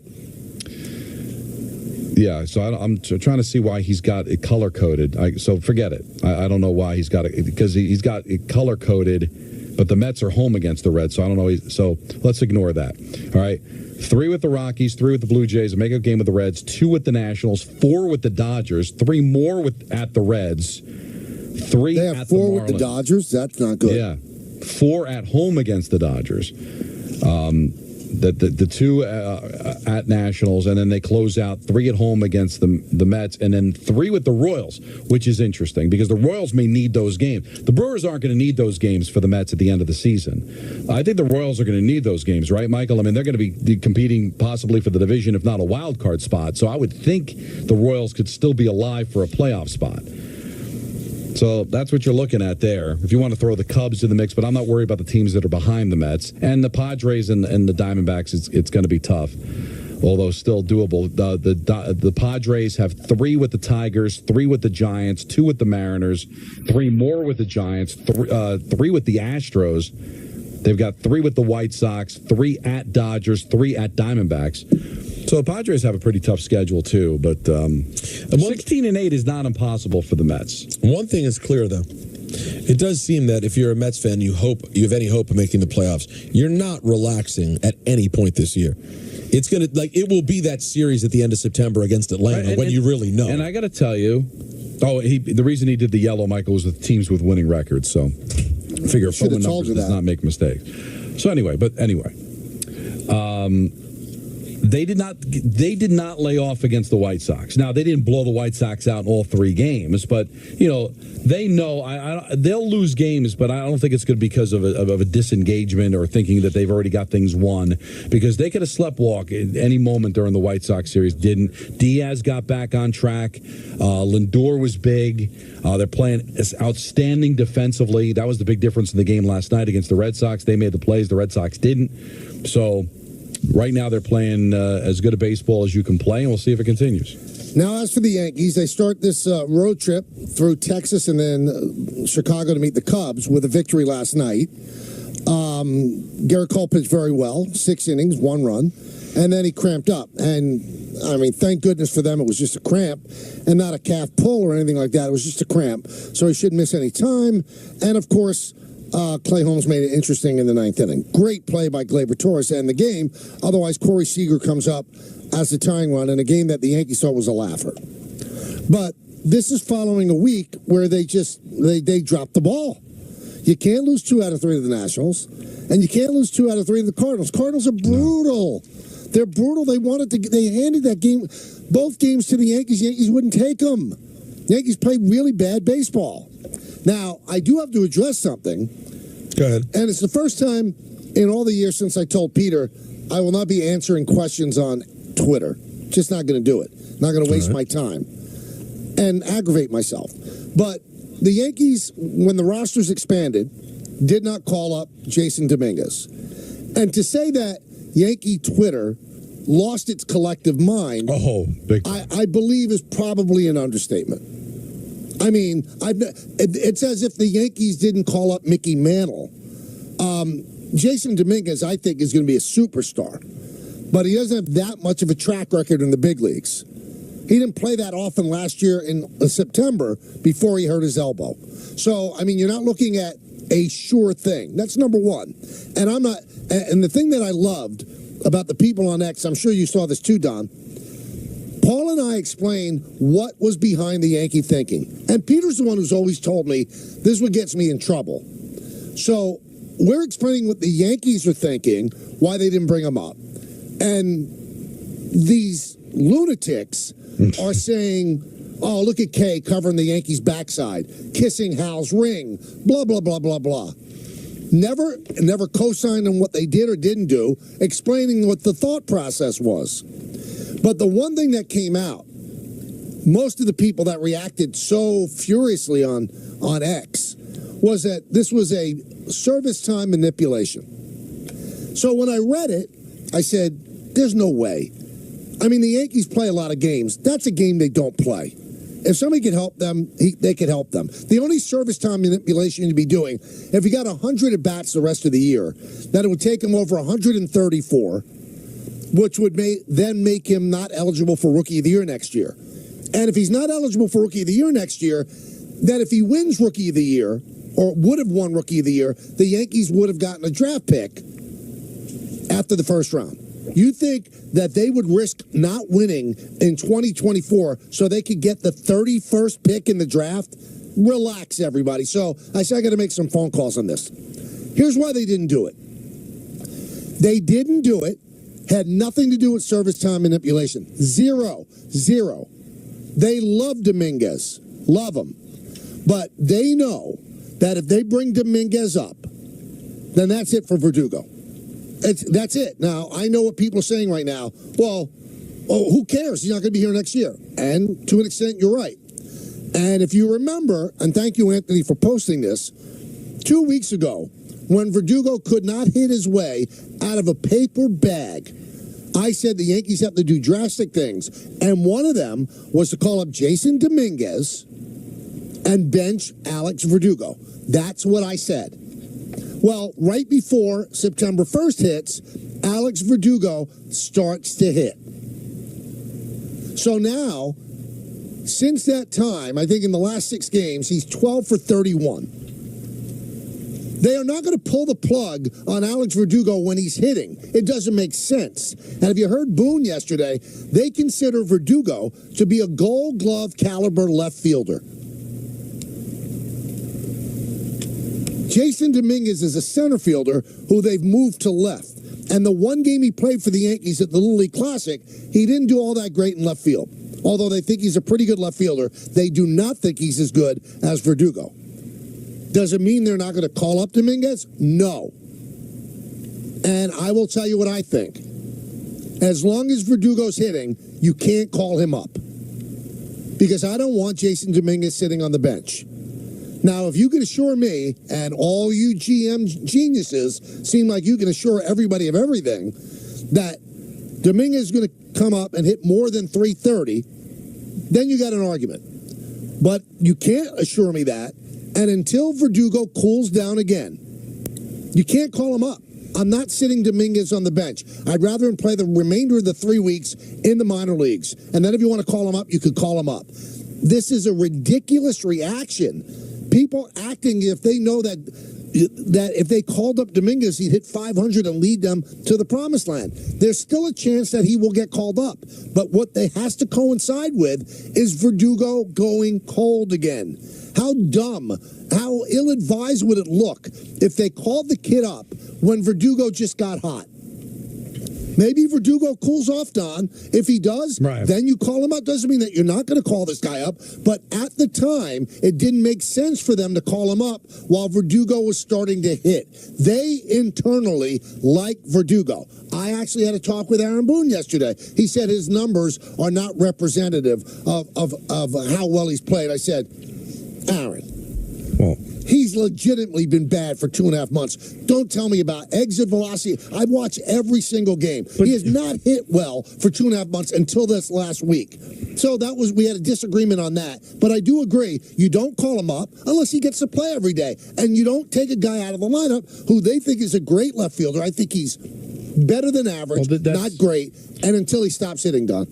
Yeah, so I'm trying to see why he's got it color-coded. So forget it. I don't know why he's got it, because he's got it color-coded, but the Mets are home against the Reds, so I don't know. So let's ignore that. All right. 3 with the Rockies, 3 with the Blue Jays, a makeup game with the Reds, 2 with the Nationals, 4 with the Dodgers, 3 more at the Reds, 3 they have at 4 the with the Dodgers? That's not good. Yeah. 4 at home against the Dodgers. The 2 at Nationals, and then they close out 3 at home against the Mets, and then 3 with the Royals, which is interesting because the Royals may need those games. The Brewers aren't going to need those games for the Mets at the end of the season. I think the Royals are going to need those games, right, Michael? I mean, they're going to be competing possibly for the division, if not a wild card spot. So I would think the Royals could still be alive for a playoff spot. So that's what you're looking at there. If you want to throw the Cubs in the mix, but I'm not worried about the teams that are behind the Mets. And the Padres and the Diamondbacks, it's going to be tough, although still doable. The Padres have 3 with the Tigers, 3 with the Giants, 2 with the Mariners, 3 more with the Giants, 3 with the Astros. They've got 3 with the White Sox, 3 at Dodgers, 3 at Diamondbacks. So the Padres have a pretty tough schedule, too. But 16-8 is not impossible for the Mets. One thing is clear, though. It does seem that if you're a Mets fan, you have any hope of making the playoffs. You're not relaxing at any point this year. It's going to, it will be that series at the end of September against Atlanta when you really know. And I got to tell you, the reason he did the yellow, Michael, was with teams with winning records. So I figure phone numbers does not make mistakes. So anyway. They did not lay off against the White Sox. Now, they didn't blow the White Sox out in all 3 games, but, they know they'll lose games, but I don't think it's going to be because of a disengagement or thinking that they've already got things won, because they could have sleptwalk at any moment during the White Sox series. Didn't. Diaz got back on track. Lindor was big. They're playing outstanding defensively. That was the big difference in the game last night against the Red Sox. They made the plays. The Red Sox didn't. So right now they're playing as good a baseball as you can play, and we'll see if it continues. Now, as for the Yankees, they start this road trip through Texas and then Chicago to meet the Cubs with a victory last night. Garrett Cole pitched very well, 6 innings, 1 run, and then he cramped up. And, I mean, thank goodness for them it was just a cramp and not a calf pull or anything like that. It was just a cramp, so he shouldn't miss any time. And, of course, Clay Holmes made it interesting in the 9th inning. Great play by Gleyber Torres to end the game. Otherwise, Corey Seager comes up as the tying run in a game that the Yankees thought was a laugher. But this is following a week where they dropped the ball. You can't lose 2 out of 3 to the Nationals, and you can't lose 2 out of 3 to the Cardinals. Cardinals are brutal. They're brutal. They handed that game, both games to the Yankees. Yankees wouldn't take them. Yankees played really bad baseball. Now, I do have to address something. Go ahead. And it's the first time in all the years since I told Peter I will not be answering questions on Twitter. Just not going to do it. Not going to waste my time and aggravate myself. But the Yankees, when the rosters expanded, did not call up Jason Dominguez. And to say that Yankee Twitter lost its collective mind, I believe is probably an understatement. I mean, it's as if the Yankees didn't call up Mickey Mantle. Jason Dominguez, I think, is going to be a superstar. But he doesn't have that much of a track record in the big leagues. He didn't play that often last year in September before he hurt his elbow. So, I mean, you're not looking at a sure thing. That's number one. And I'm not. And the thing that I loved about the people on X, I'm sure you saw this too, Don. Paul and I explained what was behind the Yankee thinking. And Peter's the one who's always told me this is what gets me in trouble. So we're explaining what the Yankees are thinking, why they didn't bring him up. And these lunatics are saying, oh, look at Kay covering the Yankees' backside, kissing Hal's ring, blah, blah, blah, blah, blah. Never co-signed on what they did or didn't do, explaining what the thought process was. But the one thing that came out, most of the people that reacted so furiously on X was that this was a service time manipulation. So when I read it, I said, there's no way. I mean, the Yankees play a lot of games. That's a game they don't play. If somebody could help them, they could help them. The only service time manipulation you'd be doing, if you got 100 at-bats the rest of the year, that it would take him over 134, which would then make him not eligible for Rookie of the Year next year. And if he's not eligible for Rookie of the Year next year, then if he wins Rookie of the Year, or would have won Rookie of the Year, the Yankees would have gotten a draft pick after the first round. You think that they would risk not winning in 2024 so they could get the 31st pick in the draft? Relax, everybody. So I said I got to make some phone calls on this. Here's why they didn't do it. They didn't do it. Had nothing to do with service time manipulation. Zero. They love Dominguez. Love him. But they know that if they bring Dominguez up, then that's it for Verdugo. That's it. Now, I know what people are saying right now. Well, who cares? He's not going to be here next year. And to an extent, you're right. And if you remember, and thank you, Anthony, for posting this, 2 weeks ago, when Verdugo could not hit his way out of a paper bag, I said the Yankees have to do drastic things. And one of them was to call up Jason Dominguez and bench Alex Verdugo. That's what I said. Well, right before September 1st hits, Alex Verdugo starts to hit. So now, since that time, I think in the last 6 games, he's 12 for 31. They are not going to pull the plug on Alex Verdugo when he's hitting. It doesn't make sense. And if you heard Boone yesterday, they consider Verdugo to be a Gold Glove caliber left fielder. Jason Dominguez is a center fielder who they've moved to left. And the one game he played for the Yankees at the Little League Classic, he didn't do all that great in left field. Although they think he's a pretty good left fielder, they do not think he's as good as Verdugo. Does it mean they're not going to call up Dominguez? No. And I will tell you what I think. As long as Verdugo's hitting, you can't call him up. Because I don't want Jason Dominguez sitting on the bench. Now, if you can assure me, and all you GM geniuses seem like you can assure everybody of everything, that Dominguez is going to come up and hit more than 330, then you got an argument. But you can't assure me that, and until Verdugo cools down again, you can't call him up. I'm not sitting Dominguez on the bench. I'd rather him play the remainder of the 3 weeks in the minor leagues. And then if you want to call him up, you could call him up. This is a ridiculous reaction. People acting if they know that if they called up Dominguez, he'd hit 500 and lead them to the promised land. There's still a chance that he will get called up. But what they has to coincide with is Verdugo going cold again. How dumb, how ill-advised would it look if they called the kid up when Verdugo just got hot? Maybe Verdugo cools off, Don. If he does, then you call him up. Doesn't mean that you're not going to call this guy up. But at the time, it didn't make sense for them to call him up while Verdugo was starting to hit. They internally like Verdugo. I actually had a talk with Aaron Boone yesterday. He said his numbers are not representative of how well he's played. I said, Aaron, he's legitimately been bad for 2.5 months. Don't tell me about exit velocity. I've watched every single game. He has not hit well for 2.5 months until this last week. So we had a disagreement on that. But I do agree, you don't call him up unless he gets to play every day. And you don't take a guy out of the lineup who they think is a great left fielder. I think he's better than average, not great, and until he stops hitting, Don.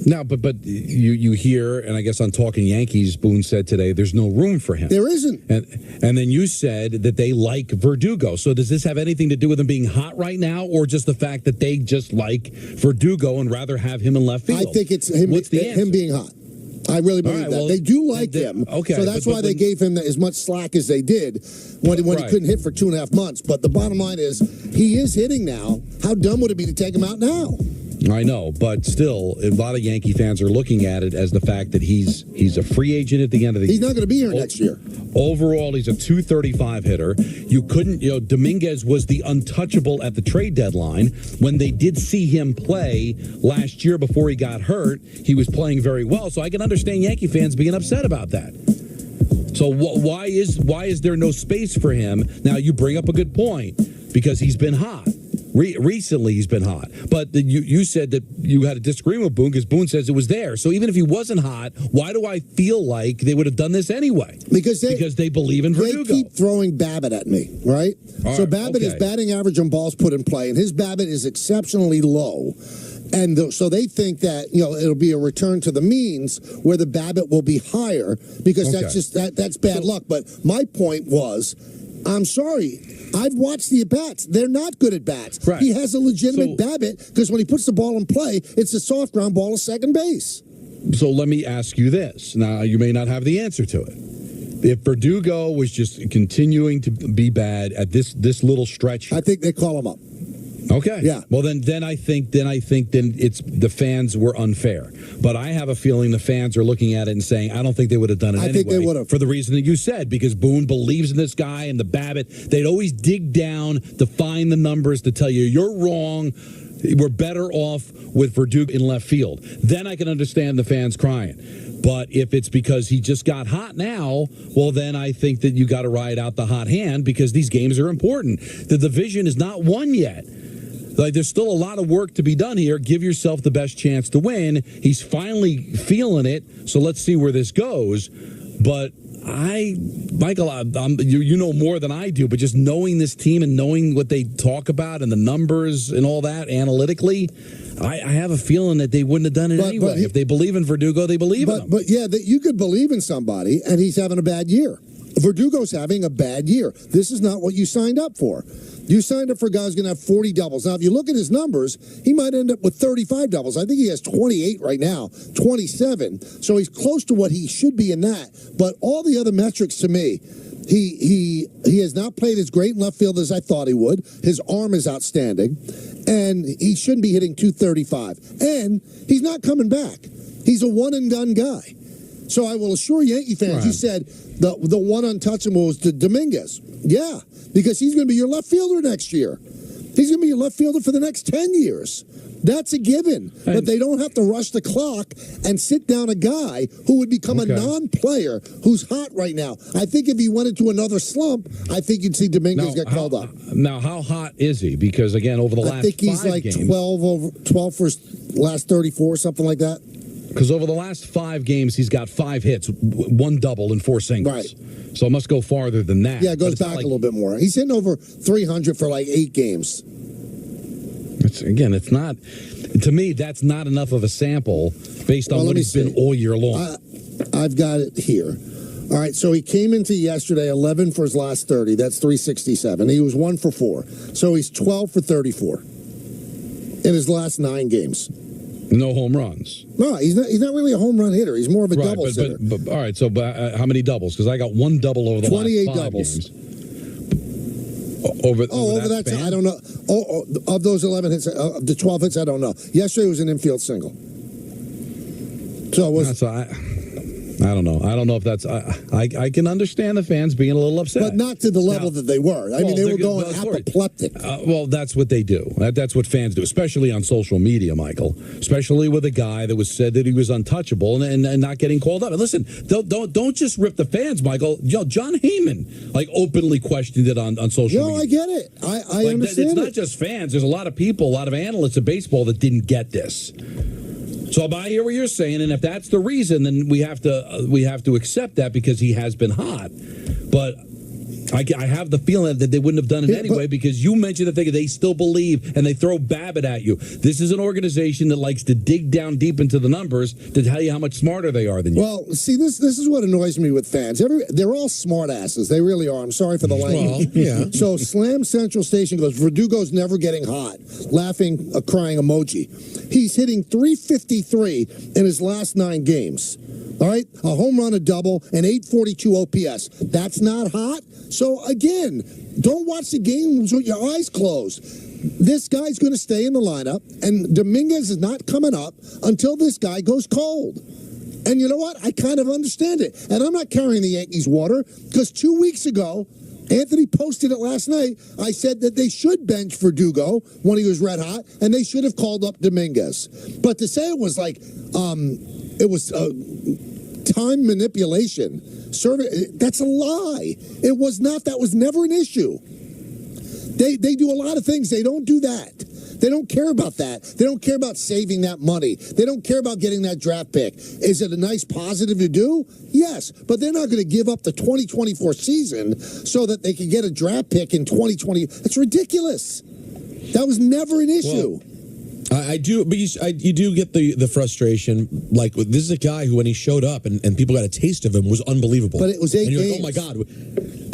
No, but you hear, and I guess on Talking Yankees, Boone said today, there's no room for him. There isn't. And then you said that they like Verdugo. So does this have anything to do with him being hot right now, or just the fact that they just like Verdugo and rather have him in left field? I think it's him being hot. I really believe that. They do like him. Okay. So that's why they gave him as much slack as they did when he couldn't hit for 2.5 months. But the bottom line is, he is hitting now. How dumb would it be to take him out now? I know, but still, a lot of Yankee fans are looking at it as the fact that he's a free agent at the end of the year. He's not going to be here next year. Overall, he's a .235 hitter. Dominguez was the untouchable at the trade deadline. When they did see him play last year before he got hurt, he was playing very well. So I can understand Yankee fans being upset about that. So why is there no space for him? Now, you bring up a good point, because he's been hot. Recently, he's been hot. But you said that you had a disagreement with Boone because Boone says it was there. So even if he wasn't hot, why do I feel like they would have done this anyway? Because they believe in Verdugo. They keep throwing Babbitt at me, right? So Babbitt is batting average on balls put in play, and his Babbitt is exceptionally low. And so they think that, it'll be a return to the means where the Babbitt will be higher, because that's bad luck. But my point was, I'm sorry, I've watched the at-bats. They're not good at-bats. Right. He has a legitimate Babbitt, because when he puts the ball in play, it's a soft ground ball to second base. So let me ask you this. Now, you may not have the answer to it. If Verdugo was just continuing to be bad at this little stretch, I think they call him up. Okay. Yeah. Well, then I think it's the fans were unfair. But I have a feeling the fans are looking at it and saying, I don't think they would have done it anyway. I think they would have. For the reason that you said, because Boone believes in this guy and the Babbitt. They'd always dig down to find the numbers to tell you, you're wrong. We're better off with Verdugo in left field. Then I can understand the fans crying. But if it's because he just got hot now, well, then I think that you got to ride out the hot hand, because these games are important. The division is not won yet. There's still a lot of work to be done here. Give yourself the best chance to win. He's finally feeling it, so let's see where this goes. But Michael, you know more than I do, but just knowing this team and knowing what they talk about and the numbers and all that analytically, I have a feeling that they wouldn't have done it anyway. If they believe in Verdugo, they believe in him. But yeah, you could believe in somebody, and he's having a bad year. Verdugo's having a bad year. This is not what you signed up for. You signed up for a guy who's going to have 40 doubles. Now, if you look at his numbers, he might end up with 35 doubles. I think he has 28 right now, 27. So he's close to what he should be in that. But all the other metrics to me, he has not played as great in left field as I thought he would. His arm is outstanding. And he shouldn't be hitting 235. And he's not coming back. He's a one-and-done guy. So I will assure Yankee fans, you said the one untouchable was Dominguez. Yeah, because he's going to be your left fielder next year. He's going to be your left fielder for the next 10 years. That's a given. But they don't have to rush the clock and sit down a guy who would become a non-player who's hot right now. I think if he went into another slump, I think you'd see Dominguez get called up. Now, how hot is he? Because, again, over the last 5 games... I think he's like games, 12 for his last 34, something like that. Because over the last 5 games, he's got 5 hits, 1 double, and 4 singles. Right. So it must go farther than that. Yeah, it goes back a little bit more. He's hitting over 300 for like 8 games. It's not... To me, that's not enough of a sample based on what he's been all year long. I've got it here. All right, so he came into yesterday 11 for his last 30. That's 367. He was 1 for 4. So he's 12 for 34 in his last 9 games. No home runs. No, he's not really a home run hitter. He's more of a double hitter. But all right, so how many doubles? Because I got one double over the 28 last 5 doubles. games. Over that span? I don't know. Of those 11 hits, of the 12 hits, I don't know. Yesterday was an infield single. So it was. I don't know. I don't know if that's. I can understand the fans being a little upset, but not to the level that they were. I mean, they were going apoplectic. Well, that's what they do. That's what fans do, especially on social media, Michael. Especially with a guy that was said that he was untouchable and not getting called up. And listen, don't just rip the fans, Michael. John Heyman openly questioned it on social media. No, I get it. I understand. It's not just fans. There's a lot of people, a lot of analysts of baseball that didn't get this. So I hear what you're saying, and if that's the reason, then we have to accept that because he has been hot. But I have the feeling that they wouldn't have done it anyway because you mentioned the thing that they still believe and they throw Babbitt at you. This is an organization that likes to dig down deep into the numbers to tell you how much smarter they are than you. Well, see, this is what annoys me with fans. They're all smart asses. They really are. I'm sorry for the language. Well, yeah. So Slam Central Station goes, Verdugo's never getting hot. Laughing, a crying emoji. He's hitting .353 in his last 9 games. All right? A home run, a double, and .842 OPS. That's not hot? So, again, don't watch the games with your eyes closed. This guy's going to stay in the lineup, and Dominguez is not coming up until this guy goes cold. And you know what? I kind of understand it. And I'm not carrying the Yankees water because 2 weeks ago, Anthony posted it last night. I said that they should bench Verdugo when he was red hot, and they should have called up Dominguez. But to say it was time manipulation, that's a lie. It was not. That was never an issue. They do a lot of things. They don't do that. They don't care about that. They don't care about saving that money. They don't care about getting that draft pick. Is it a nice positive to do? Yes, but they're not going to give up the 2024 season so that they can get a draft pick in 2020. That's ridiculous. That was never an issue. Well, I do, but you do get the frustration. Like, this is a guy who, when he showed up and people got a taste of him, was unbelievable. But it was 8 games. Like, oh my God.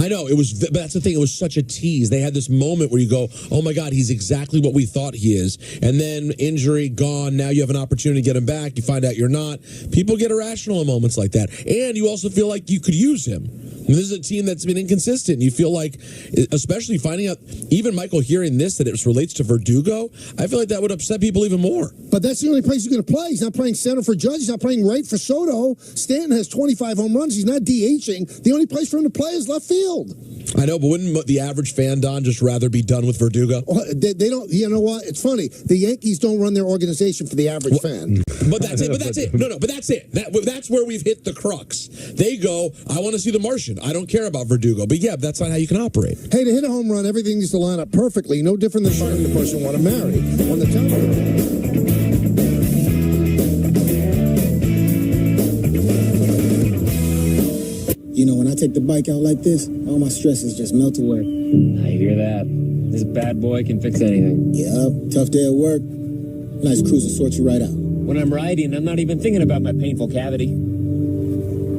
I know, but that's the thing. It was such a tease. They had this moment where you go, oh my God, he's exactly what we thought he is. And then injury, gone. Now you have an opportunity to get him back. You find out you're not. People get irrational in moments like that. And you also feel like you could use him. And this is a team that's been inconsistent. You feel like, especially finding out, even Michael hearing this, that it relates to Verdugo, I feel like that would upset people even more. But that's the only place he's going to play. He's not playing center for Judge. He's not playing right for Soto. Stanton has 25 home runs. He's not DHing. The only place for him to play is left field. I know, but wouldn't the average fan, Don, just rather be done with Verdugo? They don't. You know what? It's funny. The Yankees don't run their organization for the average fan. But that's it. No, but that's it. That's where we've hit the crux. They go, I want to see the Martian. I don't care about Verdugo. But yeah, that's not how you can operate. Hey, to hit a home run, everything needs to line up perfectly. No different than finding the person you want to marry on the telephone. You know, when I take the bike out like this, all my stresses just melt away. I hear that. This bad boy can fix anything. Yep, tough day at work. Nice cruise will sort you right out. When I'm riding, I'm not even thinking about my painful cavity.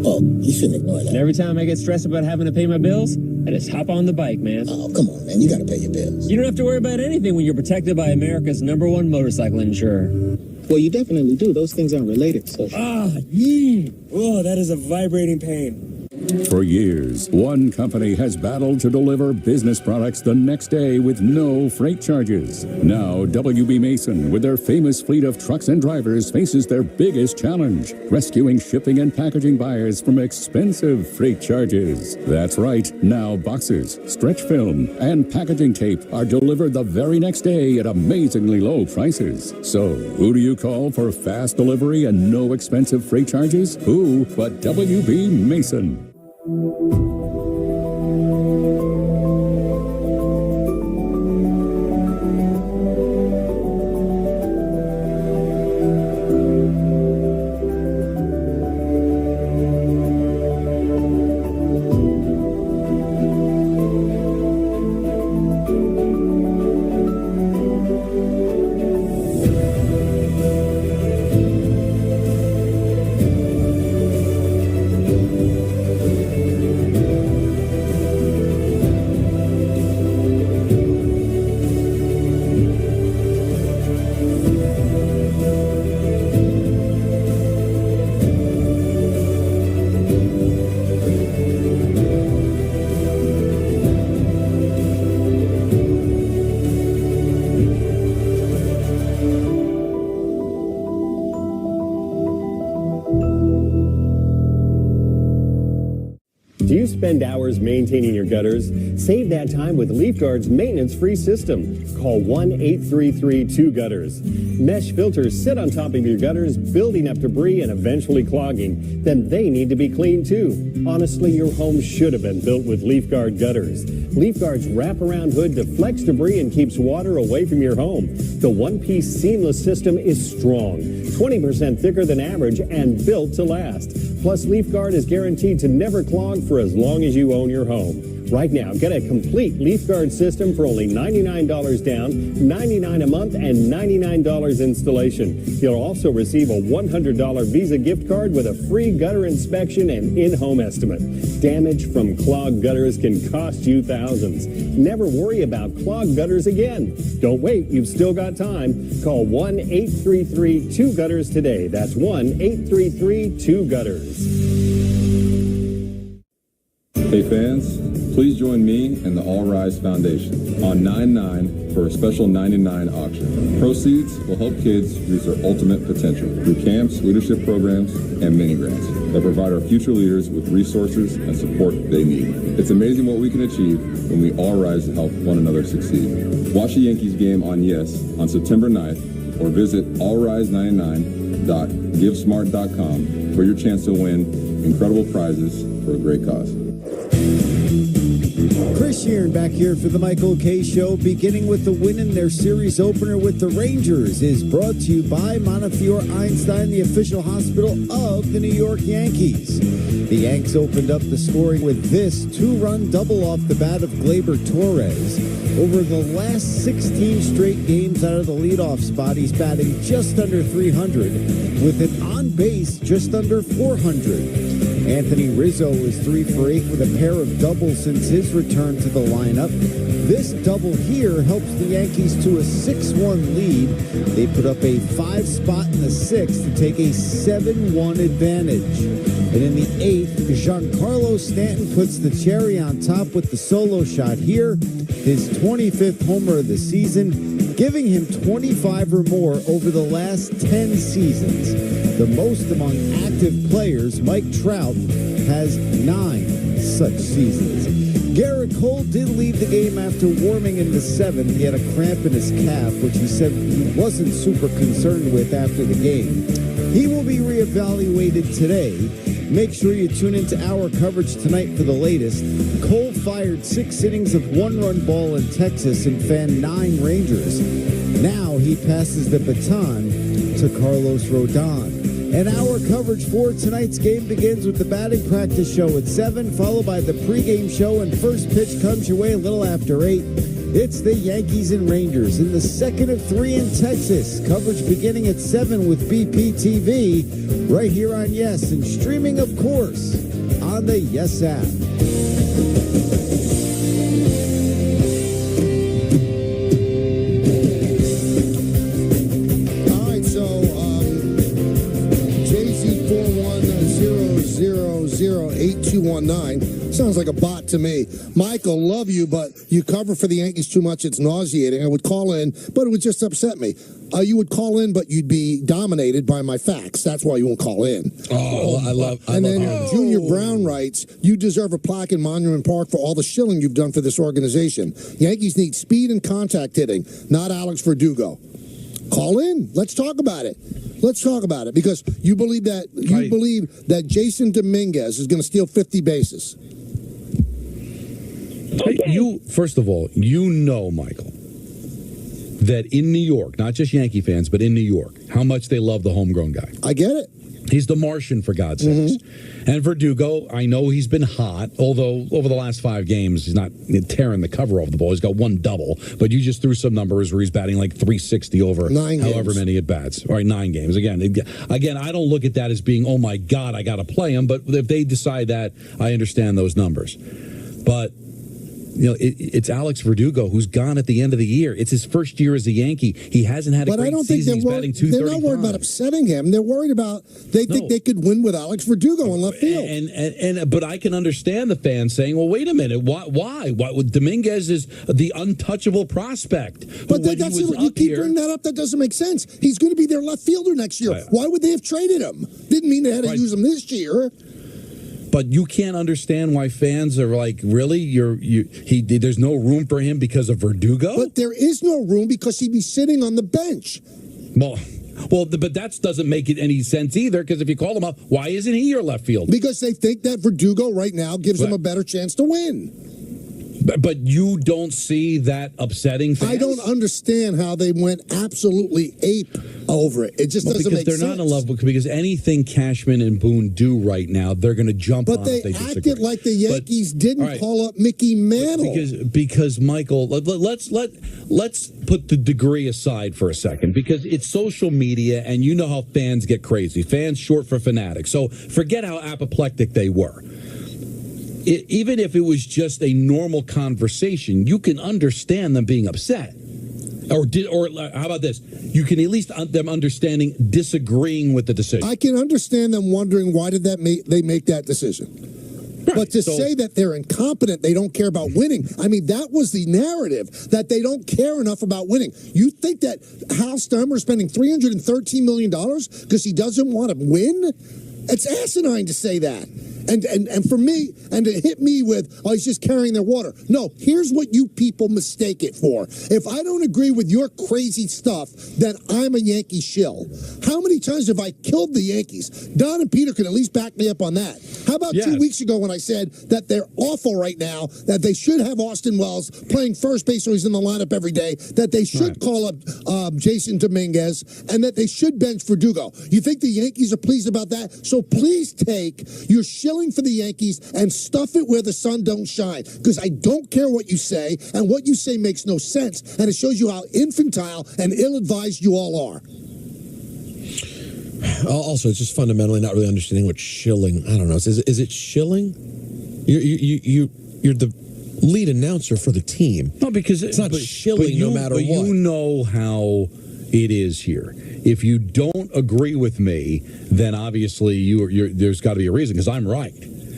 Oh, you shouldn't ignore that. And every time I get stressed about having to pay my bills, I just hop on the bike, man. Oh, come on, man. You got to pay your bills. You don't have to worry about anything when you're protected by America's #1 motorcycle insurer. Well, you definitely do. Those things aren't related. So. Oh, that is a vibrating pain. For years, one company has battled to deliver business products the next day with no freight charges. Now, WB Mason, with their famous fleet of trucks and drivers, faces their biggest challenge, rescuing shipping and packaging buyers from expensive freight charges. That's right. Now, boxes, stretch film, and packaging tape are delivered the very next day at amazingly low prices. So, who do you call for fast delivery and no expensive freight charges? Who but WB Mason? spend hours maintaining your gutters? Save that time with LeafGuard's maintenance-free system. Call 1-833-2-GUTTERS. Mesh filters sit on top of your gutters, building up debris and eventually clogging. Then they need to be cleaned too. Honestly, your home should have been built with LeafGuard gutters. LeafGuard's wraparound hood deflects debris and keeps water away from your home. The one-piece seamless system is strong, 20% thicker than average, and built to last. Plus, LeafGuard is guaranteed to never clog for as long as you own your home. Right now, get a complete LeafGuard system for only $99 down, $99 a month, and $99 installation. You'll also receive a $100 Visa gift card with a free gutter inspection and in-home estimate. Damage from clogged gutters can cost you thousands. Never worry about clogged gutters again. Don't wait, you've still got time. Call 1-833-2-GUTTERS today. That's 1-833-2-GUTTERS. Hey fans, please join me and the All Rise Foundation on 9/9 for a special 99 auction. Proceeds will help kids reach their ultimate potential through camps, leadership programs, and mini grants that provide our future leaders with resources and support they need. It's amazing what we can achieve when we all rise to help one another succeed. Watch the Yankees game on Yes on September 9th or visit allrise99.givesmart.com for your chance to win incredible prizes for a great cause. Chris Sheeran back here for the Michael K. Show, beginning with the win in their series opener with the Rangers, is brought to you by Montefiore Einstein, the official hospital of the New York Yankees. The Yanks opened up the scoring with this two-run double off the bat of Gleyber Torres. Over the last 16 straight games out of the leadoff spot, he's batting just under 300, with an on-base just under 400. Anthony Rizzo is 3 for 8 with a pair of doubles since his return to the lineup. This double here helps the Yankees to a 6-1 lead. They put up a 5 spot in the 6th to take a 7-1 advantage. And in the 8th, Giancarlo Stanton puts the cherry on top with the solo shot here, his 25th homer of the season, giving him 25 or more over the last 10 seasons. The most among active players, Mike Trout has 9 such seasons. Garrett Cole did leave the game after warming in the 7th. He had a cramp in his calf, which he said he wasn't super concerned with after the game. He will be reevaluated today. Make sure you tune into our coverage tonight for the latest. Cole fired 6 innings of 1-run ball in Texas and fanned 9 Rangers. Now he passes the baton to Carlos Rodon. And our coverage for tonight's game begins with the batting practice show at 7, followed by the pregame show, and first pitch comes your way a little after 8. It's the Yankees and Rangers in the second of 3 in Texas. Coverage beginning at 7 with BPTV right here on Yes, and streaming, of course, on the Yes app. All right, so JZ41008219 sounds like a bot to me. Michael, love you, but you cover for the Yankees too much. It's nauseating. I would call in, but it would just upset me. You would call in, but you'd be dominated by my facts. That's why you won't call in. I love Junior Brown writes, you deserve a plaque in Monument Park for all the shilling you've done for this organization. Yankees need speed and contact hitting, not Alex Verdugo. Call in. Let's talk about it. Let's talk about it, because you believe that Jason Dominguez is going to steal 50 bases. You, first of all, you know, Michael, that in New York, not just Yankee fans, but in New York, how much they love the homegrown guy. I get it. He's the Martian, for God's sakes. And Verdugo, I know he's been hot, although over the last 5 games, he's not tearing the cover off the ball. He's got 1 double, but you just threw some numbers where he's batting like 360 over 9 however games. many at bats. All right, 9 games. Again, I don't look at that as being, oh my God, I got to play him. But if they decide that, I understand those numbers. But you know, it's Alex Verdugo who's gone at the end of the year. It's his first year as a Yankee. He hasn't had a great season. He's batting .235. They're not worried about upsetting him. They're worried about they think they could win with Alex Verdugo in left field. But I can understand the fans saying, "Well, wait a minute. Why? Dominguez is the untouchable prospect." But you keep bringing that up. That doesn't make sense. He's going to be their left fielder next year. Why would they have traded him? Didn't mean they had to use him this year. But you can't understand why fans are like, really? There's no room for him because of Verdugo? But there is no room because he'd be sitting on the bench. But that doesn't make it any sense either, because if you call him up, why isn't he your left field? Because they think that Verdugo right now gives them a better chance to win. But you don't see that upsetting fans? I don't understand how they went absolutely ape over it. It just doesn't make sense. Because they're not in love with, because anything Cashman and Boone do right now, they're going to jump on if they disagree. But they acted like the Yankees didn't call up Mickey Mantle. Because Michael, let's put the degree aside for a second, because it's social media, and you know how fans get crazy. Fans short for fanatics. So forget how apoplectic they were. Even if it was just a normal conversation, you can understand them being upset. Or how about this? You can at least them understanding disagreeing with the decision. I can understand them wondering why did they make that decision. Right. But to say that they're incompetent, they don't care about winning, I mean, that was the narrative, that they don't care enough about winning. You think that Hal Steimer is spending $313 million because he doesn't want to win? It's asinine to say that. And for me, and to hit me with, oh, he's just carrying their water. No, here's what you people mistake it for. If I don't agree with your crazy stuff, then I'm a Yankee shill. How many times have I killed the Yankees? Don and Peter can at least back me up on that. How about 2 weeks ago when I said that they're awful right now, that they should have Austin Wells playing first base so he's in the lineup every day, that they should call up Jason Dominguez, and that they should bench Verdugo. You think the Yankees are pleased about that? So please take your shilling for the Yankees and stuff it where the sun don't shine, because I don't care what you say, and what you say makes no sense, and it shows you how infantile and ill-advised you all are. Also, it's just fundamentally not really understanding what shilling. I don't know. Is it shilling? You're the lead announcer for the team. No, because it's not shilling no matter what. You know how it is here. If you don't agree with me, then obviously there's got to be a reason, because I'm right.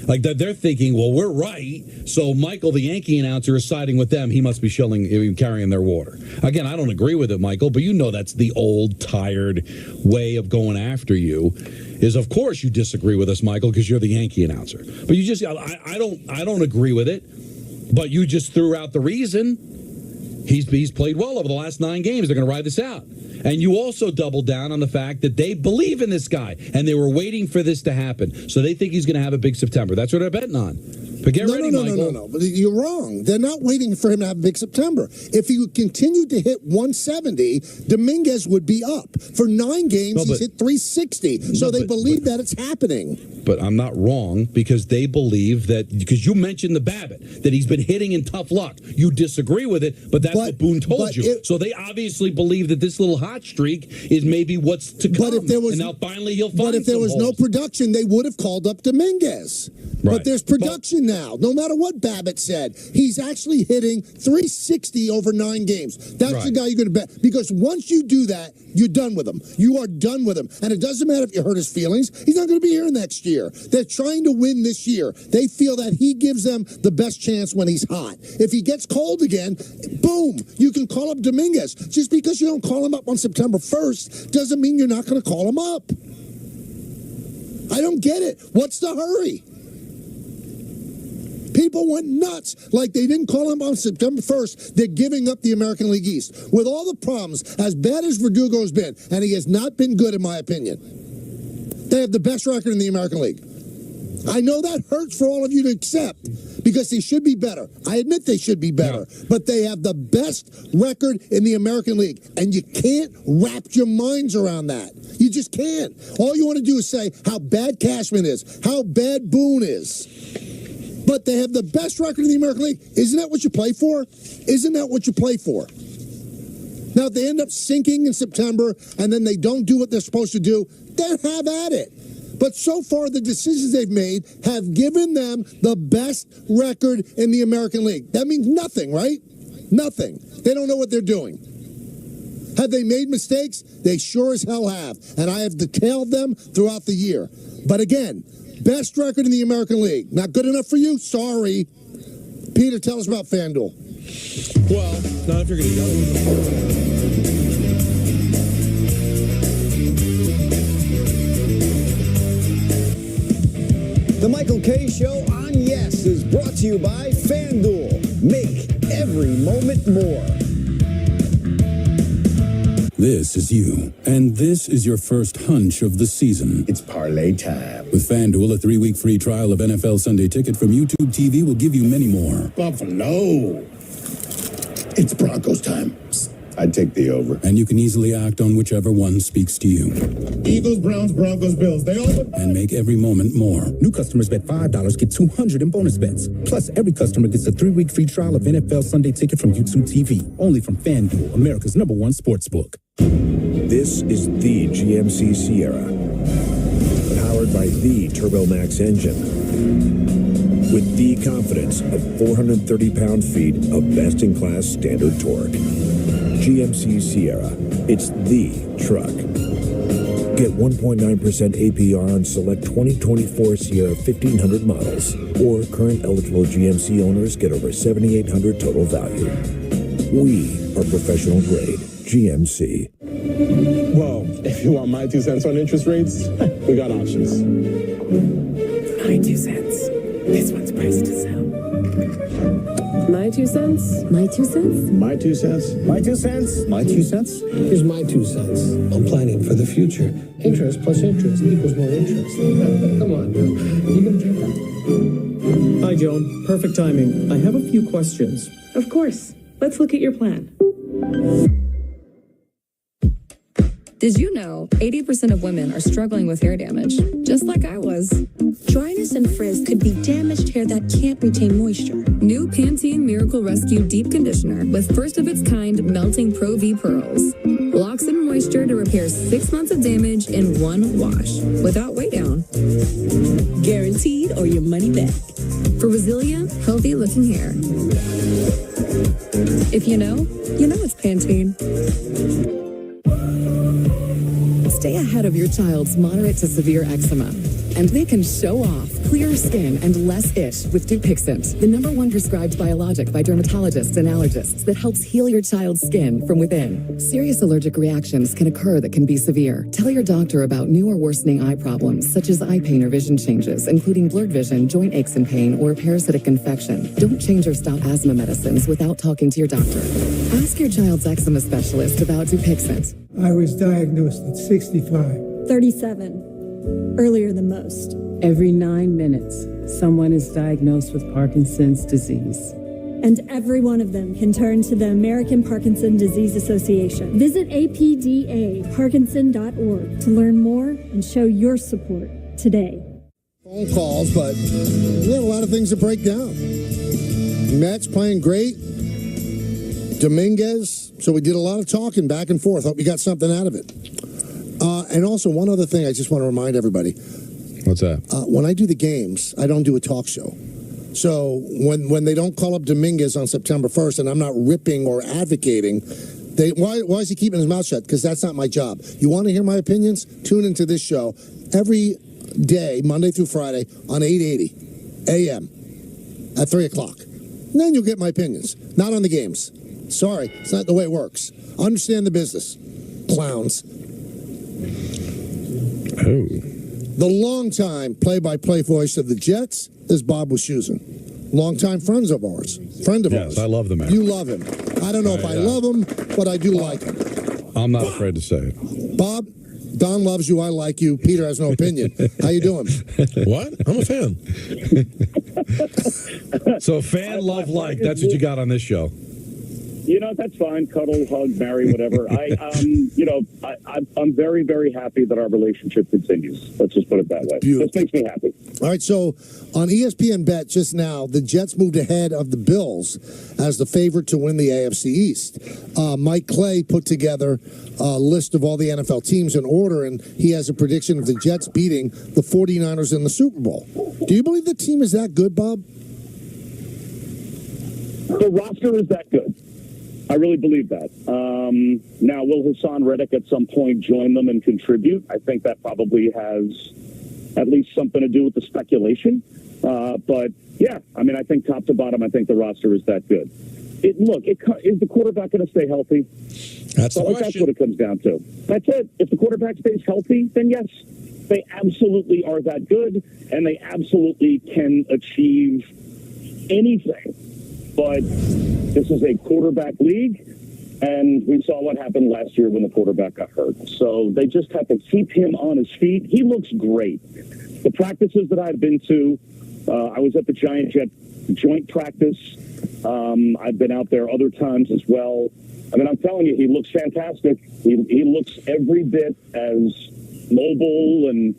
Like they're thinking, well, we're right, so Michael, the Yankee announcer, is siding with them. He must be carrying their water. Again, I don't agree with it, Michael, but you know that's the old, tired way of going after you. Is of course you disagree with us, Michael, because you're the Yankee announcer. But you just, I don't agree with it. But you just threw out the reason. He's played well over the last 9 games. They're going to ride this out. And you also doubled down on the fact that they believe in this guy, and they were waiting for this to happen. So they think he's going to have a big September. That's what they're betting on. But get ready, Michael. No. But you're wrong. They're not waiting for him to have a big September. If he continued to hit 170, Dominguez would be up. For 9 games, he's hit 360. So they believe that it's happening. But I'm not wrong, because they believe that, because you mentioned the Babbitt, that he's been hitting in tough luck. You disagree with it, but that's what Boone told you. So they obviously believe that this little hot streak is maybe what's to come. And now finally he'll find But if there was no production, they would have called up Dominguez. Right. But there's production now. No matter what Babbitt said, he's actually hitting 360 over 9 games. That's the guy you're going to bet. Because once you do that, you're done with him. You are done with him. And it doesn't matter if you hurt his feelings. He's not going to be here next year. They're trying to win this year. They feel that he gives them the best chance when he's hot. If he gets cold again, boom, you can call up Dominguez. Just because you don't call him up on September 1st doesn't mean you're not going to call him up. I don't get it. What's the hurry? People went nuts. Like they didn't call him on September 1st. They're giving up the American League East. With all the problems, as bad as Verdugo has been, and he has not been good in my opinion, they have the best record in the American League. I know that hurts for all of you to accept, because they should be better. I admit they should be better. Yeah. But they have the best record in the American League. And you can't wrap your minds around that. You just can't. All you want to do is say how bad Cashman is, how bad Boone is. But they have the best record in the American League. Isn't that what you play for? Isn't that what you play for? Now, if they end up sinking in September and then they don't do what they're supposed to do, then have at it. But so far, the decisions they've made have given them the best record in the American League. That means nothing, right? Nothing. They don't know what they're doing. Have they made mistakes? They sure as hell have. And I have detailed them throughout the year. But again, best record in the American League. Not good enough for you? Sorry. Peter, tell us about FanDuel. Well, not if you're going to yell at me. The Michael K. Show on Yes is brought to you by FanDuel. Make every moment more. This is you, and this is your first hunch of the season. It's parlay time. With FanDuel, a 3-week free trial of NFL Sunday Ticket from YouTube TV will give you many more. Buffalo. It's Broncos time. Psst, I'd take the over. And you can easily act on whichever one speaks to you. Eagles, Browns, Broncos, Bills. They all... And make every moment more. New customers bet $5, get $200 in bonus bets. Plus, every customer gets a 3-week free trial of NFL Sunday Ticket from YouTube TV. Only from FanDuel, America's #1 sportsbook. This is the GMC Sierra, powered by the TurboMax engine, with the confidence of 430 pound-feet of best-in-class standard torque. GMC Sierra, it's the truck. Get 1.9% APR on select 2024 Sierra 1500 models, or current eligible GMC owners get over $7,800 total value. We are professional grade GMC. Well, if you want my 2 cents on interest rates, we got options. My 2 cents. This one's priced to sell. My 2 cents? My 2 cents? My 2 cents? My 2 cents? My 2 cents? Here's my 2 cents. I'm planning for the future. Interest plus interest equals more interest. Come on, now. You can get that. Hi, Joan. Perfect timing. I have a few questions. Of course. Let's look at your plan. Did you know 80% of women are struggling with hair damage? Just like I was. Dryness and frizz could be damaged hair that can't retain moisture. New Pantene Miracle Rescue Deep Conditioner with first-of-its-kind melting Pro V pearls. Locks in moisture to repair 6 months of damage in one wash without weigh down. Guaranteed or your money back. For resilient, healthy-looking hair. If you know it's Pantene. Stay ahead of your child's moderate to severe eczema. And they can show off clearer skin and less itch with Dupixent, the #1 prescribed biologic by dermatologists and allergists that helps heal your child's skin from within. Serious allergic reactions can occur that can be severe. Tell your doctor about new or worsening eye problems, such as eye pain or vision changes, including blurred vision, joint aches and pain, or a parasitic infection. Don't change or stop asthma medicines without talking to your doctor. Ask your child's eczema specialist about Dupixent. I was diagnosed at 65. 37. Earlier than most. Every 9 minutes, someone is diagnosed with Parkinson's disease. And every one of them can turn to the American Parkinson Disease Association. Visit apdaparkinson.org to learn more and show your support today. Phone calls, but we have a lot of things to break down. Mets playing great. Dominguez. So we did a lot of talking back and forth. Hope you got something out of it. And also, one other thing I just want to remind everybody. What's that? When I do the games, I don't do a talk show. So when they don't call up Dominguez on September 1st, and I'm not ripping or advocating, why is he keeping his mouth shut? Because that's not my job. You want to hear my opinions? Tune into this show every day, Monday through Friday, on 880 a.m. at 3 o'clock. And then you'll get my opinions. Not on the games. Sorry, it's not the way it works. Understand the business. Clowns. Oh. The longtime play-by-play voice of the Jets is Bob Wischusen. Longtime friend of ours. Yes, I love the man. You love him. I don't know if I love him, but I do like him. I'm not afraid to say it. Bob, Don loves you. I like you. Peter has no opinion. How you doing? What? I'm a fan. So fan, love, like. That's what you got on this show. You know, that's fine. Cuddle, hug, marry, whatever. I'm very, very happy that our relationship continues. Let's just put it that way. Beautiful. This makes me happy. All right, so on ESPN Bet just now, the Jets moved ahead of the Bills as the favorite to win the AFC East. Mike Clay put together a list of all the NFL teams in order, and he has a prediction of the Jets beating the 49ers in the Super Bowl. Do you believe the team is that good, Bob? The roster is that good. I really believe that. Now, will Hassan Reddick at some point join them and contribute? I think that probably has at least something to do with the speculation. But, yeah, I mean, I think top to bottom, I think the roster is that good. Is the quarterback going to stay healthy? That's the question. That's what it comes down to. That's it. If the quarterback stays healthy, then yes. They absolutely are that good, and they absolutely can achieve anything. But this is a quarterback league, and we saw what happened last year when the quarterback got hurt. So they just have to keep him on his feet. He looks great. The practices that I've been to, I was at the Giant-Jet joint practice. I've been out there other times as well. I mean, I'm telling you, he looks fantastic. He looks every bit as mobile and,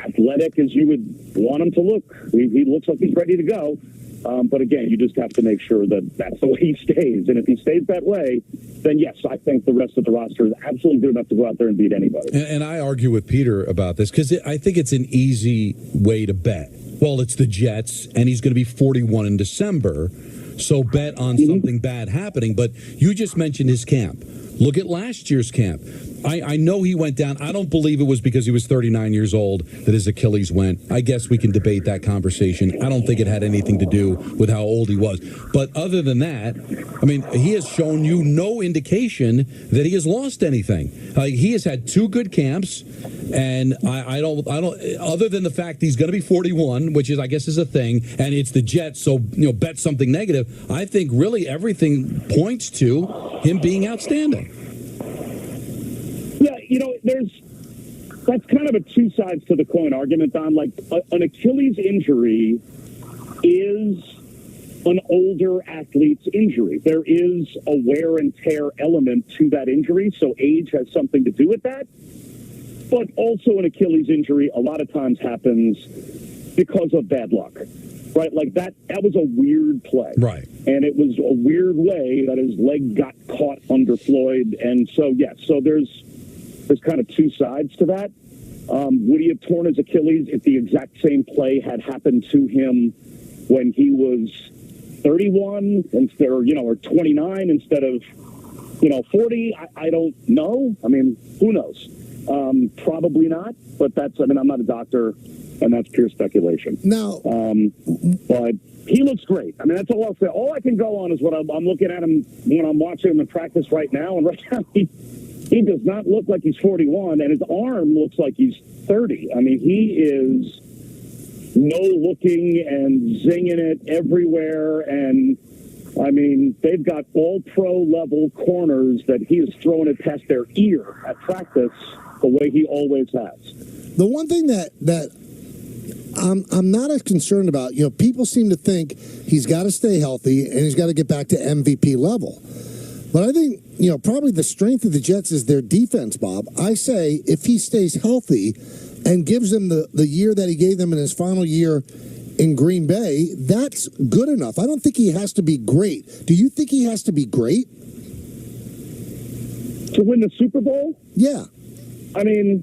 athletic as you would want him to look. He looks like he's ready to go. But again, you just have to make sure that that's the way he stays. And if he stays that way, then yes, I think the rest of the roster is absolutely good enough to go out there and beat anybody. And I argue with Peter about this because I think it's an easy way to bet. Well, it's the Jets, and he's going to be 41 in December, so bet on something bad happening. But you just mentioned his camp. Look at last year's camp. I know he went down. I don't believe it was because he was 39 years old that his Achilles went. I guess we can debate that conversation. I don't think it had anything to do with how old he was. But other than that, I mean, he has shown you no indication that he has lost anything. He has had 2 good camps, and I don't. Other than the fact he's going to be 41, which is, I guess, is a thing, and it's the Jets, so bet something negative. I think really everything points to him being outstanding. Yeah, that's kind of a 2 sides to the coin argument, Don. Like, an Achilles injury is an older athlete's injury. There is a wear and tear element to that injury, so age has something to do with that. But also an Achilles injury a lot of times happens because of bad luck, right? Like that was a weird play. Right. And it was a weird way that his leg got caught under Floyd. And so, so there's kind of 2 sides to that. Would he have torn his Achilles if the exact same play had happened to him when he was 31 instead, or 29 instead of, 40? I don't know. I mean, who knows? Probably not. But I'm not a doctor, and that's pure speculation. Now, but he looks great. I mean, that's all I'll say. All I can go on is what I'm looking at him when I'm watching him in practice right now, and right now he does not look like he's 41, and his arm looks like he's 30. I mean, he is no-looking and zinging it everywhere, and, I mean, they've got all-pro level corners that he is throwing it past their ear at practice the way he always has. The one thing that I'm not as concerned about, people seem to think he's got to stay healthy and he's got to get back to MVP level. But I think, probably the strength of the Jets is their defense, Bob. I say if he stays healthy and gives them the year that he gave them in his final year in Green Bay, that's good enough. I don't think he has to be great. Do you think he has to be great? To win the Super Bowl? Yeah. I mean,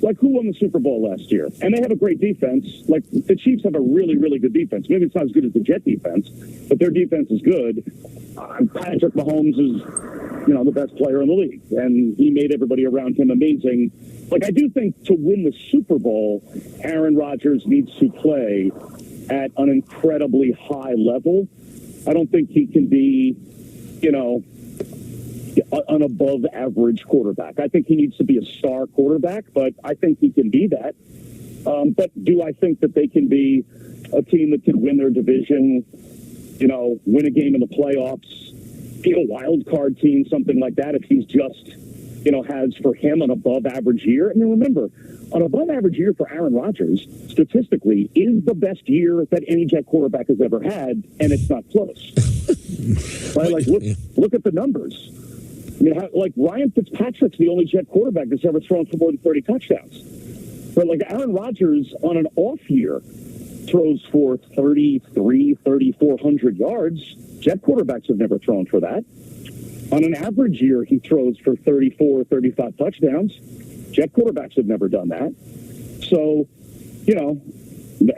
like who won the Super Bowl last year? And they have a great defense. Like, the Chiefs have a really, really good defense. Maybe it's not as good as the Jet defense, but their defense is good. Patrick Mahomes is, the best player in the league, and he made everybody around him amazing. Like, I do think to win the Super Bowl, Aaron Rodgers needs to play at an incredibly high level. I don't think he can be, an above-average quarterback. I think he needs to be a star quarterback, but I think he can be that. But do I think that they can be a team that can win their division, win a game in the playoffs, be a wild card team, something like that, if he's just, has for him an above-average year? And then remember, an above-average year for Aaron Rodgers, statistically, is the best year that any Jet quarterback has ever had, and it's not close. Right? Like, look at the numbers. I mean, Ryan Fitzpatrick's the only Jet quarterback that's ever thrown for more than 30 touchdowns. But like Aaron Rodgers on an off year throws for 3,400 yards. Jet quarterbacks have never thrown for that. On an average year, he throws for 34, 35 touchdowns. Jet quarterbacks have never done that. So,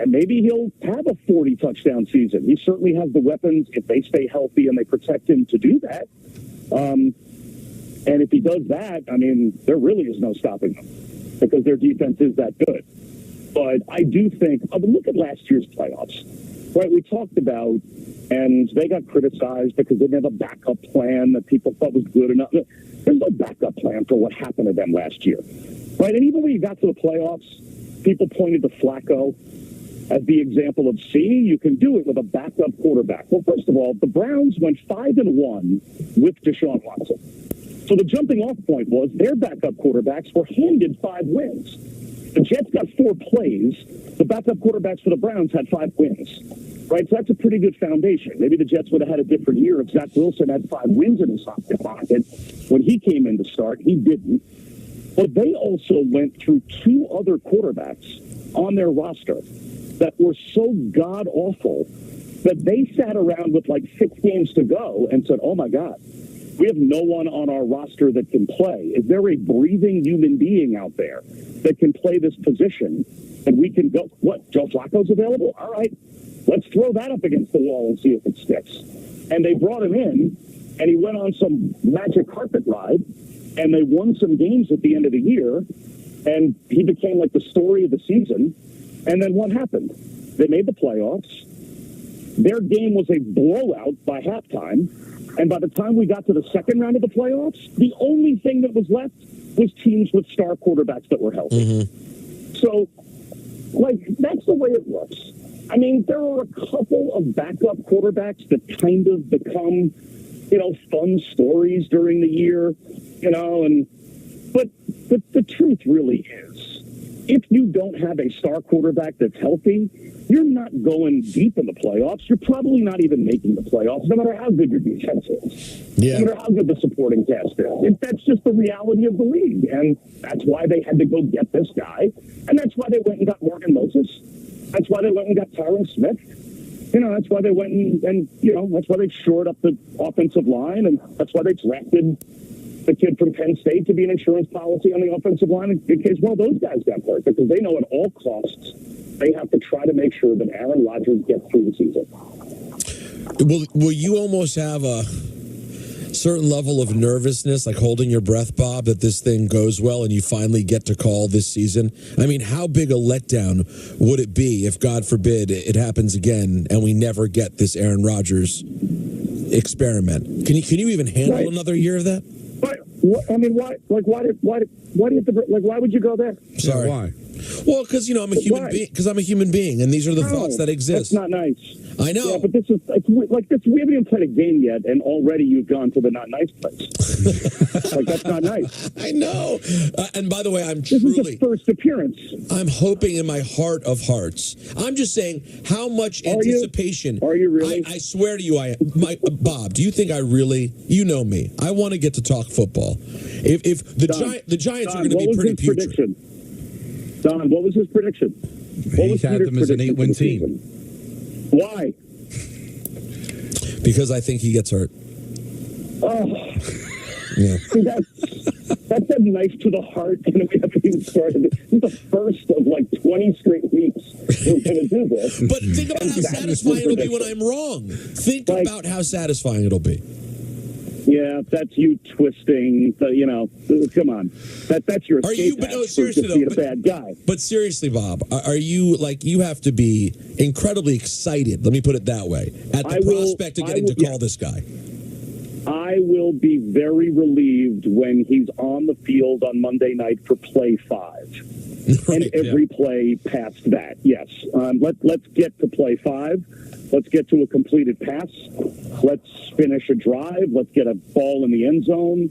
maybe he'll have a 40 touchdown season. He certainly has the weapons if they stay healthy and they protect him to do that. And if he does that, I mean, there really is no stopping them because their defense is that good. But I do think, look at last year's playoffs, right? We talked about, and they got criticized because they didn't have a backup plan that people thought was good enough. There's no backup plan for what happened to them last year. right? And even when you got to the playoffs, people pointed to Flacco as the example of, see, you can do it with a backup quarterback. Well, first of all, the Browns went 5-1 with Deshaun Watson. So the jumping off point was their backup quarterbacks were handed 5 wins. The Jets got 4 plays. The backup quarterbacks for the Browns had 5 wins. Right? So that's a pretty good foundation. Maybe the Jets would have had a different year if Zach Wilson had 5 wins in his pocket. When he came in to start, he didn't. But they also went through 2 other quarterbacks on their roster that were so god-awful that they sat around with like 6 games to go and said, oh, my God, we have no one on our roster that can play. Is there a breathing human being out there that can play this position? And we can go, what, Joe Flacco's available? All right, let's throw that up against the wall and see if it sticks. And they brought him in, and he went on some magic carpet ride, and they won some games at the end of the year, and he became like the story of the season. And then what happened? They made the playoffs. Their game was a blowout by halftime. And by the time we got to the second round of the playoffs, the only thing that was left was teams with star quarterbacks that were healthy. Mm-hmm. So, like, that's the way it works. I mean, there are a couple of backup quarterbacks that kind of become, fun stories during the year, but the truth really is, if you don't have a star quarterback that's healthy, you're not going deep in the playoffs. You're probably not even making the playoffs, no matter how good your defense is. Yeah. No matter how good the supporting cast is. That's just the reality of the league. And that's why they had to go get this guy. And that's why they went and got Morgan Moses. That's why they went and got Tyron Smith. That's why they went and that's why they shored up the offensive line. And that's why they drafted the kid from Penn State to be an insurance policy on the offensive line in case one of those guys got hurt, because they know at all costs they have to try to make sure that Aaron Rodgers gets through the season. Will you almost have a certain level of nervousness, like holding your breath, Bob, that this thing goes well and you finally get to call this season? I mean, how big a letdown would it be if, God forbid, it happens again and we never get this Aaron Rodgers experiment? Can you even handle another year of that? I mean, why? Like, why do you have to? Like, why would you go there? Sorry. Why? Well, because I'm a human being. Because I'm a human being, and these are the thoughts that exist. That's not nice. I know. Yeah, but this is like this. We haven't even played a game yet, and already you've gone to the not nice place. Like, that's not nice. I know. And by the way, this is the first appearance. I'm hoping in my heart of hearts. I'm just saying, how much anticipation? Are you really? I swear to you, I am. Bob, do you think I really? You know me. I want to get to talk football. If the Giants are going to be pretty putrid. Prediction? Don, what was his prediction? He had them as an 8-win team. Why? Because I think he gets hurt. Oh. Yeah. See, that's a knife to the heart, and we haven't even started. This is the first of like 20 straight weeks we're going to do this. But think about how satisfying it'll be when I'm wrong. Think about how satisfying it'll be. Yeah, that's you twisting. Come on, that's your. Are you? But no, seriously though, a bad guy. But seriously, Bob, are you like you have to be incredibly excited? Let me put it that way. At the prospect of getting to call this guy. I will be very relieved when he's on the field on Monday night for play 5, right, and every play past that. Yes, let's get to play 5. Let's get to a completed pass. Let's finish a drive. Let's get a ball in the end zone.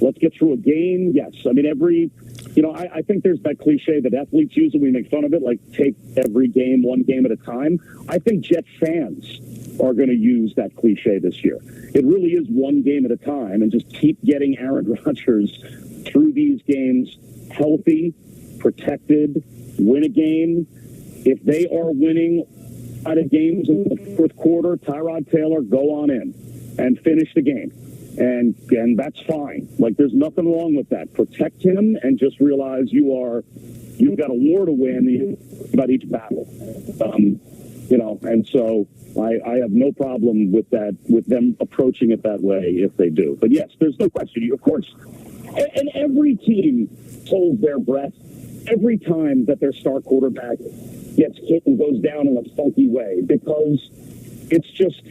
Let's get through a game. Yes. I mean, I think there's that cliche that athletes use and we make fun of it, like take every game, one game at a time. I think Jet fans are going to use that cliche this year. It really is one game at a time, and just keep getting Aaron Rodgers through these games healthy, protected, win a game. If they are winning out of games in the fourth quarter, Tyrod Taylor, go on in and finish the game. And that's fine. Like, there's nothing wrong with that. Protect him and just realize you've got a war to win about each battle. And so I have no problem with that, with them approaching it that way if they do. But yes, there's no question. Of course, and every team holds their breath every time that their star quarterback gets hit and goes down in a funky way, because it's just,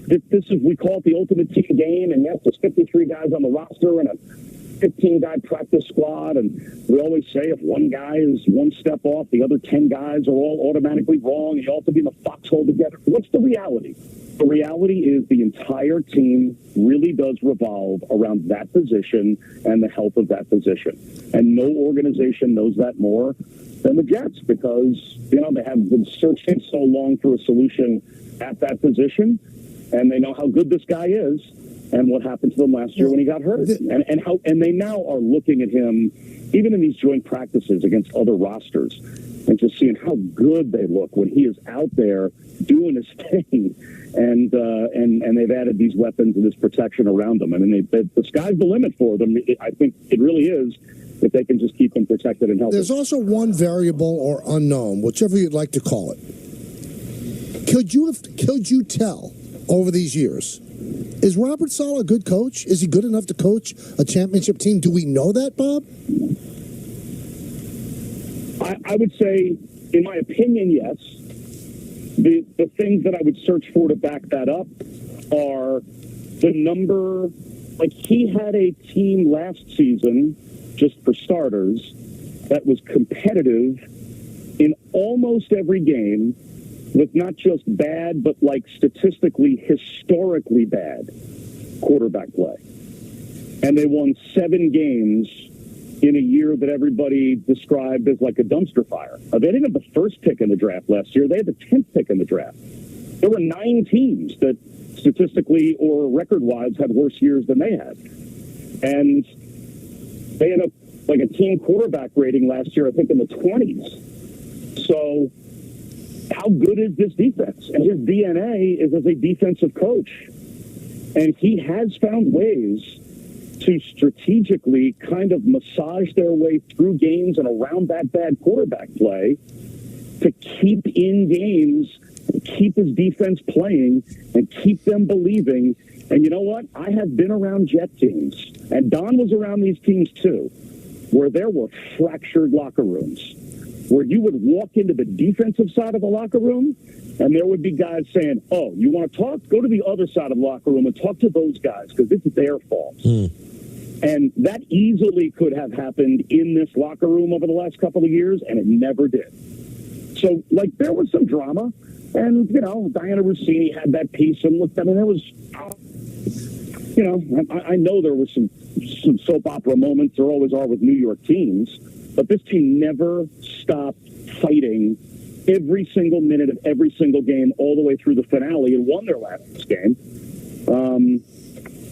we call it the ultimate team game, and yes, there's 53 guys on the roster and a 15-guy practice squad, and we always say if one guy is one step off, the other 10 guys are all automatically wrong, and you all have to be in the foxhole together. What's the reality? The reality is the entire team really does revolve around that position and the health of that position. And no organization knows that more than the Jets because, you know, they have been searching so long for a solution at that position, and they know how good this guy is and what happened to them last year when he got hurt. And they now are looking at him, even in these joint practices against other rosters, and just seeing how good they look when he is out there doing his thing. And they've added these weapons and this protection around them. I mean, the sky's the limit for them. I think it really is if they can just keep them protected and healthy. There's also one variable or unknown, whichever you'd like to call it. Could you tell over these years, is Robert Saleh a good coach? Is he good enough to coach a championship team? Do we know that, Bob? I would say, in my opinion, yes. The things that I would search for to back that up are the number, like he had a team last season, just for starters, that was competitive in almost every game with not just bad, but like statistically, historically bad quarterback play. And they won 7 games in a year that everybody described as like a dumpster fire. They didn't have the first pick in the draft last year. They had the 10th pick in the draft. There were 9 teams that statistically or record-wise had worse years than they had. And they had like a team quarterback rating last year, I think, in the 20s. So how good is this defense? And his DNA is as a defensive coach. And he has found ways to strategically kind of massage their way through games and around that bad quarterback play to keep in games, keep his defense playing, and keep them believing. And you know what? I have been around Jet teams, and Don was around these teams too, where there were fractured locker rooms, where you would walk into the defensive side of the locker room, and there would be guys saying, oh, you want to talk? Go to the other side of the locker room and talk to those guys because it's their fault. And that easily could have happened in this locker room over the last couple of years, and it never did. So, like, there was some drama, and, you know, Diana Rossini had that piece, and looked, I mean, there was, you know, I know there was some soap opera moments, there always are with New York teams, but this team never stopped fighting every single minute of every single game all the way through the finale and won their last game.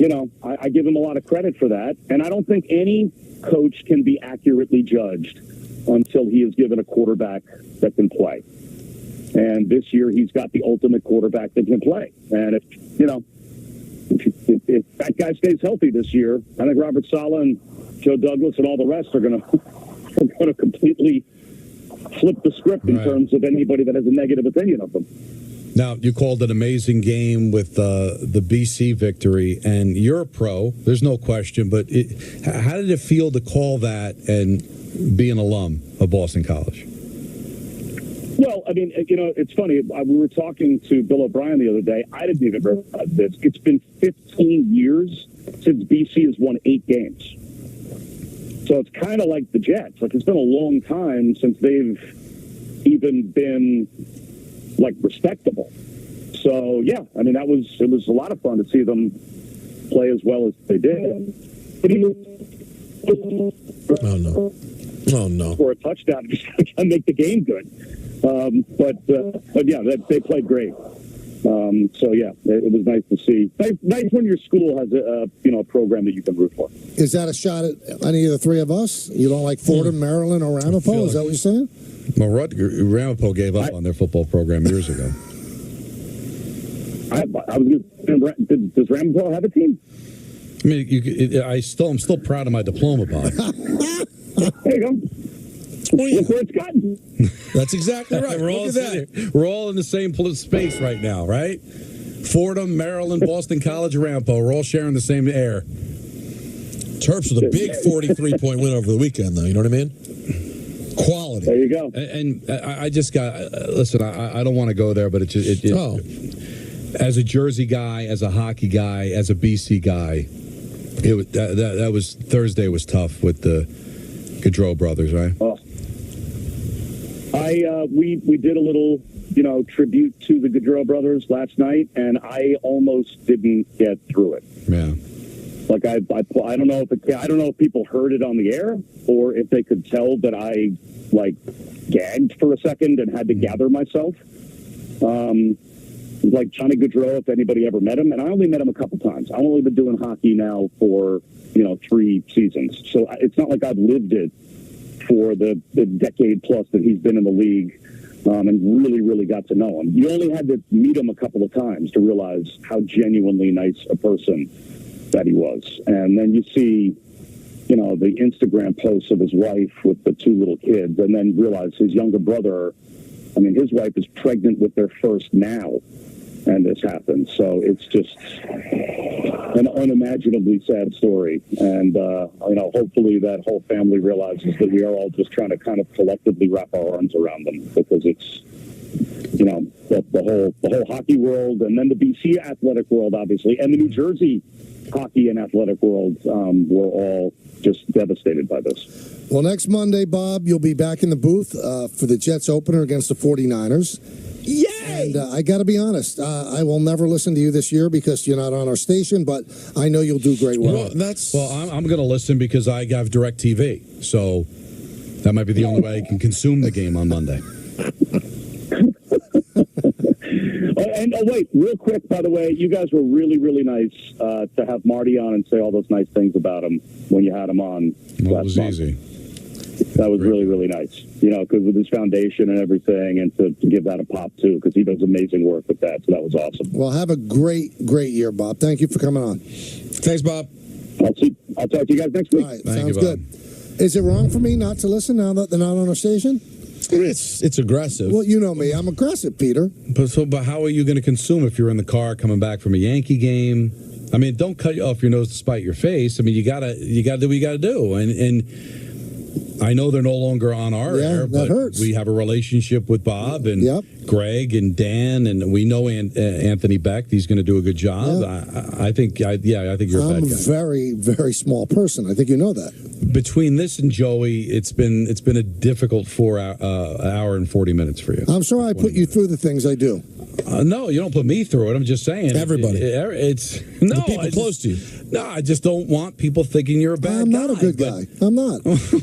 You know, I give him a lot of credit for that. And I don't think any coach can be accurately judged until he is given a quarterback that can play. And this year he's got the ultimate quarterback that can play. And if, you know, if that guy stays healthy this year, I think Robert Saleh and Joe Douglas and all the rest are going to completely flip the script in terms of anybody that has a negative opinion of them. Now, you called an amazing game with the BC victory, and you're a pro, there's no question, but how did it feel to call that and be an alum of Boston College? Well, I mean, you know, it's funny. We were talking to Bill O'Brien the other day. I didn't even realize this. It's been 15 years since BC has won 8 games. So it's kind of like the Jets. Like, it's been a long time since they've even been like respectable. So yeah, I mean it was a lot of fun to see them play as well as they did. Oh no! For a touchdown to make the game good. But yeah, they played great. So yeah, it was nice to see. Nice when your school has a program that you can root for. Is that a shot at any of the 3 of us? You don't like Fordham, Maryland, or Ramapo? Is that what you're saying? Well, Ramapo gave up on their football program years ago. Does Ramapo have a team? I mean, I'm still proud of my diploma, Bob. There you go. Look where it's gotten. That's exactly right. We're all in the same space right now, right? Fordham, Maryland, Boston College, Ramapo. We're all sharing the same air. Terps with a big 43-point win over the weekend, though. You know what I mean? Quality. There you go. And I just got listen. I don't want to go there, but as a Jersey guy, as a hockey guy, as a BC guy, It was that was Thursday was tough with the Gaudreau brothers, right? Oh. We did a little, tribute to the Gaudreau brothers last night, and I almost didn't get through it. Yeah. Like I don't know if people heard it on the air or if they could tell that I gagged for a second and had to gather myself. Like Johnny Gaudreau, if anybody ever met him, and I only met him a couple times. I've only been doing hockey now for 3 seasons, so it's not like I've lived it for the decade plus that he's been in the league, and really, really got to know him. You only had to meet him a couple of times to realize how genuinely nice a person that he was. And then you see, the Instagram posts of his wife with the 2 little kids, and then realize his younger brother, his wife is pregnant with their first now, and this happened. So it's just an unimaginably sad story. And, hopefully that whole family realizes that we are all just trying to kind of collectively wrap our arms around them, because it's, the whole hockey world, and then the BC athletic world, obviously, and the New Jersey hockey and athletic world were all just devastated by this. Well, next Monday, Bob, you'll be back in the booth for the Jets opener against the 49ers. Yay! And I got to be honest, I will never listen to you this year because you're not on our station, but I know you'll do great work. I'm going to listen because I have DirecTV, so that might be the only way I can consume the game on Monday. And wait, real quick, by the way, you guys were really, really nice to have Marty on and say all those nice things about him when you had him on last month. Easy. That was really, really nice, because with his foundation and everything, and to give that a pop, too, because he does amazing work with that, so that was awesome. Well, have a great, great year, Bob. Thank you for coming on. Thanks, Bob. I'll talk to you guys next week. All right, sounds good. Is it wrong for me not to listen now that they're not on our station? It's aggressive. Well, you know me. I'm aggressive, Peter. But how are you going to consume if you're in the car coming back from a Yankee game? Don't cut off your nose to spite your face. You gotta do what you gotta do. And I know they're no longer on our air, but we have a relationship with Bob and Greg and Dan, and we know Anthony Beck. He's going to do a good job. I think you're a bad guy. I'm a very, very small person. I think you know that. Between this and Joey, it's been a difficult 4 hour and 40 minutes for you. I'm sure I put you through the things I do. No, you don't put me through it. I'm just saying. Everybody. The people close to you. No, I just don't want people thinking you're a bad guy. I'm not a good guy. I'm not.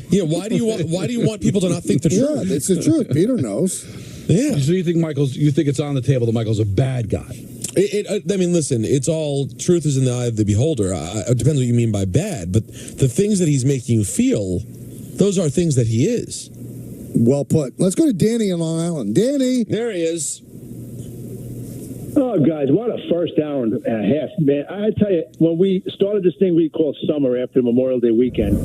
Yeah, why do you want people to not think the truth? Yeah, it's the truth. Peter knows. Yeah. So you think it's on the table that Michael's a bad guy? Listen, it's all truth is in the eye of the beholder. It depends what you mean by bad, but the things that he's making you feel, those are things that he is. Well put. Let's go to Danny in Long Island. Danny. There he is. Oh, guys, what a first hour and a half, man. I tell you, when we started this thing we call summer after Memorial Day weekend,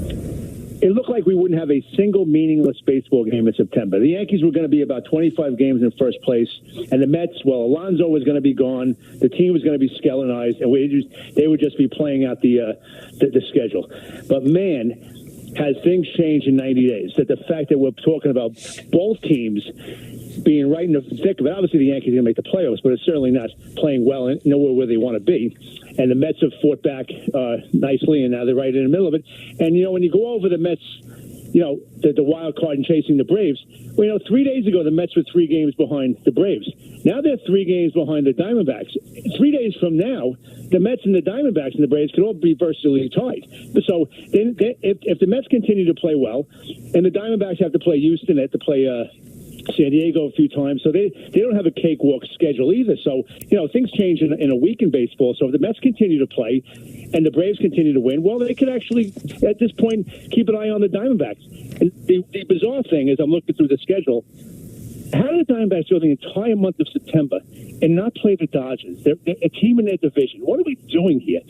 it looked like we wouldn't have a single meaningless baseball game in September. The Yankees were going to be about 25 games in first place, and the Mets, Alonso was going to be gone. The team was going to be skeletonized, and they would just be playing out the schedule. But, man, has things changed in 90 days? That the fact that we're talking about both teams being right in the thick of it. Obviously, the Yankees are going to make the playoffs, but it's certainly not playing well and nowhere where they want to be. And the Mets have fought back nicely, and now they're right in the middle of it. And, when you go over the Mets, the wild card and chasing the Braves, 3 days ago, the Mets were 3 games behind the Braves. Now they're 3 games behind the Diamondbacks. 3 days from now, the Mets and the Diamondbacks and the Braves could all be virtually tied. So if the Mets continue to play well, and the Diamondbacks have to play Houston, they have to play San Diego a few times, so they don't have a cakewalk schedule either. So things change in a week in baseball. So if the Mets continue to play and the Braves continue to win, well, they could actually at this point keep an eye on the Diamondbacks. And the bizarre thing is, I'm looking through the schedule. How did the Diamondbacks go the entire month of September and not play the Dodgers? They're a team in their division. What are we doing here?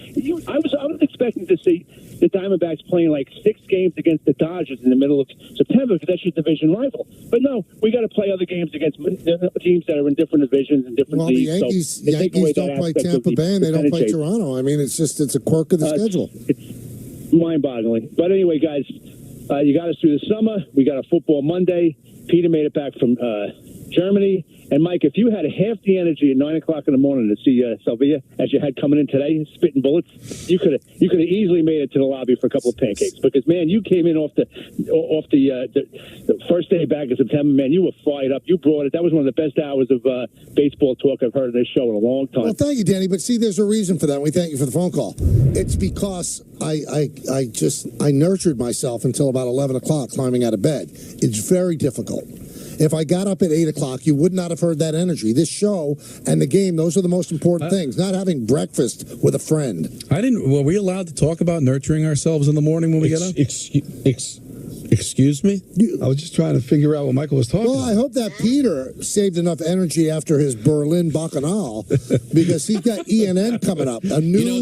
I was expecting to see the Diamondbacks playing like 6 games against the Dodgers in the middle of September because that's your division rival. But no, we got to play other games against teams that are in different divisions and different leagues. Well, the Yankees don't play Tampa Bay and they don't play Toronto. It's a quirk of the schedule. It's mind-boggling. But anyway, guys, you got us through the summer. We got a football Monday. Peter made it back from Germany, And, Mike, if you had half the energy at 9 o'clock in the morning to see Salvia as you had coming in today, spitting bullets, you could have easily made it to the lobby for a couple of pancakes. Because, man, you came in off the first day back in September, man. You were fired up. You brought it. That was one of the best hours of baseball talk I've heard on this show in a long time. Well, thank you, Danny. But see, there's a reason for that. We thank you for the phone call. It's because I nurtured myself until about 11 o'clock climbing out of bed. It's very difficult. If I got up at 8 o'clock, you would not have heard that energy. This show and the game, those are the most important things. Not having breakfast with a friend. Were we allowed to talk about nurturing ourselves in the morning when we get up? Excuse me? I was just trying to figure out what Michael was talking about. I hope that Peter saved enough energy after his Berlin Bacchanal because he's got ENN coming up. A new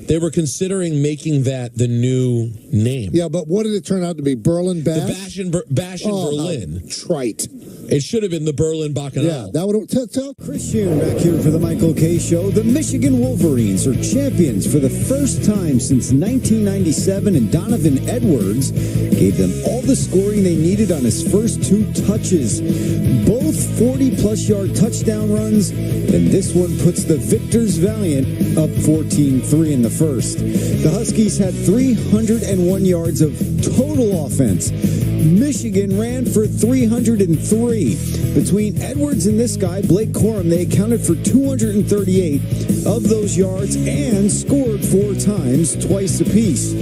they were considering making that the new name. Yeah, but what did it turn out to be? Berlin Bash? The Bash in Berlin. Trite. It should have been the Berlin Bacchanal. Yeah, that would tell. Christian back here for the Michael K. Show. The Michigan Wolverines are champions for the first time since 1997, and Donovan Edwards gave them all the scoring they needed on his first 2 touches. Both 40-plus yard touchdown runs, and this one puts the victors valiant up 14-3 in the first. The Huskies had 301 yards of total offense. Michigan ran for 303. Between Edwards and this guy, Blake Corum, they accounted for 238 of those yards and scored 4 times, twice apiece.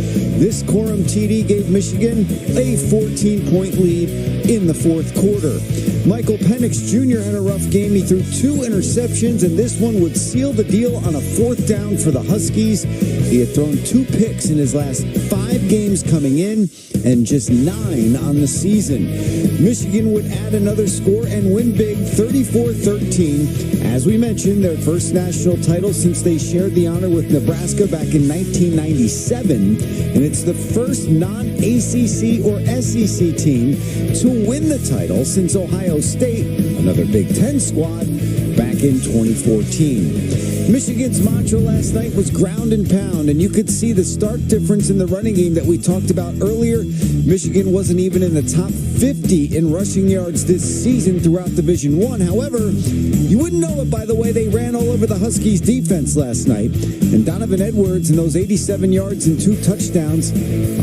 This Corum TD gave Michigan a 14-point lead in the fourth quarter. Michael Penix Jr. had a rough game. He threw 2 interceptions, and this one would seal the deal on a 4th down for the Huskies. He had thrown 2 picks in his last 5 games coming in, and just 9 on the season. Michigan would add another score and win big, 34-13. As we mentioned, their first national title since they shared the honor with Nebraska back in 1997, and it's the first non-ACC or SEC team to win the title since Ohio State, another Big Ten squad, back in 2014. Michigan's mantra last night was ground and pound, and you could see the stark difference in the running game that we talked about earlier. Michigan wasn't even in the top 50 in rushing yards this season throughout Division I. However, you wouldn't know it by the way they ran all over the Huskies' defense last night. And Donovan Edwards and those 87 yards and 2 touchdowns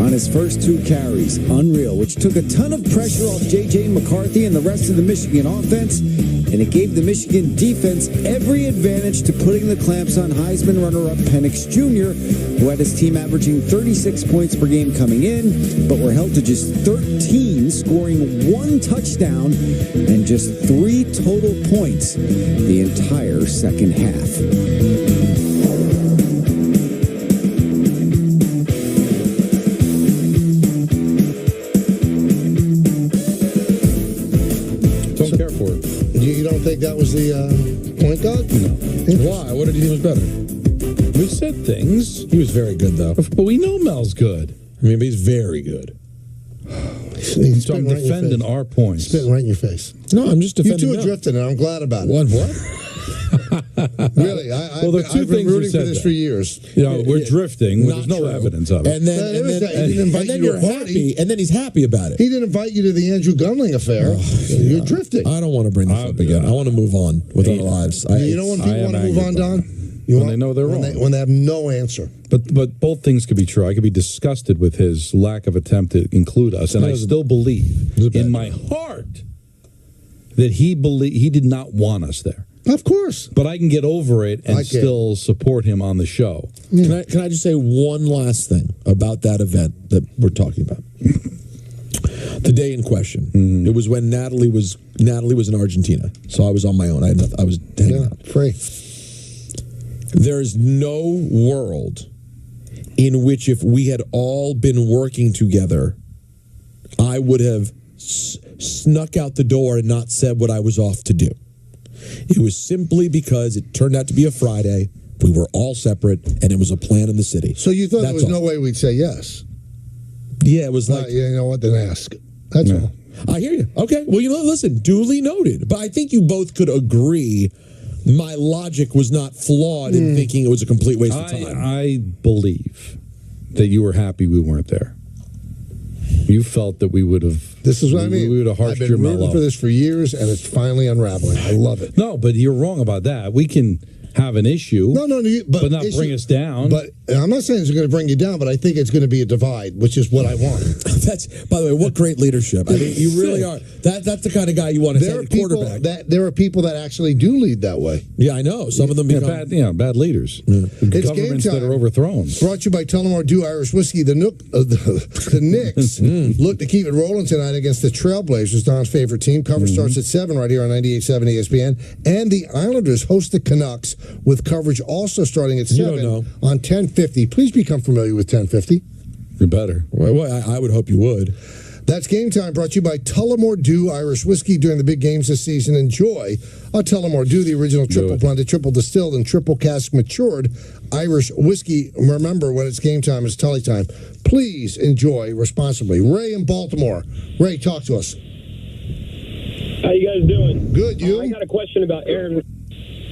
on his first 2 carries. Unreal, which took a ton of pressure off J.J. McCarthy and the rest of the Michigan offense. And it gave the Michigan defense every advantage to putting the clamps on Heisman runner-up Penix Jr., who had his team averaging 36 points per game coming in, but were held to just 13, scoring 1 touchdown and just 3 total points the entire second half. You don't think that was the point guard? No. Why? What did you think was better? We said things. He was very good, though. But we know Mel's good. I mean, but he's very good. So I'm defending our points. Spitting right in your face. No, I'm just defending. You two are drifting, and I'm glad about it. What? Really, well, there are 2 I've been things rooting for this for years. You know, we're drifting. There's no evidence of it. And then you're happy, and then he's happy about it. He didn't invite you to the Andrew Gunling affair. You're drifting. I don't want to bring this up again. I want to move on with our lives. You know when people want to move on, Don? When they know they're wrong. When they have no answer. But both things could be true. I could be disgusted with his lack of attempt to include us, and I still believe in my heart that he did not want us there. Of course. But I can get over it and still support him on the show. Can I just say one last thing about that event that we're talking about? The day in question. It was when Natalie was in Argentina. So I was on my own. I was hanging out. Free. There's no world in which if we had all been working together, I would have snuck out the door and not said what I was off to do. It was simply because it turned out to be a Friday. We were all separate, and it was a plan in the city. So you thought there was no way we'd say yes? Yeah, it was like... you know what, then ask. That's all. I hear you. Okay. Well, listen, duly noted. But I think you both could agree my logic was not flawed in thinking it was a complete waste of time. I believe that you were happy we weren't there. You felt that we would have. This is what I mean. We would have harshed I've your been rooting mellow for this for years, and it's finally unraveling. I love it. No, but you're wrong about that. We can have an issue. No, but not bring us down. But I'm not saying it's going to bring you down, but I think it's going to be a divide, which is what I want. That's, by the way, what great leadership. I mean, you really are. That's the kind of guy you want to take a quarterback. There are people that actually do lead that way. Yeah, I know. Some of them become bad leaders. Yeah. It's governments game time. that are overthrown. Brought to you by Tullamore Dew Irish Whiskey. The Knicks look to keep it rolling tonight against the Trailblazers, Don's favorite team. Coverage starts at 7 right here on 98.7 ESPN. And the Islanders host the Canucks with coverage also starting at 7 on 1050. Please become familiar with 1050. You better. Well, I would hope you would. That's Game Time, brought to you by Tullamore Dew Irish Whiskey. During the big games this season, enjoy a Tullamore Dew, the original triple blended, triple distilled, and triple cask matured Irish whiskey. Remember, when it's game time, it's Tully time. Please enjoy responsibly. Ray in Baltimore. Ray, talk to us. How you guys doing? Good, you? I got a question about Aaron.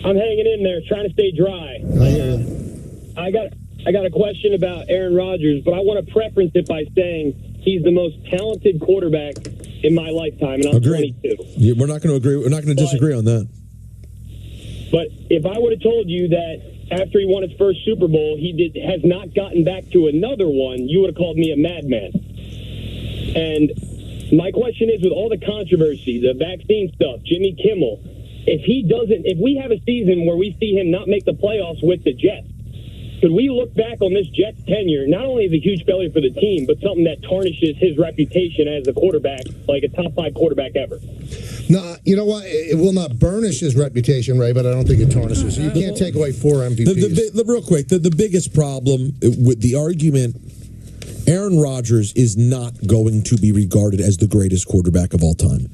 I'm hanging in there, trying to stay dry. I hear you. I got a question about Aaron Rodgers, but I want to preference it by saying he's the most talented quarterback in my lifetime, and I'm 22. Yeah, we're not going to agree. We're not going to disagree on that. But if I would have told you that after he won his first Super Bowl, has not gotten back to another one, you would have called me a madman. And my question is, with all the controversy, the vaccine stuff, Jimmy Kimmel, if we have a season where we see him not make the playoffs with the Jets, could we look back on this Jets tenure, not only as a huge failure for the team, but something that tarnishes his reputation as a quarterback, like a top 5 quarterback ever? No, you know what? It will not burnish his reputation, Ray, but I don't think it tarnishes. You can't take away 4 MVPs. Real quick, the biggest problem with the argument, Aaron Rodgers is not going to be regarded as the greatest quarterback of all time.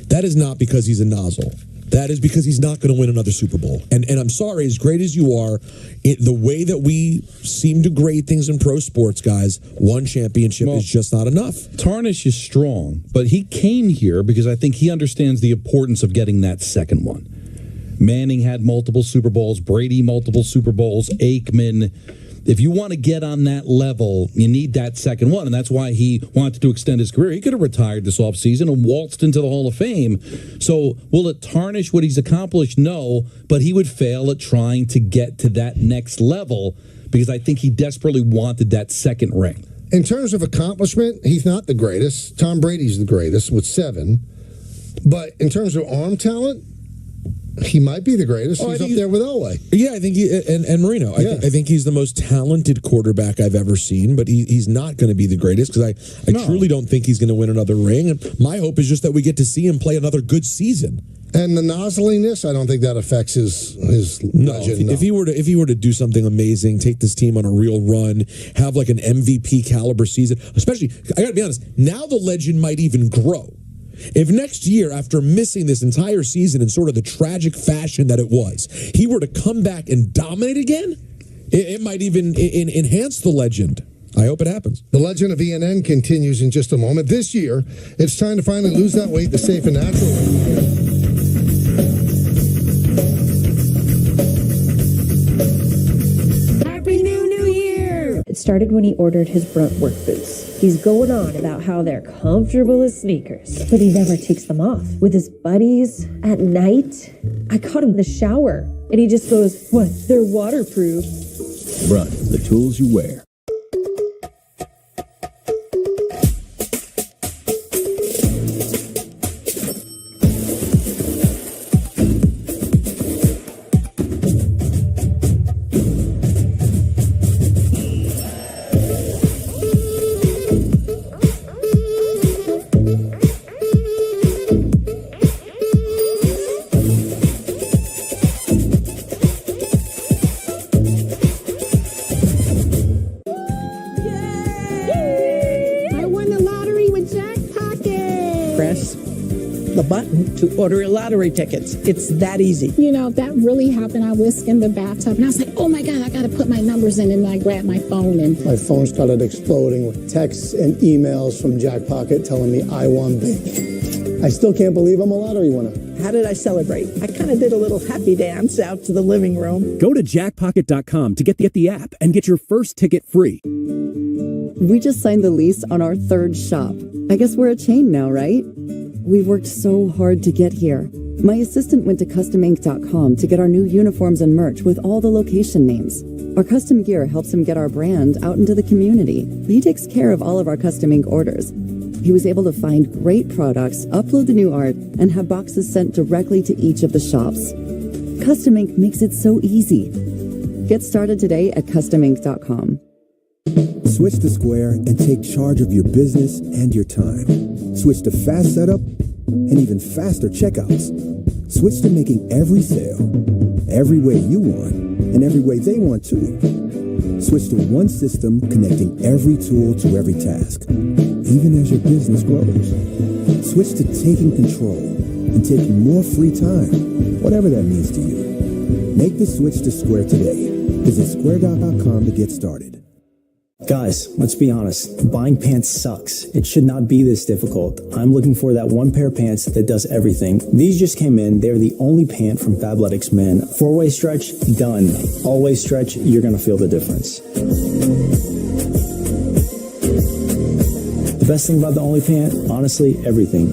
That is not because he's a nozzle. That is because he's not going to win another Super Bowl. And I'm sorry, as great as you are, the way that we seem to grade things in pro sports, guys, one championship is just not enough. Tarnish is strong, but he came here because I think he understands the importance of getting that second one. Manning had multiple Super Bowls, Brady multiple Super Bowls, Aikman. If you want to get on that level, you need that second one, and that's why he wanted to extend his career. He could have retired this offseason and waltzed into the Hall of Fame. So will it tarnish what he's accomplished? No, but he would fail at trying to get to that next level because I think he desperately wanted that second ring. In terms of accomplishment, he's not the greatest. Tom Brady's the greatest with 7. But in terms of arm talent, he might be the greatest. He's up there with Elway. Yeah, I think and Marino. I think he's the most talented quarterback I've ever seen, but he's not going to be the greatest because I truly don't think he's going to win another ring. And my hope is just that we get to see him play another good season. And the nozzliness, I don't think that affects his legend. If he were to do something amazing, take this team on a real run, have like an MVP caliber season, especially, I got to be honest, now the legend might even grow. If next year, after missing this entire season in sort of the tragic fashion that it was, he were to come back and dominate again, it might even enhance the legend. I hope it happens. The legend of ENN continues in just a moment. This year, it's time to finally lose that weight the safe and natural way. It started when he ordered his Brunt work boots. He's going on about how they're comfortable as sneakers, but he never takes them off. With his buddies at night, I caught him in the shower, and he just goes, "What? They're waterproof." Brunt, the tools you wear. To order lottery tickets. It's that easy. You know, that really happened. I was in the bathtub and I was like, oh my God, I got to put my numbers in. And I grabbed my phone and my phone started exploding with texts and emails from Jack Pocket telling me I won big. I still can't believe I'm a lottery winner. How did I celebrate? I kind of did a little happy dance out to the living room. Go to jackpocket.com to get the app and get your first ticket free. We just signed the lease on our third shop. I guess we're a chain now, right? We've worked so hard to get here. My assistant went to CustomInk.com to get our new uniforms and merch with all the location names. Our custom gear helps him get our brand out into the community. He takes care of all of our Custom Ink orders. He was able to find great products, upload the new art, and have boxes sent directly to each of the shops. Custom Ink makes it so easy. Get started today at CustomInk.com. Switch to Square and take charge of your business and your time. Switch to fast setup and even faster checkouts. Switch to making every sale, every way you want, and every way they want to. Switch to one system connecting every tool to every task, even as your business grows. Switch to taking control and taking more free time, whatever that means to you. Make the switch to Square today. Visit square.com to get started. Guys, let's be honest. Buying pants sucks. It should not be this difficult. I'm looking for that one pair of pants that does everything. These just came in. They're the only pant from Fabletics Men. 4-way stretch, done. All-way stretch, you're going to feel the difference. The best thing about the Only Pant, honestly, everything.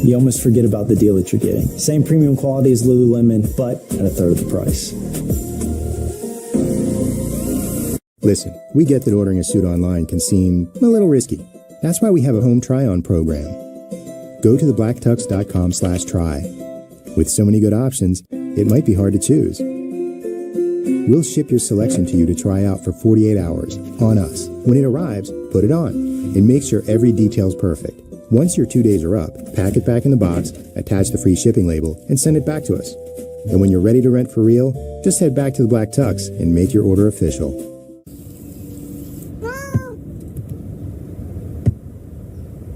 You almost forget about the deal that you're getting. Same premium quality as Lululemon, but at a third of the price. Listen, we get that ordering a suit online can seem a little risky. That's why we have a home try-on program. Go to theblackTux.com/try. With so many good options, it might be hard to choose. We'll ship your selection to you to try out for 48 hours on us. When it arrives, put it on and make sure every detail's perfect. Once your 2 days are up, pack it back in the box, attach the free shipping label, and send it back to us. And when you're ready to rent for real, just head back to the Black Tux and make your order official.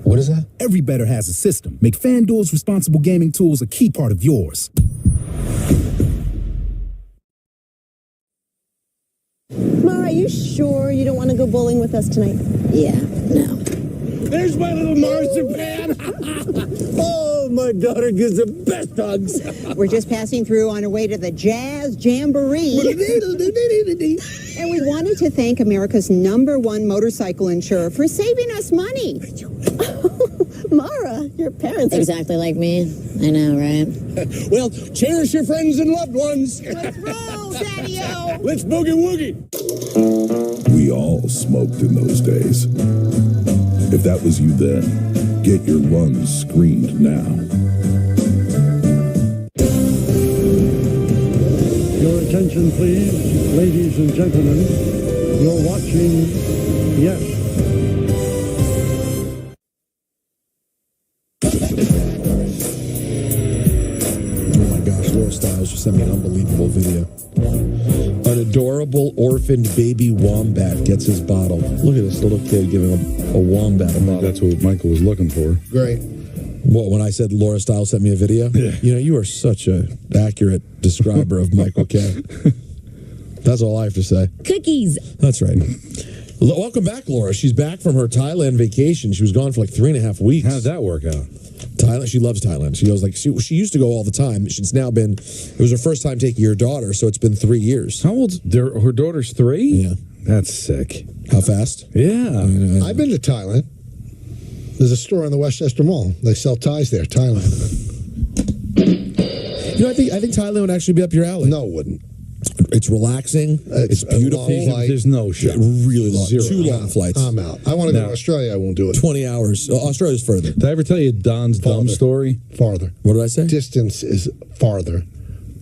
What is that? Every bettor has a system. Make FanDuel's responsible gaming tools a key part of yours. Ma, are you sure you don't want to go bowling with us tonight? Yeah, no. There's my little marzipan. Oh, my daughter gives the best hugs. We're just passing through on our way to the Jazz Jamboree. And we wanted to thank America's #1 motorcycle insurer for saving us money. Mara, your parents are exactly like me. I know, right? Well, cherish your friends and loved ones. Let's roll, Daddy-O. Let's boogie woogie. We all smoked in those days. If that was you then, get your lungs screened now. Your attention, please, ladies and gentlemen. You're watching Yes. Oh my gosh, Laura Stiles just sent me an unbelievable video. An adorable orphaned baby wombat gets his bottle. Look at this little kid giving a wombat a bottle. That's what Michael was looking for. Great. What, when I said Laura Stiles sent me a video? Yeah. You know, you are such an accurate describer of Michael K. That's all I have to say. Cookies. That's right. Welcome back, Laura. She's back from her Thailand vacation. She was gone for like 3.5 weeks. How did that work out? Thailand. She loves Thailand. She goes like she used to go all the time. It's now been. It was her first time taking her daughter, so it's been 3 years. How old's her daughter's 3? Yeah, that's sick. How fast? Yeah, I've been to Thailand. There's a store in the Westchester Mall. They sell ties there. Thailand. You know, I think Thailand would actually be up your alley. No, it wouldn't. It's relaxing. It's beautiful. There's no shot. Really long. Zero. 2 long flights. I'm out. I want to go to Australia. I won't do it. 20 hours. Australia's further. Did I ever tell you Don's dumb story? Farther. What did I say? Distance is farther.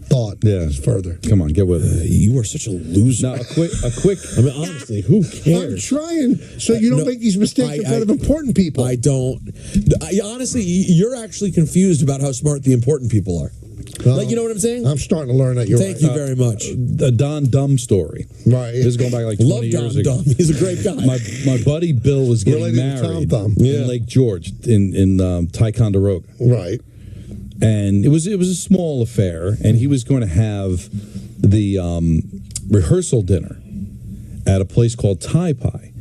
Thought is further. Come on, get with it. You are such a loser. Now, a quick. I mean, honestly, who cares? I'm trying so you don't make these mistakes in front of important people. I don't. Honestly, you're actually confused about how smart the important people are. Like, you know what I'm saying? I'm starting to learn that you're Thank you very much. The Don Dumb story. Right. This is going back like 20 Love years Don ago. Dumb. He's a great guy. My buddy Bill was getting married in Lake George in Ticonderoga. Right. And it was a small affair, and he was going to have the rehearsal dinner at a place called Thai Pie.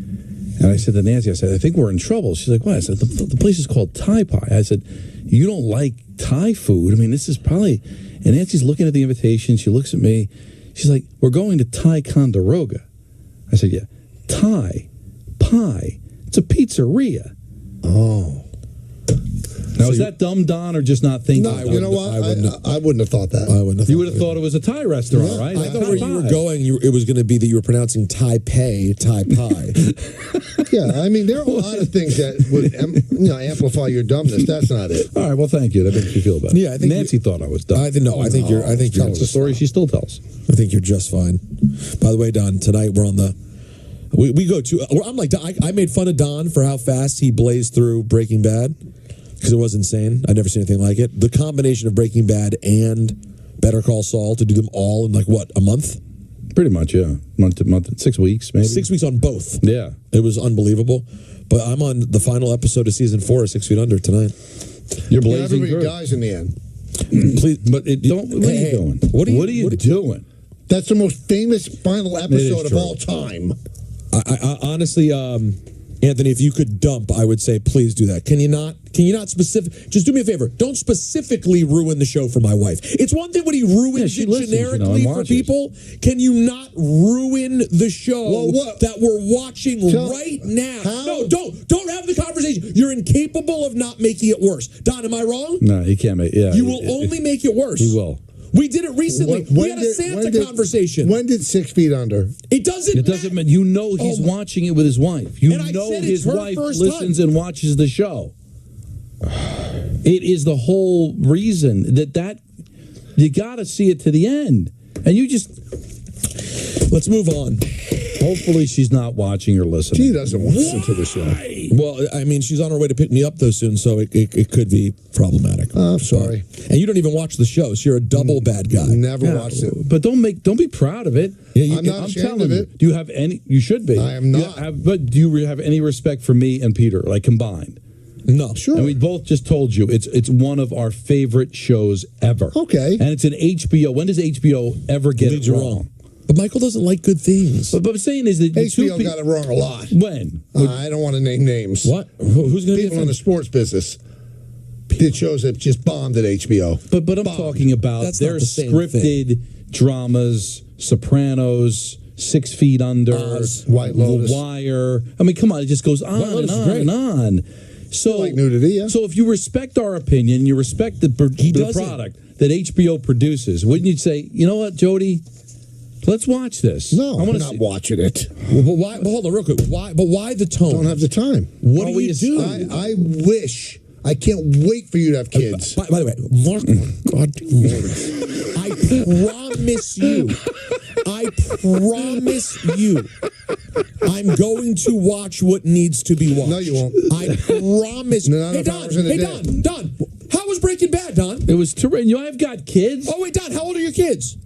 And I said to Nancy, I think we're in trouble. She's like, what? I said, the place is called Thai Pie. I said, you don't like Thai food? I mean, this is probably... And Nancy's looking at the invitation. She looks at me. She's like, we're going to Ticonderoga. I said, yeah. Thai pie. It's a pizzeria. Oh. Now, is that dumb, Don, or just not thinking? No, you know what? I wouldn't have thought that. I wouldn't have. You would have thought it was a Thai restaurant, right? I thought where you were going, it was going to be that you were pronouncing Taipei, Thai pie. Yeah, I mean, there are a lot of things that would amplify your dumbness. That's not it. All right, well, thank you. That makes me feel better. Yeah, I think Nancy thought I was dumb. I think you're. That's the story she still tells. I think you're just fine. By the way, Don, tonight we're on the. We go to. I'm like I made fun of Don for how fast he blazed through Breaking Bad. Because it was insane. I'd never seen anything like it. The combination of Breaking Bad and Better Call Saul to do them all in like what, a month? Pretty much, yeah. Month, 6 weeks, maybe. 6 weeks on both. Yeah. It was unbelievable. But I'm on the final episode of season 4 of 6 Feet Under tonight. You're blazing everybody through. Dies in the end. Please, but don't. What are you doing? What are you doing? That's the most famous final episode of all time. I honestly, Anthony, if you could dump, I would say please do that. Can you not? Can you not just do me a favor? Don't specifically ruin the show for my wife. It's one thing when he ruins it generically for people. Can you not ruin the show that we're watching right now? No, don't have the conversation. You're incapable of not making it worse. Don, am I wrong? No, he can't make. Yeah, you will only make it worse. He will. We did it recently. We had a Santa conversation. When did 6 Feet Under? It doesn't mean you know he's watching it with his wife. You know his wife listens and watches the show. It is the whole reason that you got to see it to the end, and you just let's move on. Hopefully, she's not watching or listening. She doesn't listen to the show. Well, I mean, she's on her way to pick me up though soon, so it could be problematic. Oh, sorry. And you don't even watch the show, so you're a double bad guy. Never watched it. But don't be proud of it. Yeah, I'm not ashamed of it. Do you have any? You should be. I am not. But do you have any respect for me and Peter, like combined? No, sure. And we both just told you it's one of our favorite shows ever. Okay. And it's an HBO. When does HBO ever get it wrong? But Michael doesn't like good things. But I'm saying is that HBO got it wrong a lot. When? I don't want to name names. What? Who's going to be people in the sports business? Did shows that just bombed at HBO. But I'm talking about their scripted dramas, Sopranos, 6 Feet Under, White Lotus, The Wire. I mean, come on, it just goes on and on and on. So, like nudity, yeah. So if you respect our opinion, you respect the product that HBO produces, wouldn't you say, you know what, Jody? Let's watch this. No, I'm not watching it. Well, why? But hold on, real quick. Why? But why the tone? Don't have the time. What do you do? I wish. I can't wait for you to have kids. By the way, Mark, God, I promise you, I'm going to watch what needs to be watched. No, you won't. I promise. Hey, Don, how was Breaking Bad, Don? It was terrific. I've got kids. Oh, wait, Don, how old are your kids?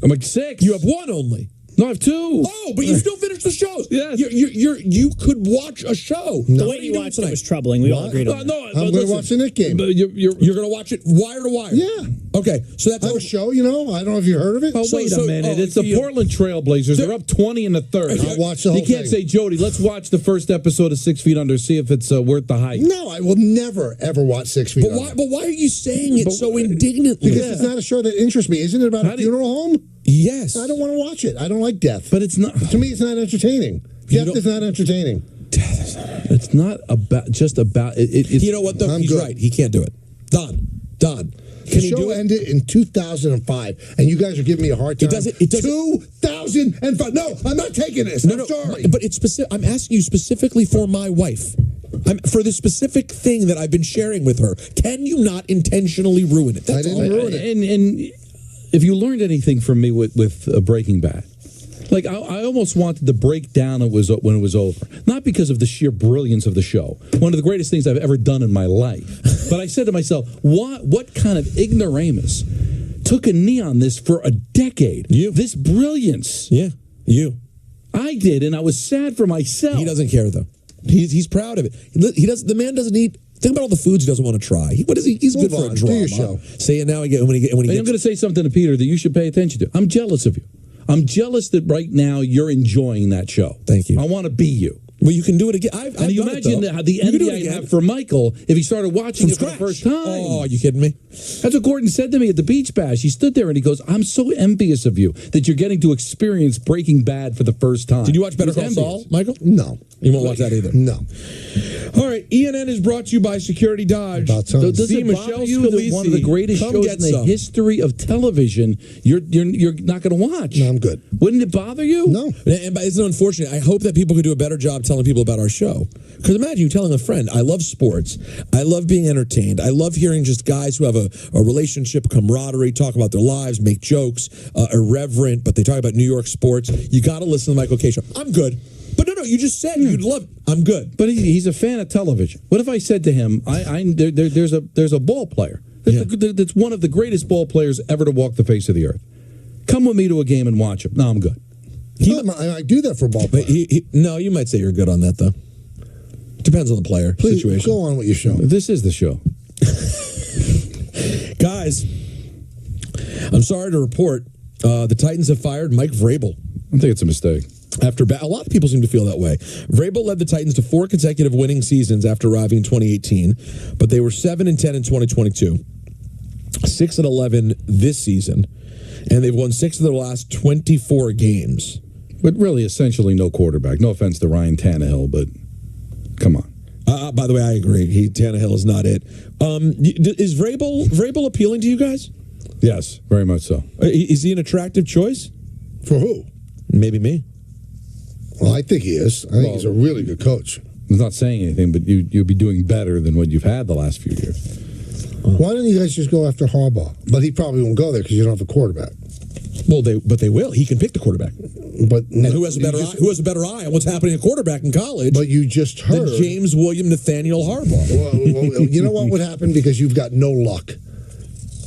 I'm like 6. You have one only. No, I have 2. Oh, but you still finisch the shows. Yes. You could watch a show. The way you watched it was troubling. We all agreed on that. No, I'm going to watch the Knick game. But you're going to watch it wire to wire? Yeah. Okay, so that's a show, I don't know if you heard of it. Oh, wait a minute. It's the Portland Trailblazers. They're up 20 in the third. I'll watch the whole thing. You can't say, Jody, let's watch the first episode of 6 Feet Under, see if it's worth the hype. No, I will never, ever watch 6 Feet Under. But why are you saying it so indignantly? Because it's not a show that interests me. Isn't it about a funeral home? Yes. I don't want to watch it. I don't like death. But it's not. To me, it's not entertaining. Death is not entertaining. It's not just about it. You know what, though? He's right. He can't do it. Don. The show ended in 2005, and you guys are giving me a hard time. It doesn't. 2005. No, I'm not taking this. I'm sorry. But it's specific. I'm asking you specifically for my wife. For the specific thing that I've been sharing with her. Can you not intentionally ruin it? I didn't ruin it. And if you learned anything from me with Breaking Bad, like I almost wanted to break down when it was over, not because of the sheer brilliance of the show, one of the greatest things I've ever done in my life, but I said to myself, what kind of ignoramus took a knee on this for a decade? This brilliance. Yeah, you. I did, and I was sad for myself. He doesn't care though. He's proud of it. He does. The man doesn't eat. Think about all the foods he doesn't want to try. He's good for a drama. Do your show. Say it now again when he I'm going to say something to Peter that you should pay attention to. I'm jealous of you. I'm jealous that right now you're enjoying that show. Thank you. I want to be you. Well, you can do it again. And you imagine the envy I'd have for Michael if he started watching it for the first time. Oh, are you kidding me? That's what Gordon said to me at the beach bash. He stood there and he goes, I'm so envious of you that you're getting to experience Breaking Bad for the first time. Did you watch Better Call Saul, Michael? No. You won't watch that either? No. All right, ENN is brought to you by Security Dodge. Does it bother you that one of the greatest shows in the history of television you're not going to watch? No, I'm good. Wouldn't it bother you? No. And it's unfortunate. I hope that people can do a better job telling people about our show. Because imagine you telling a friend, I love sports. I love being entertained. I love hearing just guys who have a relationship, camaraderie, talk about their lives, make jokes, irreverent, but they talk about New York sports. You got to listen to the Michael K. Show. I'm good. But no, you just said you'd love it. I'm good. But he's a fan of television. What if I said to him, there's a ball player that's one of the greatest ball players ever to walk the face of the earth. Come with me to a game and watch him. No, I'm good. I do that for ball players. No, you might say you're good on that, though. Depends on the player situation. Go on with your show. This is the show. Guys, I'm sorry to report the Titans have fired Mike Vrabel. I think it's a mistake. A lot of people seem to feel that way. Vrabel led the Titans to 4 consecutive winning seasons after arriving in 2018, but they were 7-10 in 2022, 6-11 this season, and they've won 6 of their last 24 games. But really, essentially, no quarterback. No offense to Ryan Tannehill, but come on. By the way, I agree. Tannehill is not it. Is Vrabel appealing to you guys? Yes, very much so. Is he an attractive choice? For who? Maybe me. Well, I think he is. I think he's a really good coach. I'm not saying anything, but you'll be doing better than what you've had the last few years. Why don't you guys just go after Harbaugh? But he probably won't go there because you don't have a quarterback. Well, they will. He can pick the quarterback. But and who has a better eye? Who has a better eye on what's happening at quarterback in college? But you just heard than James William Nathaniel Harbaugh. Well, you know what would happen because you've got no luck.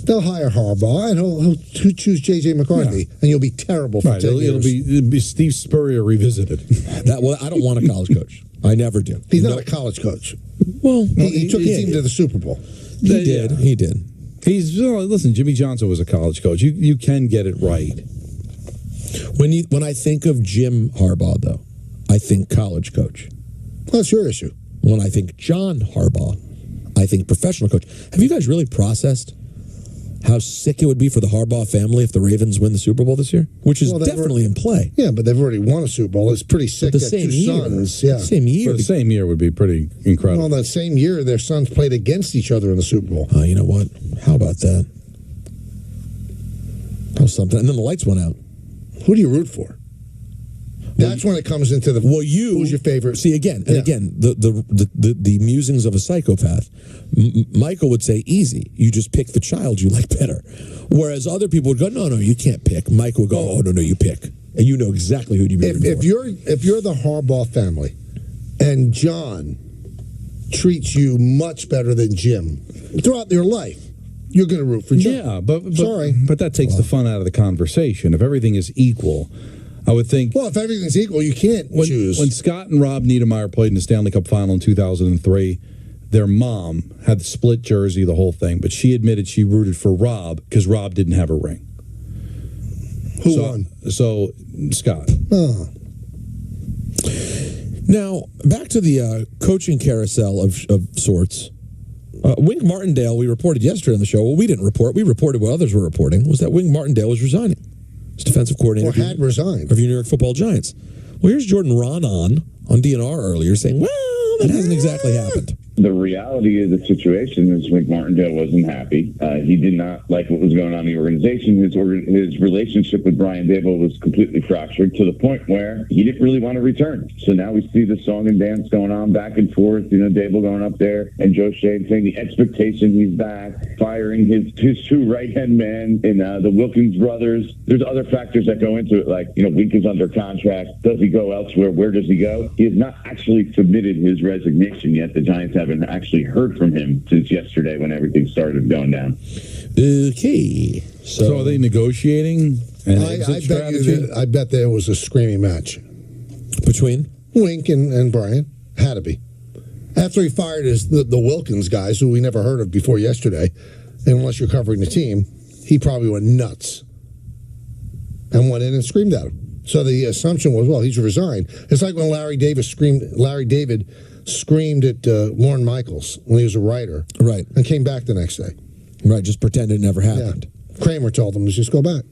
They'll hire Harbaugh and he'll choose J.J. McCarthy, and you'll be terrible for 10 years. It'll be Steve Spurrier revisited. I don't want a college coach. I never do. He's not a college coach. Well, he took his team to the Super Bowl. He did. Listen, Jimmy Johnson was a college coach. You can get it right. When I think of Jim Harbaugh, though, I think college coach. That's your issue. When I think John Harbaugh, I think professional coach. Have you guys really processed how sick it would be for the Harbaugh family if the Ravens win the Super Bowl this year? Which is definitely in play. Yeah, but they've already won a Super Bowl. It's pretty sick that two sons. Yeah. Same year. For the same year would be pretty incredible. Well, that same year, their sons played against each other in the Super Bowl. You know what? How about that? That was something. And then the lights went out. Who do you root for? That's when it comes into the. Who's your favorite? See again and again the musings of a psychopath. Michael would say easy. You just pick the child you like better, whereas other people would go, no, you can't pick. Michael would go, oh no, you pick, and you know exactly who you be. If you're the Harbaugh family, and John treats you much better than Jim throughout your life, you're going to root for John. Yeah, but that takes the fun out of the conversation. If everything is equal. I would think. Well, if everything's equal, you can't choose. When Scott and Rob Niedermeyer played in the Stanley Cup Final in 2003, their mom had the split jersey, the whole thing, but she admitted she rooted for Rob because Rob didn't have a ring. Who won? So Scott. Oh. Now back to the coaching carousel of sorts. Wink Martindale, we reported yesterday on the show. Well, we didn't report. We reported what others were reporting. Was that Wink Martindale was resigning? Defensive coordinator. Or had resigned. Of your New York Football Giants. Well, here's Jordan Ronan on DNR earlier saying, well, that hasn't exactly happened. The reality of the situation is Wink Martindale wasn't happy. He did not like what was going on in the organization. His relationship with Brian Daboll was completely fractured to the point where he didn't really want to return. So now we see the song and dance going on back and forth. Daboll going up there and Joe Shane saying the expectation he's back, firing his two right-hand men and the Wilkins brothers. There's other factors that go into it, like, Wink is under contract. Does he go elsewhere? Where does he go? He has not actually submitted his resignation yet. The Giants haven't actually heard from him since yesterday when everything started going down. Okay. So are they negotiating an exit strategy? I bet there was a screaming match. Between? Wink and Brian. Had to be. After he fired the Wilkins guys, who we never heard of before yesterday, and unless you're covering the team, he probably went nuts and went in and screamed at him. So the assumption was, well, he's resigned. It's like when Larry David screamed at Lorne Michaels when he was a writer. Right. And came back the next day. Right, just pretend it never happened. Yeah. Kramer told him to just go back.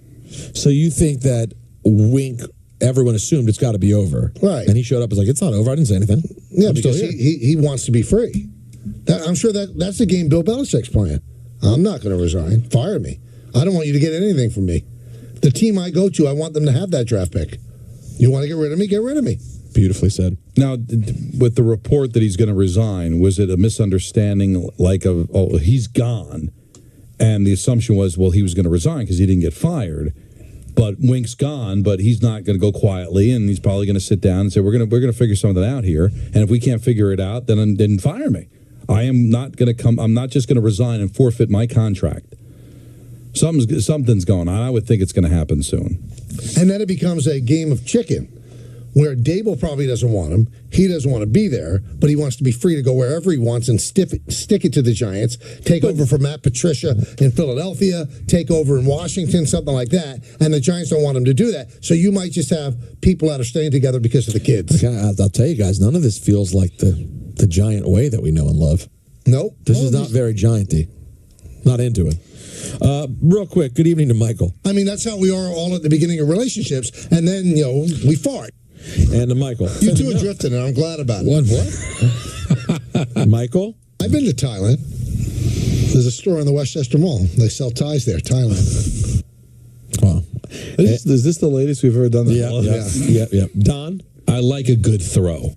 So you think that Wink, everyone assumed it's got to be over. Right. And he showed up and was like, it's not over. I didn't say anything. Yeah, I'm because still here. he wants to be free. I'm sure that's the game Bill Belichick's playing. I'm not going to resign. Fire me. I don't want you to get anything from me. The team I go to, I want them to have that draft pick. You want to get rid of me? Get rid of me. Beautifully said. Now, with the report that he's going to resign, was it a misunderstanding he's gone? And the assumption was, well, he was going to resign because he didn't get fired. But Wink's gone, but he's not going to go quietly, and he's probably going to sit down and say, we're going to figure something out here. And if we can't figure it out, then fire me. I'm not just going to resign and forfeit my contract. Something's going on. I would think it's going to happen soon. And then it becomes a game of chicken, where Dable probably doesn't want him. He doesn't want to be there, but he wants to be free to go wherever he wants and stick it to the Giants, take over for Matt Patricia in Philadelphia, take over in Washington, something like that. And the Giants don't want him to do that. So you might just have people that are staying together because of the kids. I'll tell you guys, none of this feels like the Giant way that we know and love. Nope. This is not very Giant-y. Not into it. Real quick, good evening to Michael. I mean, that's how we are all at the beginning of relationships, and then, we fart. And to Michael. You two are drifting, and I'm glad about it. What? Michael? I've been to Thailand. There's a store in the Westchester Mall. They sell ties there, Thailand. Wow. Is this the latest we've ever done? Yeah. Don? I like a good throw.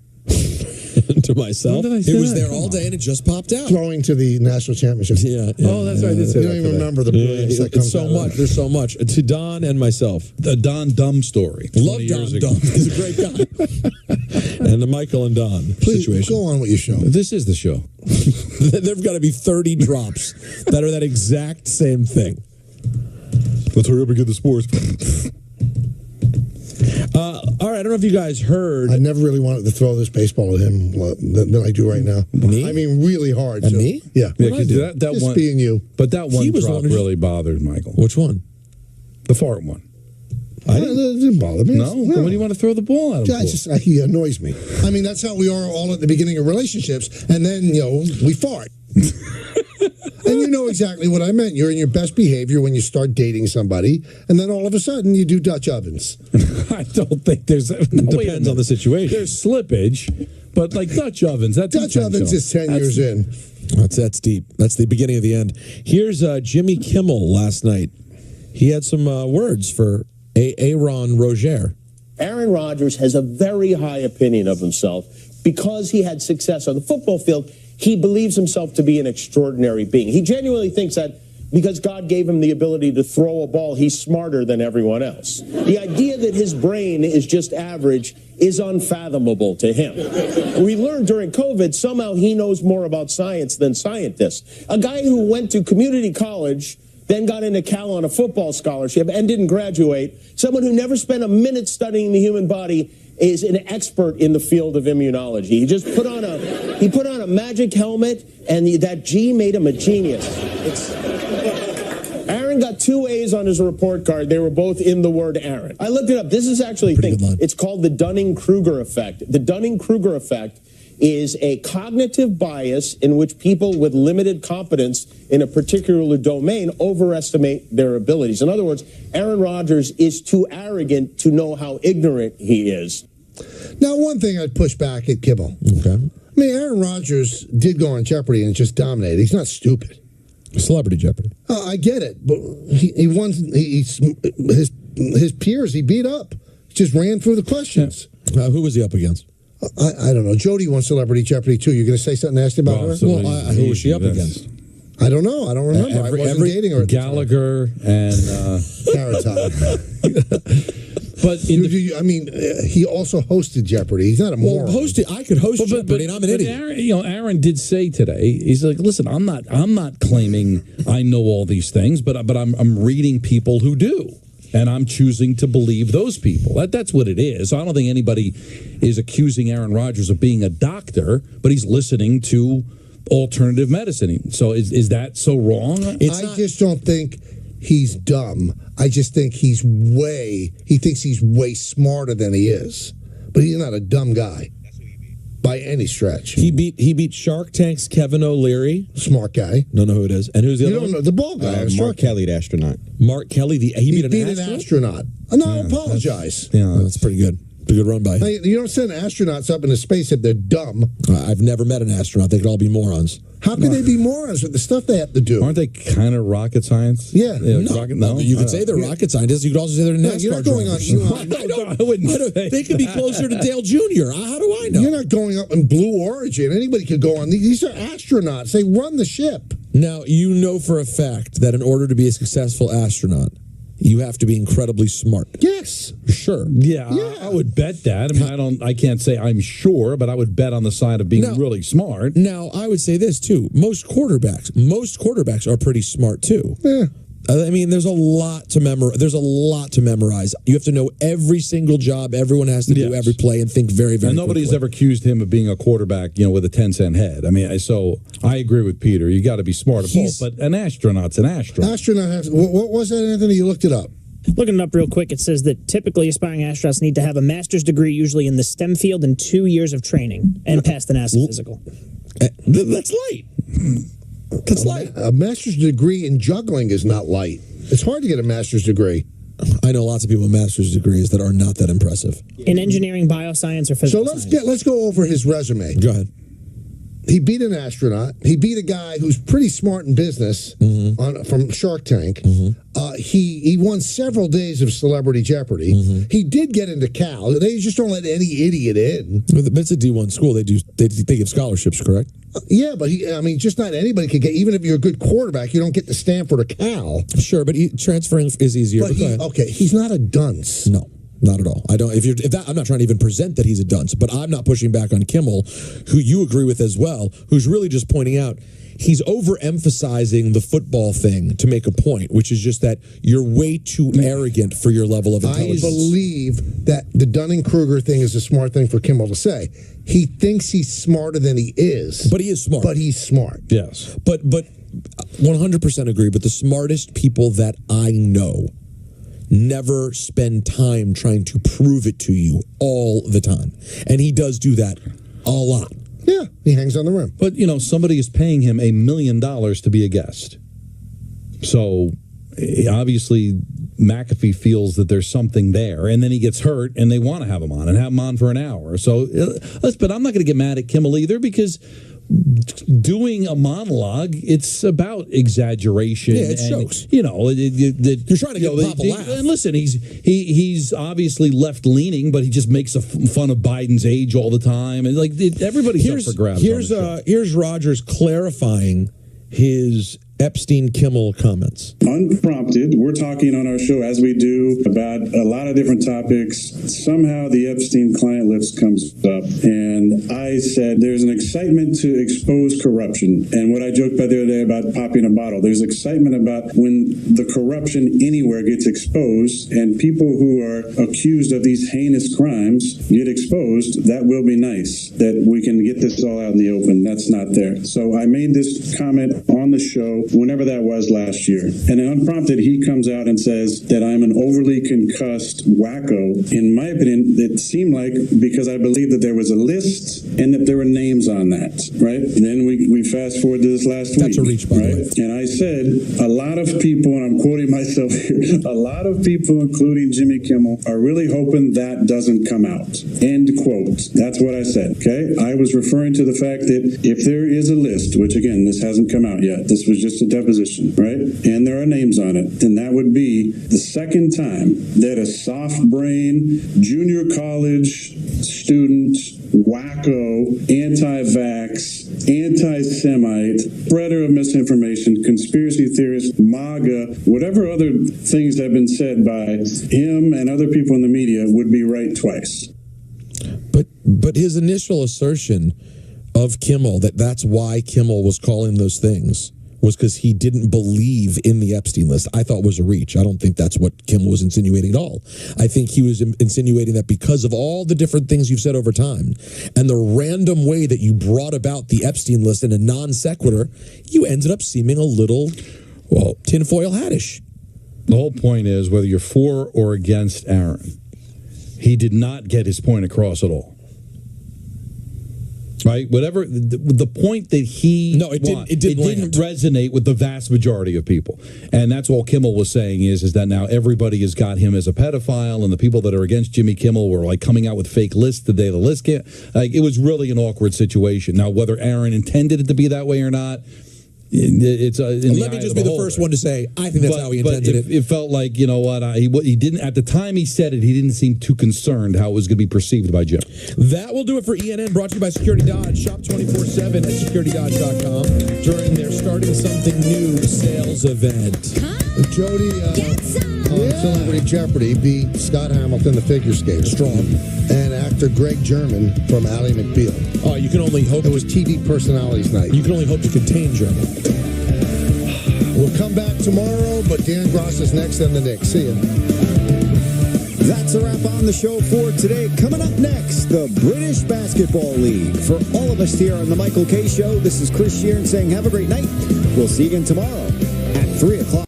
To myself. It was there all day and it just popped out. Throwing to the national championship. Yeah. Oh, that's right. I did say you don't even remember the brilliance that comes so much. There's so much. To Don and myself. The Don Dumb story. Love Don Dumb. He's a great guy. And the Michael and Don situation. Go on with your show. This is the show. There've got to be 30 drops that are that exact same thing. Let's hurry up and get the sports. All right, I don't know if you guys heard. I never really wanted to throw this baseball at him than I do right now. Me? I mean, really hard. At me? Yeah. That Just one, being you. But that one drop really bothered Michael. Which one? The fart one. It didn't bother me. No? Then when do you want to throw the ball at him? He annoys me. I mean, that's how we are all at the beginning of relationships, and then, we fart. And you know exactly what I meant. You're in your best behavior when you start dating somebody, and then all of a sudden you do Dutch ovens. I don't think there's... Depends on the situation. There's slippage, but like Dutch ovens, that's Dutch ovens is 10 years in. That's deep. That's the beginning of the end. Here's Jimmy Kimmel last night. He had some words for Aaron Rodgers. Aaron Rodgers has a very high opinion of himself because he had success on the football field. He believes himself to be an extraordinary being. He genuinely thinks that because God gave him the ability to throw a ball, he's smarter than everyone else. The idea that his brain is just average is unfathomable to him. We learned during COVID, somehow he knows more about science than scientists. A guy who went to community college, then got into Cal on a football scholarship and didn't graduate, someone who never spent a minute studying the human body, is an expert in the field of immunology. He just put on a magic helmet, and that G made him a genius. Aaron got 2 A's on his report card. They were both in the word Aaron. I looked it up. This is actually a thing. It's called the Dunning-Kruger effect. The Dunning-Kruger effect is a cognitive bias in which people with limited competence in a particular domain overestimate their abilities. In other words, Aaron Rodgers is too arrogant to know how ignorant he is. Now, one thing I'd push back at Kimmel. Okay. I mean, Aaron Rodgers did go on Jeopardy and just dominated. He's not stupid. Celebrity Jeopardy. I get it, but he won. His peers he beat up. He just ran through the questions. Who was he up against? I don't know. Jody won Celebrity Jeopardy too. You're going to say something nasty about her? Who was she up against? I don't know. I don't remember. I wasn't dating her. Gallagher and Carrot Top. But he also hosted Jeopardy. He's not a moron. I could host Jeopardy, and I'm an idiot. Aaron did say today. He's like, listen, I'm not claiming I know all these things, but I'm reading people who do. And I'm choosing to believe those people. That's what it is. I don't think anybody is accusing Aaron Rodgers of being a doctor, but he's listening to alternative medicine. So is that so wrong? I just don't think he's dumb. I just think he thinks he's way smarter than he is. But he's not a dumb guy by any stretch. He beat Shark Tank's Kevin O'Leary. Smart guy. Don't know who it is. And who's the other one? You don't know the bald guy. Mark Kelly, the astronaut. Mark Kelly, he beat an astronaut. No, I apologize. That's pretty good. Pretty good run by him. You don't send astronauts up into space if they're dumb. I've never met an astronaut. They could all be morons. How can they be morons with the stuff they have to do? Aren't they kind of rocket science? Yeah. No. You could say they're rocket scientists. You could also say they're NASCAR you're not going drivers. They could be closer to Dale Jr. How do I know? You're not going up in Blue Origin. Anybody could go on. These are astronauts. They run the ship. Now, you know for a fact that in order to be a successful astronaut, you have to be incredibly smart. Yes. Sure. Yeah. I would bet that. I mean, I can't say I'm sure, but I would bet on the side of being really smart. Now, I would say this too. Most quarterbacks are pretty smart too. Yeah. I mean, there's a lot to memorize. You have to know every single job. Everyone has to do every play and think very, very And nobody's quickly. ever accused him of being a quarterback, with a 10-cent head. I mean, so I agree with Peter. You got to be smart at both, but an astronaut's an astronaut. Astronaut has. What was that, Anthony? You looked it up. Looking it up real quick, it says that typically aspiring astronauts need to have a master's degree, usually in the STEM field, and 2 years of training, and pass the NASA physical. That's light. That's light. A master's degree in juggling is not light. It's hard to get a master's degree. I know lots of people with master's degrees that are not that impressive. In engineering, bioscience, or physical science. Let's go over his resume. Go ahead. He beat an astronaut. He beat a guy who's pretty smart in business from Shark Tank. He won several days of Celebrity Jeopardy. He did get into Cal. They just don't let any idiot in. But it's a D1 school. They give scholarships, correct? Yeah, but just not anybody could get. Even if you're a good quarterback, you don't get to Stanford or Cal. Sure, but transferring is easier. But he's not a dunce. No. Not at all. I don't. I'm not trying to even present that he's a dunce, but I'm not pushing back on Kimmel, who you agree with as well, who's really just pointing out he's overemphasizing the football thing to make a point, which is just that you're way too arrogant for your level of intelligence. I believe that the Dunning-Kruger thing is a smart thing for Kimmel to say. He thinks he's smarter than he is. But he is smart. But he's smart. Yes. But 100% agree, but the smartest people that I know never spend time trying to prove it to you all the time. And he does do that a lot. Yeah, he hangs on the rim. But, somebody is paying him $1 million to be a guest. So, obviously, McAfee feels that there's something there. And then he gets hurt, and they want to have him on, and have him on for an hour. So, but I'm not going to get mad at Kimmel either, because doing a monologue, it's about exaggeration. Yeah, it's jokes. You're trying to get Pop a laugh. And listen, he's obviously left leaning, but he just makes fun of Biden's age all the time, and everybody's up for grabs. Here's Rogers clarifying his Epstein-Kimmel comments. Unprompted, we're talking on our show, as we do, about a lot of different topics. Somehow the Epstein client list comes up, and I said there's an excitement to expose corruption. And what I joked about the other day about popping a bottle, there's excitement about when the corruption anywhere gets exposed, and people who are accused of these heinous crimes get exposed. That will be nice, that we can get this all out in the open. That's not there. So I made this comment on the show whenever that was last year. And then unprompted, he comes out and says that I'm an overly concussed wacko. In my opinion, it seemed like, because I believe that there was a list and that there were names on that, right? And then we fast forward to this last week. That's a reach, by the way. And I said, a lot of people, and I'm quoting myself here, a lot of people, including Jimmy Kimmel, are really hoping that doesn't come out. End quote. That's what I said, okay? I was referring to the fact that if there is a list, which again, this hasn't come out yet, this was just a deposition, right? And there are names on it. Then that would be the second time that a soft brain, junior college student, wacko, anti-vax, anti-Semite, spreader of misinformation, conspiracy theorist, MAGA, whatever other things have been said by him and other people in the media would be right twice. But his initial assertion of Kimmel, that's why Kimmel was calling those things, was because he didn't believe in the Epstein list, I thought was a reach. I don't think that's what Kimmel was insinuating at all. I think he was insinuating that because of all the different things you've said over time and the random way that you brought about the Epstein list in a non sequitur, you ended up seeming a little, tinfoil hattish. The whole point is whether you're for or against Aaron, he did not get his point across at all. Right? Whatever the point that he didn't resonate with the vast majority of people. And that's all Kimmel was saying is that now everybody has got him as a pedophile, and the people that are against Jimmy Kimmel were like coming out with fake lists the day the list came. Like, it was really an awkward situation. Now, whether Aaron intended it to be that way or not, it's let me just be the first one to say I think that's how he intended it. It felt like, you know what, he didn't, at the time he said it, he didn't seem too concerned how it was going to be perceived by Jim. That will do it for ENN, brought to you by Security Dodge. Shop 24/7 at securitydodge.com during their Starting Something New sales event. Jody, Celebrity Jeopardy beat Scott Hamilton, the figure skater, strong, and actor Greg German from Ally McBeal. Oh, you can only hope. It was TV Personalities Night. You can only hope to contain German. We'll come back tomorrow, but Dan Gross is next on the Knicks. See ya. That's a wrap on the show for today. Coming up next, the British Basketball League. For all of us here on the Michael K. Show, this is Chris Sheeran saying have a great night. We'll see you again tomorrow at 3 o'clock.